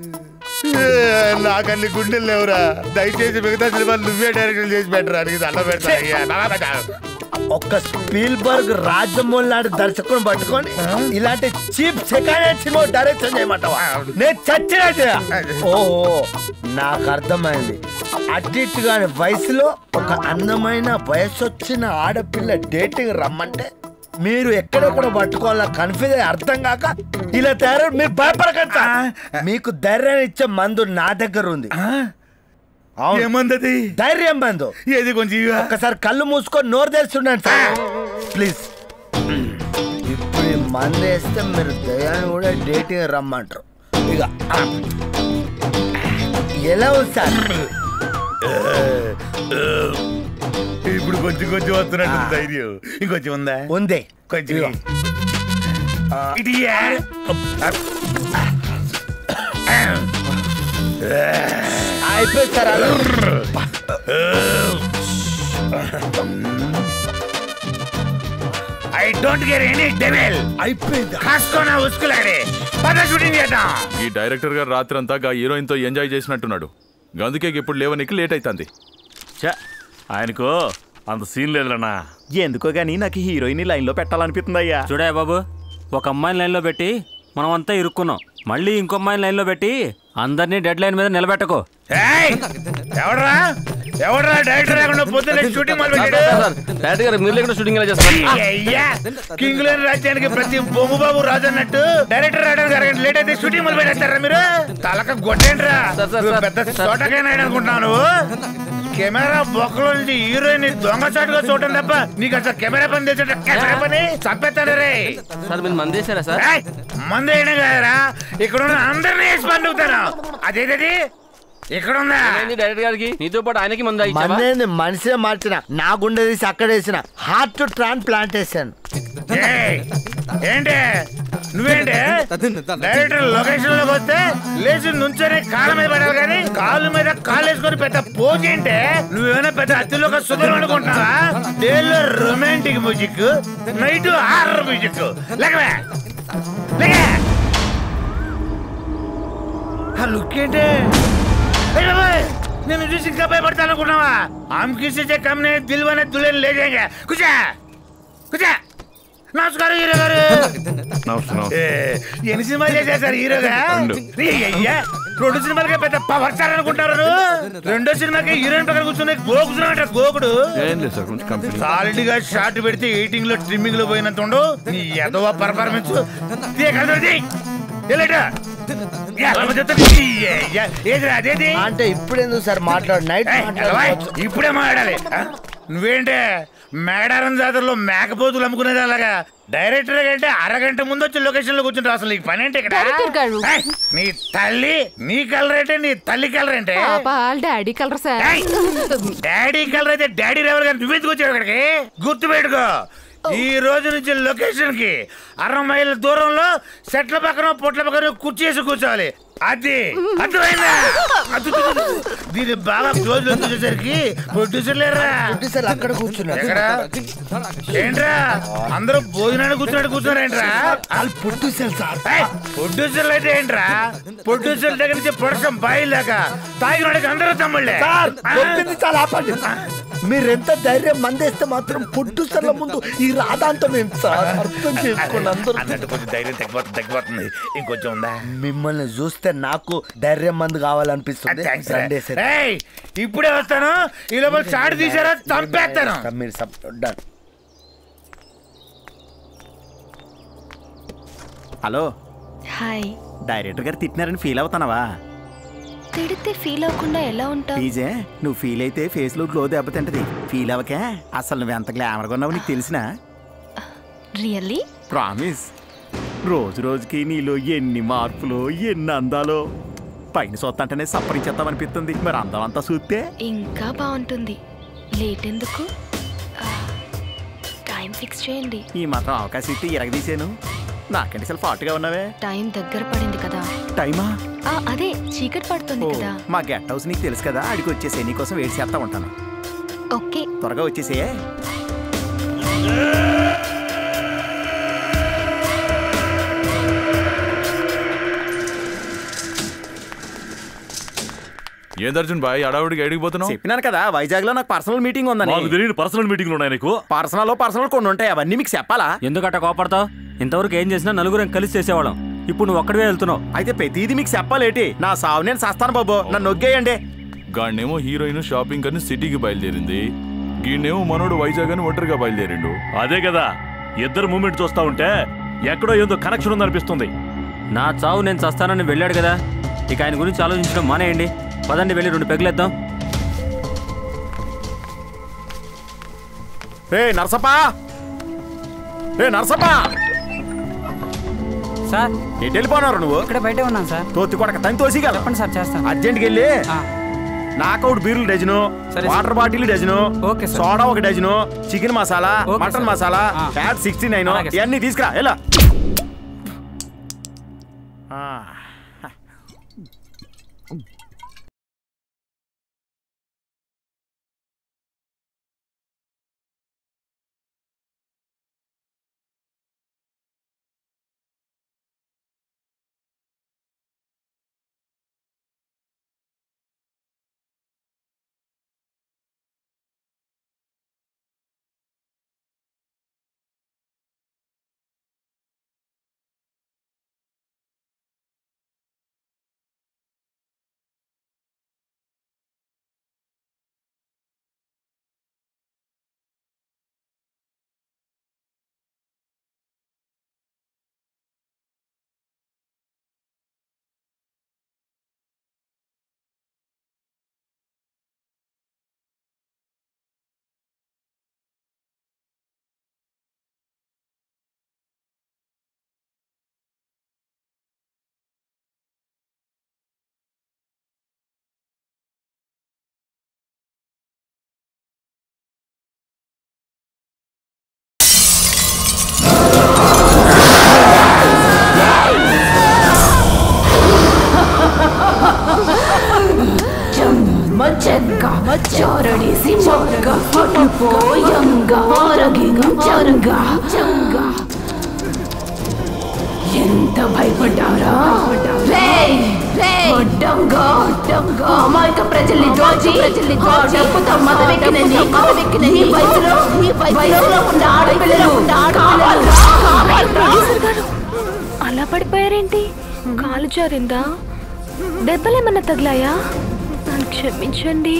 నాకన్ని గుండెలు లేవురా. దయచేసి మిగతా సినిమాలు నువ్వే డైరెక్షన్ చేసి పెట్టడానికి దండం పెడతా. ఒక్క స్పీల్బర్గ్ రాజమౌళి లాంటి దర్శకుని పట్టుకొని ఇలాంటి cheap second hand cinema direction చేయమంటావా? నేను చచ్చినా. ఓహో నాకు అర్థమైంది. అడ్డిట్ గాని వయసులో ఒక అందమైన వయసు వచ్చిన ఆడపిల్ల డేటింగ్ రమ్మంటే మీరు ఎక్కడెక్కడ పట్టుకోవాలో కన్ఫ్యూజ్ అయ్యి అర్థం కాక ఇలా తయారు. మీరు భయపడకండి. మీకు ధైర్యాన్ని ఇచ్చే మందు నా దగ్గర ఉంది. ఏమందది? ధైర్యం మందు. ఏది కొంచెం ఒక్కసారి కళ్ళు మూసుకొని నోరు తెరుస్తుండండి సార్ ప్లీజ్. ఇప్పుడు ఈ మందు వేస్తే మీరు దయాన్ని కూడా డేటింగ్ రమ్మంటారు. ఇక ఎలా ఉంది సార్? ఇప్పుడు కొంచెం కొంచెం వస్తున్నట్టు ధైర్యం. ఇంకొంచెం ఉందా? ఉంది కొంచెం. అయిపోయింది sir. I don't care any devil. అయిపోయింది. కాసుకోనా ఉస్కులాడే. పద షూటింగ్ చేద్దాం. ఈ డైరెక్టర్ గారు రాత్రంతా హీరోయిన్ తో ఎంజాయ్ చేసినట్టున్నాడు. అందుకే ఇప్పుడు లేవనికి లేట్ అవుతుంది. ఆయనకు అంత సీన్ లేదులన్నా. ఎందుకో గానీ నాకు హీరోయిన్ లైన్లో పెట్టాలనిపిస్తుంది అయ్యా. చూడే బాబు, ఒక అమ్మాయిని లైన్లో పెట్టి మనం అంతా ఇరుక్కున్నాం. మళ్ళీ ఇంకో అమ్మాయిని లైన్లో పెట్టి అందరినీ డెడ్ లైన్ మీద నిలబెట్టకో. ఎవడరా ఎవడరా డైరెక్టర్ లేకుండా పొద్దున్న షూటింగ్ మొదలు పెట్టాడు. డైరెక్టర్ గారు మీరు లేకుండా షూటింగ్ ఎలా చేస్తారు? కింగ్ లేని రాజ్యానికి ప్రతి బొమ్మ బాబు రాజు అన్నట్టు డైరెక్టర్ రావడానికి అరగంట లేట్ అయితే షూటింగ్ మొదలు పెట్టేస్తారా మీరు? తలక గొడ్డేంట్రా పెద్ద చోటకైనా అనుకుంటున్నాను. కెమెరా బొక్కలో నుంచి హీరోయిన్ దొంగ చాటుగా చూడటం తప్ప నీకు అసలు కెమెరా పని తెచ్చా కెమెరా పని చంపేస్తాడు రే. సార్ మీరు మందేశారా సార్? మందు వేయడం కదరా, ఇక్కడ ఉన్న అందరినీ వేసి పండుగుతాను. అదేది ఇక్కడ ఉందా? డైరెక్టర్ గారికి నీతో పాటు ఆయనకి మందేంది మనిషే మార్చిన. నా గుండె తీసి అక్కడ వేసిన హార్ట్ ట్రాన్స్ప్లాంటేషన్. ఏంటి నువ్వేంటి డైరెక్టర్ లొకేషన్ లోకి వస్తే లేచి నుంచొని కాళ్ళ మీద పడాలి కానీ కాళ్ళ మీద కాళ్ళు వేసుకొని పెద్ద పోజ్ ఏంటే? నువ్వేమైనా పెద్ద అతిలోక సుధరం అనుకుంటున్నావా? డేలో romantic music, night horror music. లేకవే ఆ లుక్ ఏంటి? నేను చూసి ఇంకా భయపడతాను అనుకున్నావా? ఆమె కిసే కమ్నే దిల్వానే దులేన్ లే జాయేంగే. కుచా కుచా. నమస్కారం హీరో గారు. ఎన్ని సినిమాలు చేశారు హీరోగా? రెండు సినిమాలకే పెద్ద పవర్ స్టార్ అనుకుంటారు. రెండో సినిమాకి హీరోయిన్ పక్కన కూర్చుని గోకుతున్నాడు గోకుడు. సాలిడ్ గా షార్ట్ పెడితే ఎయిటింగ్ లో ట్రిమ్మింగ్ లో పోయినంత ఉండు నీ ఎదవ పర్ఫార్మెన్స్. అంటే ఇప్పుడెందుకు సార్ మాట్లాడు? నైట్ ఇప్పుడే మాట్లాడాలి. నువ్వేంటే మేడారం జాతరలో మేకపోతులు అమ్ముకునేది అలాగా డైరెక్టర్ అంటే అరగంట ముందు వచ్చి లొకేషన్ లో కూర్చుంటావు. అసలు నీకు పని ఏంటి ఇక్కడ? నీ తల్లి నీ కలర్ ఏంటే? నీ తల్లి కలర్ ఏంటే? Daddy colour sir. Daddy colour అయితే డాడీ డ్రైవర్ గారు నువ్వెందుకు వచ్చావు ఇక్కడికి? గుర్తు పెట్టుకో, ఈ రోజు నుంచి లొకేషన్ కి 60 మైళ్ళ దూరంలో సెట్ల పక్కన పొట్ల పక్కన కుర్చేసి కూర్చోవాలి. అది అర్థమైందా? దీన్ని బాగా క్లోజ్ లో చూసేసరికి ప్రొడ్యూసర్ లేరా? ప్రొడ్యూసర్ అక్కడ కూర్చున్నారు. ఎక్కడ ఏంట్రా అందరూ భోజనానికి కూర్చున్నారేంట్రా? వాళ్ళు ప్రొడ్యూసర్ సార్. ప్రొడ్యూసర్లు అయితే ఏంట్రా? ప్రొడ్యూసర్ దగ్గర నుంచి ప్రొడక్షన్ బాయిలాక తాగినోడికి అందరూ తమ్ముళ్ళే. చాలా ఆపండి. మీరెంత ధైర్యం మందేస్తే మాత్రం ప్రొడ్యూసర్ల ముందు ఈ రాధాంతం ఏం సార్? అర్థం చేసుకోండి అందరూ. అన్నట్టు కొంచెం ధైర్యం తగ్గిపోతుంది. ఇంకొంచెం ఉందా? మిమ్మల్ని చూస్తే నాకు ధైర్యం మందు కావాలనిపిస్తుంది. ఇప్పుడే వస్తాను. ఈ లోపల చాటు తీసారా చంపేస్తాను. మీరు హలో హాయ్. డైరెక్టర్ గారు తిట్టినారని ఫీల్ అవుతానవా? తిడితే ఫీల్ అవ్వకుండా ఎలా ఉంటావు? ప్లీజే, నువ్వు ఫీల్ అయితే ఫేస్ లో గ్లో దెబ్బతింటది. ఫీల్ అవ్వకే. అసలు నువ్వు ఎంత గ్లామర్గా ఉన్నావు నీకు తెలిసినా? రియల్లీ? ప్రామిస్. రోజు రోజుకి నీలో ఎన్ని మార్పులు, ఎన్ని అందాలో. పైన చూస్తంటేనే సప్పరించేద్దామనిపిస్తుంది. మరి అందం అంతా చూస్తే ఇంకా బాగుంటుంది. లేట్ ఎందుకు? టైం ఫిక్స్ చేయండి. ఈ మాత్రం అవకాశం ఇస్తే ఇరగదీశాను. నాకంటే అసలు ఫాట్గా ఉన్నావే. టైం దగ్గర పడింది కదా. టైమా? అదే చీకటి పడుతుంది కదా. మా గెట్ హౌస్ నీకు తెలుసు కదా, అడిగి వచ్చేసే. నీకోసం వెయిట్ చేస్తా ఉంటాను. ఓకే, త్వరగా వచ్చేసే. ఏం అర్జున్ బాయ్ అడావుడికి అడిగిపోతున్నావు? చెప్పినాను కదా వైజాగ్ లో నాకు పర్సనల్ మీటింగ్ ఉందని. పర్సనల్ మీటింగ్ ఉన్నాయి నీకు? పర్సనల్ కొన్ని ఉంటాయి, అవన్నీ మీకు చెప్పాలా? ఎందుకట్ట కోపడతావు? ఇంతవరకు ఏం చేసినా నలుగురం కలిసి చేసేవాళ్ళం. ఇప్పుడు నువ్వు ఒక్కడివే వెళ్తున్నావు. అయితే ప్రతిదీ మీకు చెప్పాలేటి? నా సావు నేను సస్తాను బాబు, నన్ను నొగ్గేయండి. గాడినేమో హీరోయిన్ షాపింగ్ అని సిటీకి బయలుదేరింది, గీడేమో మనోడు వైజాగ్ అని ఒంటరిగా బయలుదేరిండు. అదే కదా, ఇద్దరు మూమెంట్ చూస్తా ఉంటే ఎక్కడో ఏదో కనెక్షన్ ఉందనిపిస్తుంది. నా చావు నేను చస్తానని వెళ్ళాడు కదా, ఇక ఆయన గురించి ఆలోచించడం మానేయండి. పదండి వెళ్ళి 2 పెగ్గులేద్దాం. రే నర్సప్పా, రే నర్సప్పా సార్. ఎటు వెళ్ళిపోన్నారు నువ్వు? ఇక్కడ బయటే ఉన్నాను సార్. తోతి కొడక తని తోసిగా చెప్పండి సార్, చేస్తాను. అర్జెంట్కి వెళ్ళి నాకౌట్ బీర్లు dozen, water bottle dozen, soda 1 dozen, chicken masala, mutton masala, fat 69 ఇవన్నీ తీసుకురా. ఎలా ఎంత భయపడ్డారా? అమాయక ప్రజల్ని దోచి డబ్బుతో మదవెక్కిన నీ వయసులో ఉన్న ఆడపిల్లలు అలా పడిపోయారేంటి? కాలు జారిందా? దెబ్బలేమన్నా తగిలాయా? నన్ను క్షమించండి.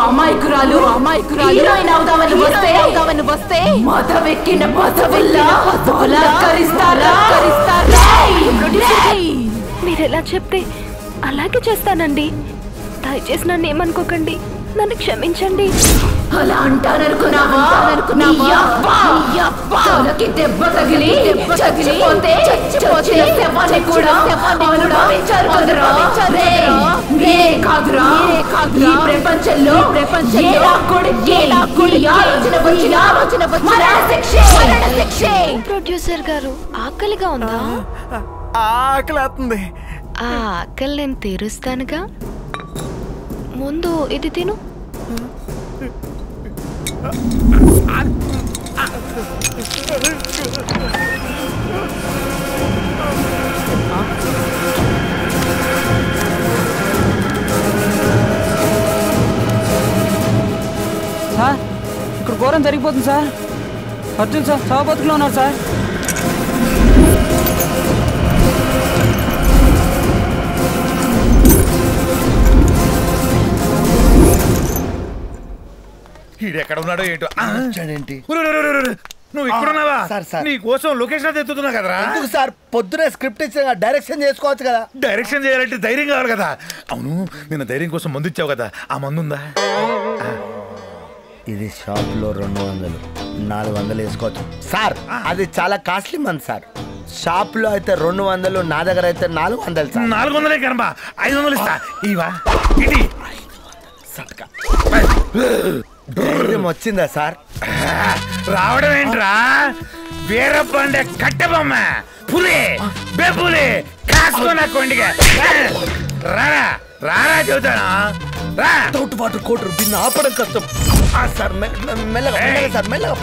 అమాయకురాలు హీరోయిన్ అవుదామని వస్తే మదవెక్కిన పసవిల్లా బలాత్కరిస్తారా? మీరెలా చెప్తే అలాగే చేస్తానండి. దయచేసి నన్ను ఏమనుకోకండి, నన్ను క్షమించండి. అలా అంటారనుకున్నావా? దెబ్బ తగిలి చచ్చిపోతే శవాన్ని కూడా అనుభవించారు కదరా? కాదురా, ఈ ప్రపంచంలో ప్రొడ్యూసర్ గారు ఆకలిగా ఉందా? ఆకలేస్తుంది. ఆ ఆకలి నేను తీరుస్తానుగా. ముందు ఇది తిను. సార్ ఇక్కడ ఘోరం జరిగిపోతుంది సార్. అర్జున్ సార్ చావు బతుకులో ఉన్నారు సార్. ఎక్కడ ఉన్నాడో ఏంటో. నువ్వు ఇక్కడున్నావా? నీ కోసం లొకేషన్ ఎత్తుతున్నా కదరా. ఎందుకు సార్? పొద్దునే స్క్రిప్ట్ ఇచ్చిన డైరెక్షన్ చేసుకోవచ్చు కదా. డైరెక్షన్ చేయాలంటే ధైర్యం కావాలి కదా. అవును, నేను ధైర్యం కోసం మందు ఇచ్చావు కదా, ఆ మందు ఉందా? ఇది షాప్లో 200, 400 వేసుకోవచ్చు సార్. అది చాలా కాస్ట్లీ మంది సార్. షాప్లో అయితే 200, నా దగ్గర అయితే 400 సార్. 400 కనబా, 500 ఇస్తా. ఇవా ఇది ధైర్యం వచ్చిందా సార్? రావడం ఏంట్రా? వీరబండ కట్టబొమ్మ పులి బెపులి కాసుకున్న కొండిగా రారా రారా చెబుతానా. తోటు పాటు కోటు బిన్న ఆపడం కష్టం సార్. మెల్లగా సార్, మెల్లగా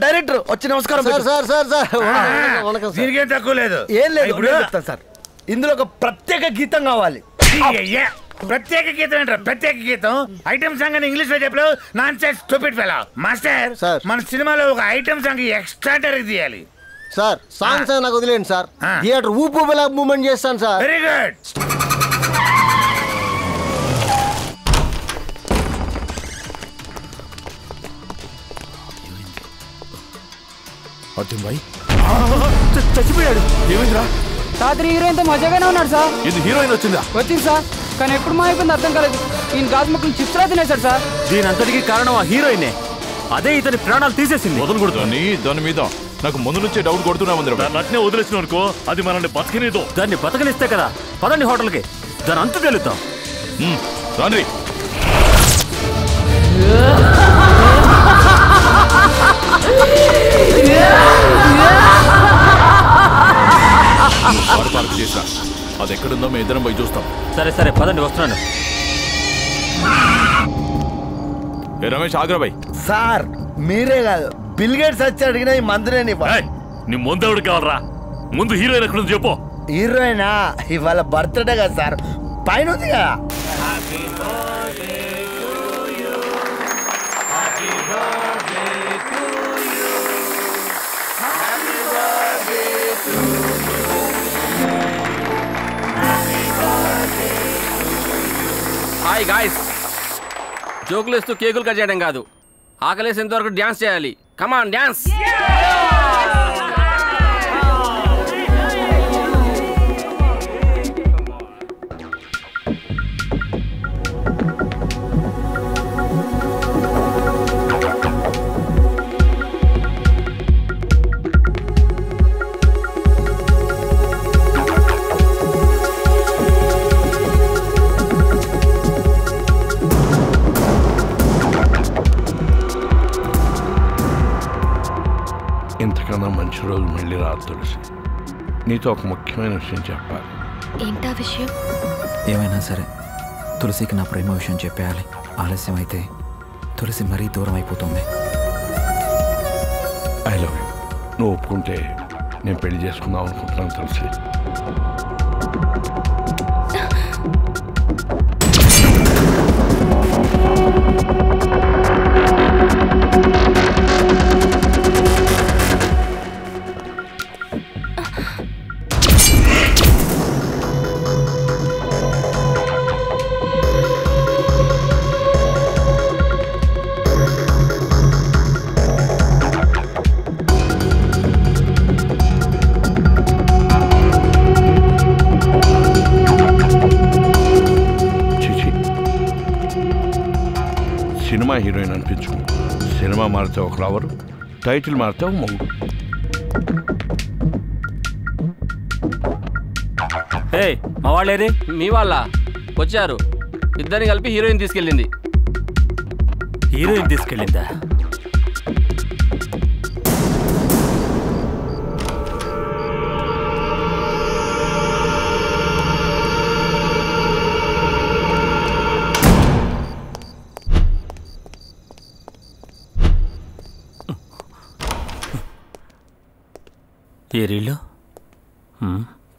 డైరెక్టర్ వచ్చి నమస్కారం సార్. దీనికేం తక్కువ లేదు. ఏం లేదు, చెప్తాను సార్. ఇందులో ఒక ప్రత్యేక గీతం కావాలి. ప్రత్యేక గీతం ఏంట్రా? ప్రత్యేక గీతం ఐటమ్ సాంగ్ అని ఇంగ్లీష్ లో చెప్పలేవు. Nonsense stupid fellow. Master, మన సినిమాలో ఒక ఐటమ్ సాంగ్ ఎక్స్ట్రా తీయాలి. సార్ సాంగ్స్ నాకు వదిలేండి సార్. థియేటర్ ఊపులా మూమెంట్ చేస్తాను sir. Very good. Arjun bhai చచ్చిపోయాడు. ఏమైందిరా? రాత్రి హీరోయిన్తో మజాగానే ఉన్నాడు సార్. ఇది హీరోయిన్ వచ్చిందా? వచ్చింది సార్, కానీ ఎప్పుడు మా అయిపోయింది అర్థం కాలేదు. ఈయన గాజు ముక్కలు చిప్స్ లా తినేశాడు సార్. దీని అంతటికి కారణం ఆ హీరోయినే. అదే ఇతని ప్రాణాలు తీసేసింది. వదలకూడదు అని దాని మీద నాకు ముందు నుంచే డౌట్ కొడుతున్నా ఉంది. అట్నే వదిలేసిన అనుకో అది మనల్ని బతకనేదో. దాన్ని బతకనిస్తే కదా. పదండి హోటల్కి, దాని అంత తెలుద్దాం. రాండి. పార్క్ చేసా, అది ఎక్కడుందో మేము ఇద్దరం పోయి చూస్తాం. సరే సరే పదండి, వస్తున్నాను. రమేష్ ఆగ్రాబాయ్. సార్ మీరే కాదు, బిల్ గేట్స్ వచ్చి అడిగిన ఈ మందునే నీ ముందు ఎవడు కావాలరా? ముందు హీరోయిన్ ఎక్కడ చెప్పు. హీరోయినా ఇవాళ బర్త్డే కదా సార్, పైన ఉంది కదా. హాయ్ గాయ్స్, జోకులు వేస్తూ కేకులు కట్ చేయడం కాదు, ఆకలేసేంత వరకు డ్యాన్స్ చేయాలి. కమాన్ డ్యాన్స్. ఇంతకన్నా మంచి రోజు మళ్ళీ రాదు తులసి. నీతో ఒక ముఖ్యమైన విషయం చెప్పాలి. ఏంటా విషయం? ఏమైనా సరే తులసికి నా ప్రేమ విషయం చెప్పేయాలి. ఆలస్యం అయితే తులసి మరీ దూరం అయిపోతుంది. I love you. నువ్వు ఒప్పుకుంటే నేను పెళ్లి చేసుకుందాం అనుకుంటున్నాను తులసి. సినిమా హీరోయిన్ అనిపించుకో. సినిమా మారితే ఒక లవరు, టైటిల్ మారితే ఒక మొగుడు. మా వాళ్ళేది? మీ వాళ్ళ వచ్చారు. ఇద్దరిని కలిపి హీరోయిన్ తీసుకెళ్ళింది. హీరోయిన్ తీసుకెళ్ళిందా? ఏ రీళ్ళు?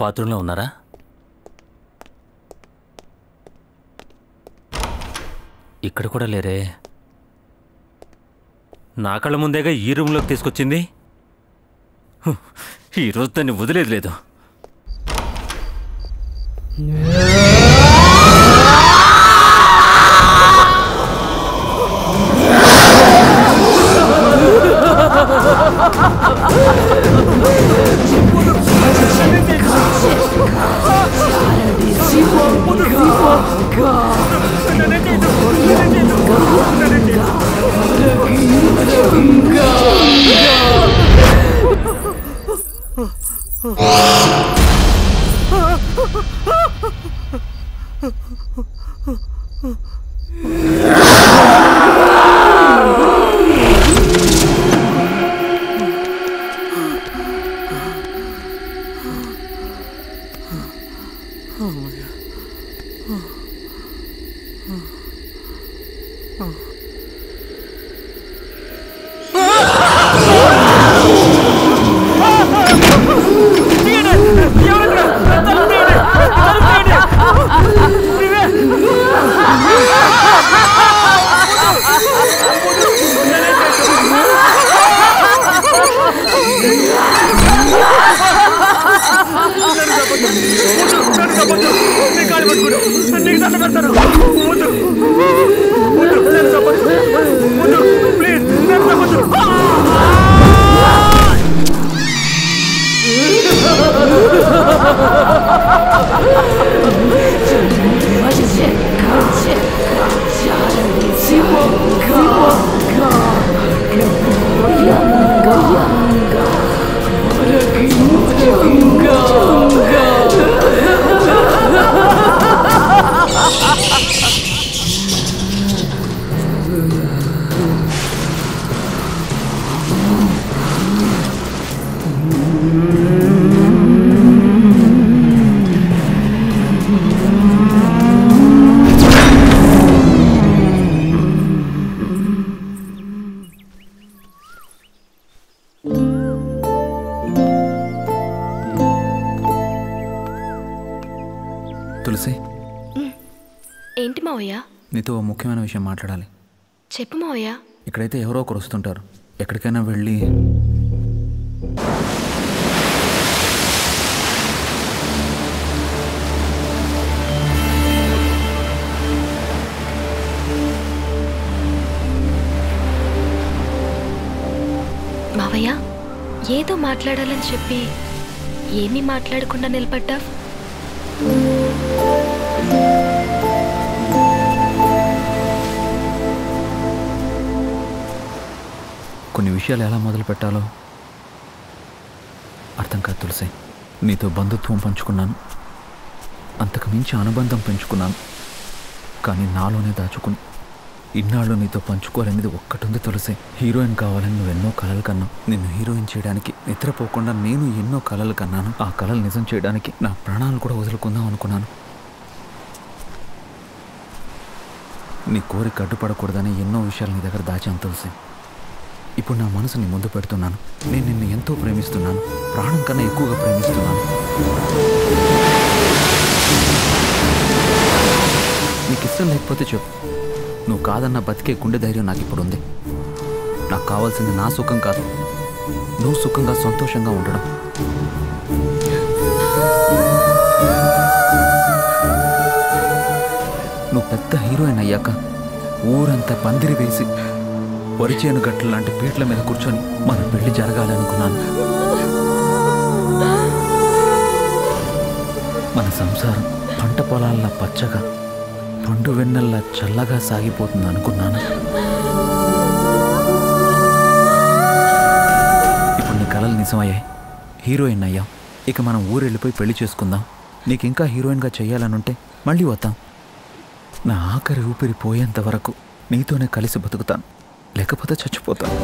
బాత్రూంలో ఉన్నారా? ఇక్కడ కూడా లేరే. నా కళ్ళ ముందేగా ఈ రూమ్లోకి తీసుకొచ్చింది. ఈరోజు దాన్ని వదిలేదు లేదు. మాట్లాడతాను. వద్దు. వద్దు. నన్ను చంపొద్దు. వద్దు. ప్లీజ్ నన్ను చంపొద్దు. తులసి, ఏంటి మావయ్య? నీతో ఓ ముఖ్యమైన విషయం మాట్లాడాలి. చెప్పు మావయ్య. ఇక్కడైతే ఎవరో ఒకరు వస్తుంటారు. ఎక్కడికైనా వెళ్ళి మావయ్య, ఏదో మాట్లాడాలని చెప్పి ఏమీ మాట్లాడకుండా నిలబడ్డా? కొన్ని విషయాలు ఎలా మొదలు పెట్టాలో అర్థం కాదు తులసి. నీతో బంధుత్వం పంచుకున్నాను, అంతకు మించి అనుబంధం పెంచుకున్నాను. కానీ నాలోనే దాచుకుని ఇన్నాళ్ళు నీతో పంచుకోలేనిది ఒక్కటుంది తులసి. హీరోయిన్ కావాలని నువ్వు ఎన్నో కలలు కన్నావు. నిన్ను హీరోయిన్ చేయడానికి నిద్రపోకుండా నేను ఎన్నో కలలు కన్నాను. ఆ కలలు నిజం చేయడానికి నా ప్రాణాలు కూడా వదులుకుందాం అనుకున్నాను. నీ కోరిక అడ్డుపడకూడదని ఎన్నో విషయాలు నీ దగ్గర దాచాను తులసి. ఇప్పుడు నా మనసుని ముందు పెడుతున్నాను. నేను నిన్ను ఎంతో ప్రేమిస్తున్నాను, ప్రాణం కన్నా ఎక్కువగా ప్రేమిస్తున్నాను. నీకు ఇష్టం లేకపోతే చెప్పు. నువ్వు కాదన్న బతికే గుండె ధైర్యం నాకు ఇప్పుడు ఉంది. నాకు కావాల్సింది నా సుఖం కాదు, నువ్వు సుఖంగా సంతోషంగా ఉండడం. నువ్వు పెద్ద హీరోయిన్ అయ్యాక ఊరంతా పందిరి వేసి వరిచేను గట్ల లాంటి పీట్ల మీద కూర్చొని మన పెళ్లి జరగాలనుకున్నాను. మన సంసారం పంట పొలాల్లా పచ్చగా, పండు వెన్నెల్లా చల్లగా సాగిపోతుంది అనుకున్నాను. ఇప్పుడు నీ కలలు నిజమయ్యాయి, హీరోయిన్ అయ్యాం. ఇక మనం ఊరెళ్ళిపోయి పెళ్లి చేసుకుందాం. నీకు ఇంకా హీరోయిన్గా చెయ్యాలనుంటే మళ్ళీ వద్దాం. నా ఆఖరి ఊపిరి పోయేంత వరకు నీతోనే కలిసి బతుకుతాను, లేకపోతే చచ్చిపోతాను.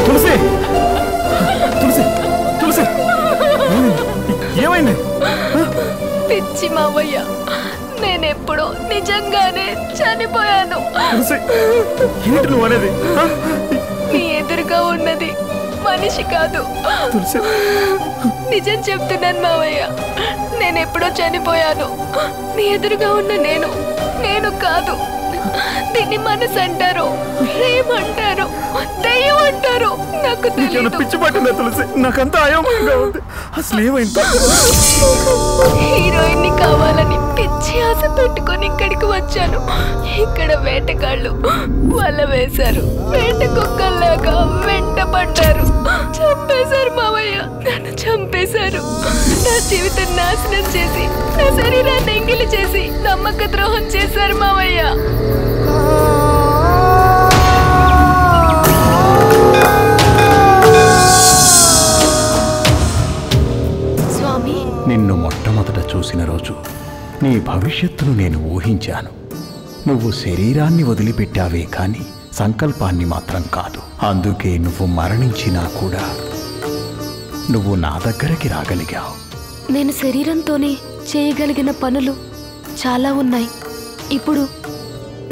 తులసి, తులసి, తులసి, ఏమైంది? పిచ్చి మావయ్య, నేనెప్పుడో నిజంగానే చనిపోయాను. ఏంటి నువ్వు అనేది? నీ ఎదురుగా ఉన్నది మనిషి కాదు, నిజం చెప్తున్నాను మావయ్య. నేనెప్పుడో చనిపోయాను. నీ ఎదురుగా ఉన్న నేను కాదు. దీన్ని మనసు అంటారు, ప్రేమ అంటారు, దయ్యం అంటారు. నాకు తెలియదు. పిచ్చి పట్టిందా తులసి? నాకంతా అయోమయంగా ఉంది. అసలు ఏమైంది? హీరోయిన్ ని కావాలని పిచ్చి ఆశ పెట్టుకొని ఇక్కడికి వచ్చాను. ఇక్కడ వేటగాళ్ళు వల వేశారు, వేట కుక్కల్లాగా వెంట పడ్డారు, చంపేశారు మావయ్య. నన్ను చంపేశారు. నా జీవితం నాశనం చేసి, నా శరీరాన్ని ఎంగిలి చేసి నమ్మక ద్రోహం చేశారు మావయ్య. స్వామి, నిన్ను మొట్టమొదట చూసిన రోజు నీ భవిష్యత్తును నేను ఊహించాను. నువ్వు శరీరాన్ని వదిలిపెట్టావే కానీ సంకల్పాన్ని మాత్రం కాదు. అందుకే నువ్వు మరణించినా కూడా నువ్వు నా దగ్గరికి రాగలిగావు. నేను శరీరంతోనే చేయగలిగిన పనులు చాలా ఉన్నాయి. ఇప్పుడు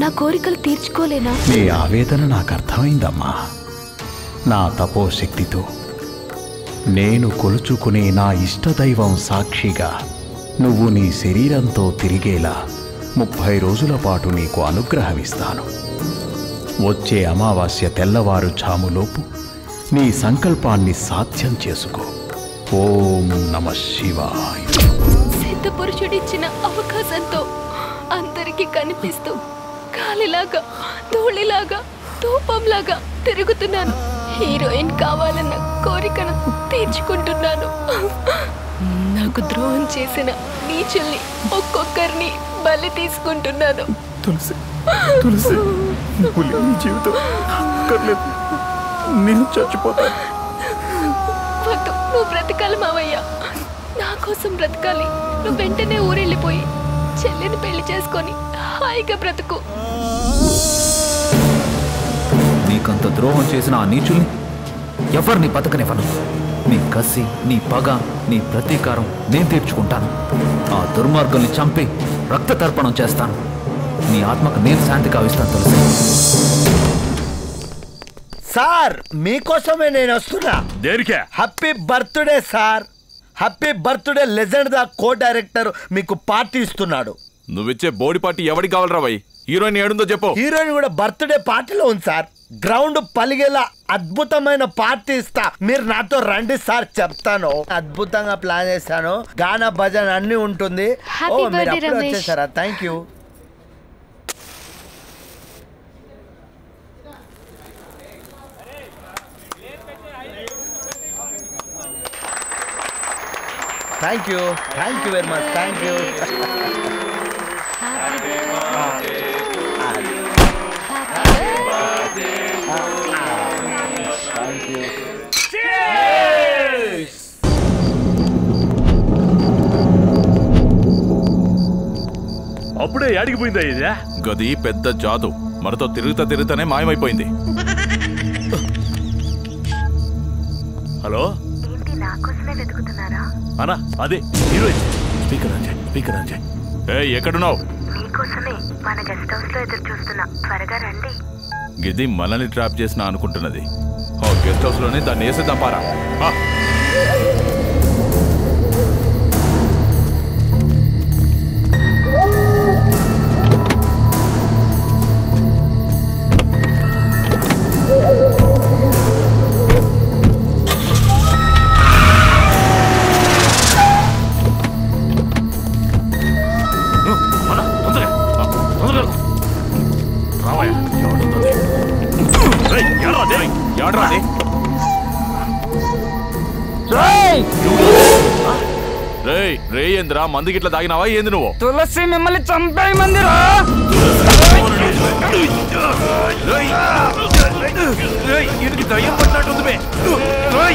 నా కోరికలు తీర్చుకోలేనా? నీ ఆవేదన నాకు అర్థమైందమ్మా. నా తపోశక్తితో నేను కొలుచుకునే నా ఇష్టదైవం సాక్షిగా నువ్వు నీ శరీరంతో తిరిగేలా 30 రోజుల పాటు నీకు అనుగ్రహమిస్తాను. వచ్చే అమావాస్య తెల్లవారుఝాములోపు నీ సంకల్పాన్ని సాధ్యం చేసుకో. ఓం నమః శివాయ. సిద్ధపురుషుడిచ్చిన అవకాశంతో అందరికీ కనిపిస్తూ గాలిలాగా ధూళిలాగా ధూపంలాగా తిరుగుతున్నాను. హీరోయిన్ కావాలన్న కోరికను తీర్చుకుంటున్నాను. నాకు ద్రోహం చేసిన నీచుల్ని ఒక్కొక్కరిని బలి తీసుకుంటున్నాను. తులసి తులసి నువ్వు లేని జీవితం అక్కర్లేదు. నేను చచ్చిపోతాను. వద్దు, నువ్వు బ్రతకాలి మావయ్య. నా కోసం బ్రతకాలి. నువ్వు వెంటనే ఊరెళ్ళిపోయి చెల్లిని పెళ్లి చేసుకొని హాయిగా బ్రతుకు. నీకంత ద్రోహం చేసిన ఆ నీచుల్ని ఎవరిని బతకనివ్వను. నీ కసి, నీ పగ, నీ ప్రతీకారం నేను తీర్చుకుంటాను. ఆ దుర్మార్గుల్ని చంపి రక్త తర్పణం చేస్తాను. నీ ఆత్మకు నేను శాంతి కావిస్తాను తులసి. సార్, మీకోసమే నేను వస్తున్నా. దేనికే? Happy birthday sir. Happy birthday legend the co director మీకు పార్టీ ఇస్తున్నాడు. నువ్విచ్చే బోడి పార్టీ ఎవరికి కావాలరా భయ్? హీరోయిన్ ఏడుందో చెప్పు. హీరోయిన్ కూడా బర్త్డే పార్టీలో ఉంది సార్. గ్రౌండ్ పలిగేలా అద్భుతమైన పార్టీ ఇస్తా. మీరు నాతో రండి సార్, చెప్తాను. అద్భుతంగా ప్లాన్ చేశాను. గానా భజన అన్ని ఉంటుంది. ఓ మీరు అప్పుడే వచ్చేసారా? Thank you. Thank you, thank you very much. Thank you. అప్పుడే అడిగిపోయిందా ఇది? గది పెద్ద జాదు. మనతో తిరుగుతానే మాయమైపోయింది. హలో అన్నా, అదే హీరోయిన్. స్పీకర్ అంజయ్. ఎక్కడున్నావు? మీకోసమే మన గెస్ట్ హౌస్ లో ఎదురు చూస్తున్నా. త్వరగా రండి. గిది మనల్ని ట్రాప్ చేసిన అనుకుంటున్నది. గెస్ట్ హౌస్ లోనే దాన్ని వేసేద్దాం పారా. రేంద్రా మంది గిట్ల దాగినావా ఏంది నువ్వు? తులసి మిమ్మల్ని చంపే మందిరా. ఈయనకి దయ్యం పట్టినట్టుంది. Hey!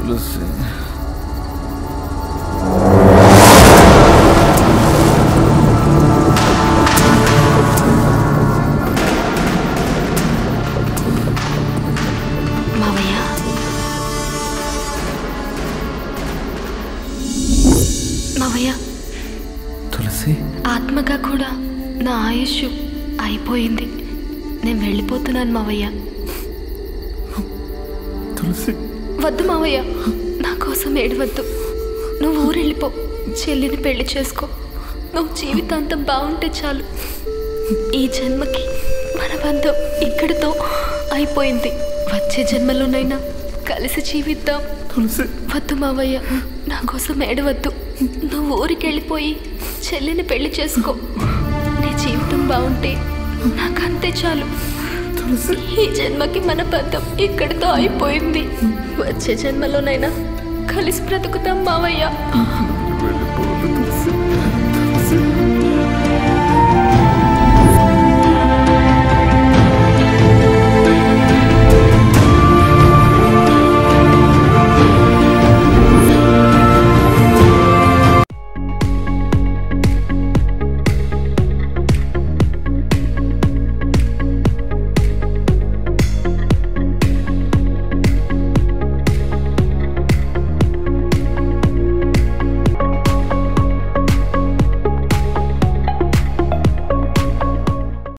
తులసి మావయ్య మావయ్య తులసి ఆత్మగా కూడా నా ఆయుష్ అయిపోయింది. నేను వెళ్ళిపోతున్నాను మావయ్య. తులసి వద్దు మావయ్య, నా కోసం ఏడవద్దు. నువ్వు ఊరెళ్ళిపో, చెల్లిని పెళ్లి చేసుకో. నువ్వు జీవితాంతం బాగుంటే చాలు. ఈ జన్మకి మన బంధం ఇక్కడితో అయిపోయింది. వచ్చే జన్మలోనైనా కలిసి జీవిద్దాం. వద్దు మావయ్య, నా కోసం ఏడవద్దు. నువ్వు ఊరికి వెళ్ళిపోయి చెల్లిని పెళ్లి చేసుకో. నీ జీవితం బాగుంటే నాకంతే చాలు. ఈ జన్మకి మన బంధం ఇక్కడితో అయిపోయింది. వచ్చే జన్మలోనైనా కలిసి బ్రతుకుతాం మావయ్య.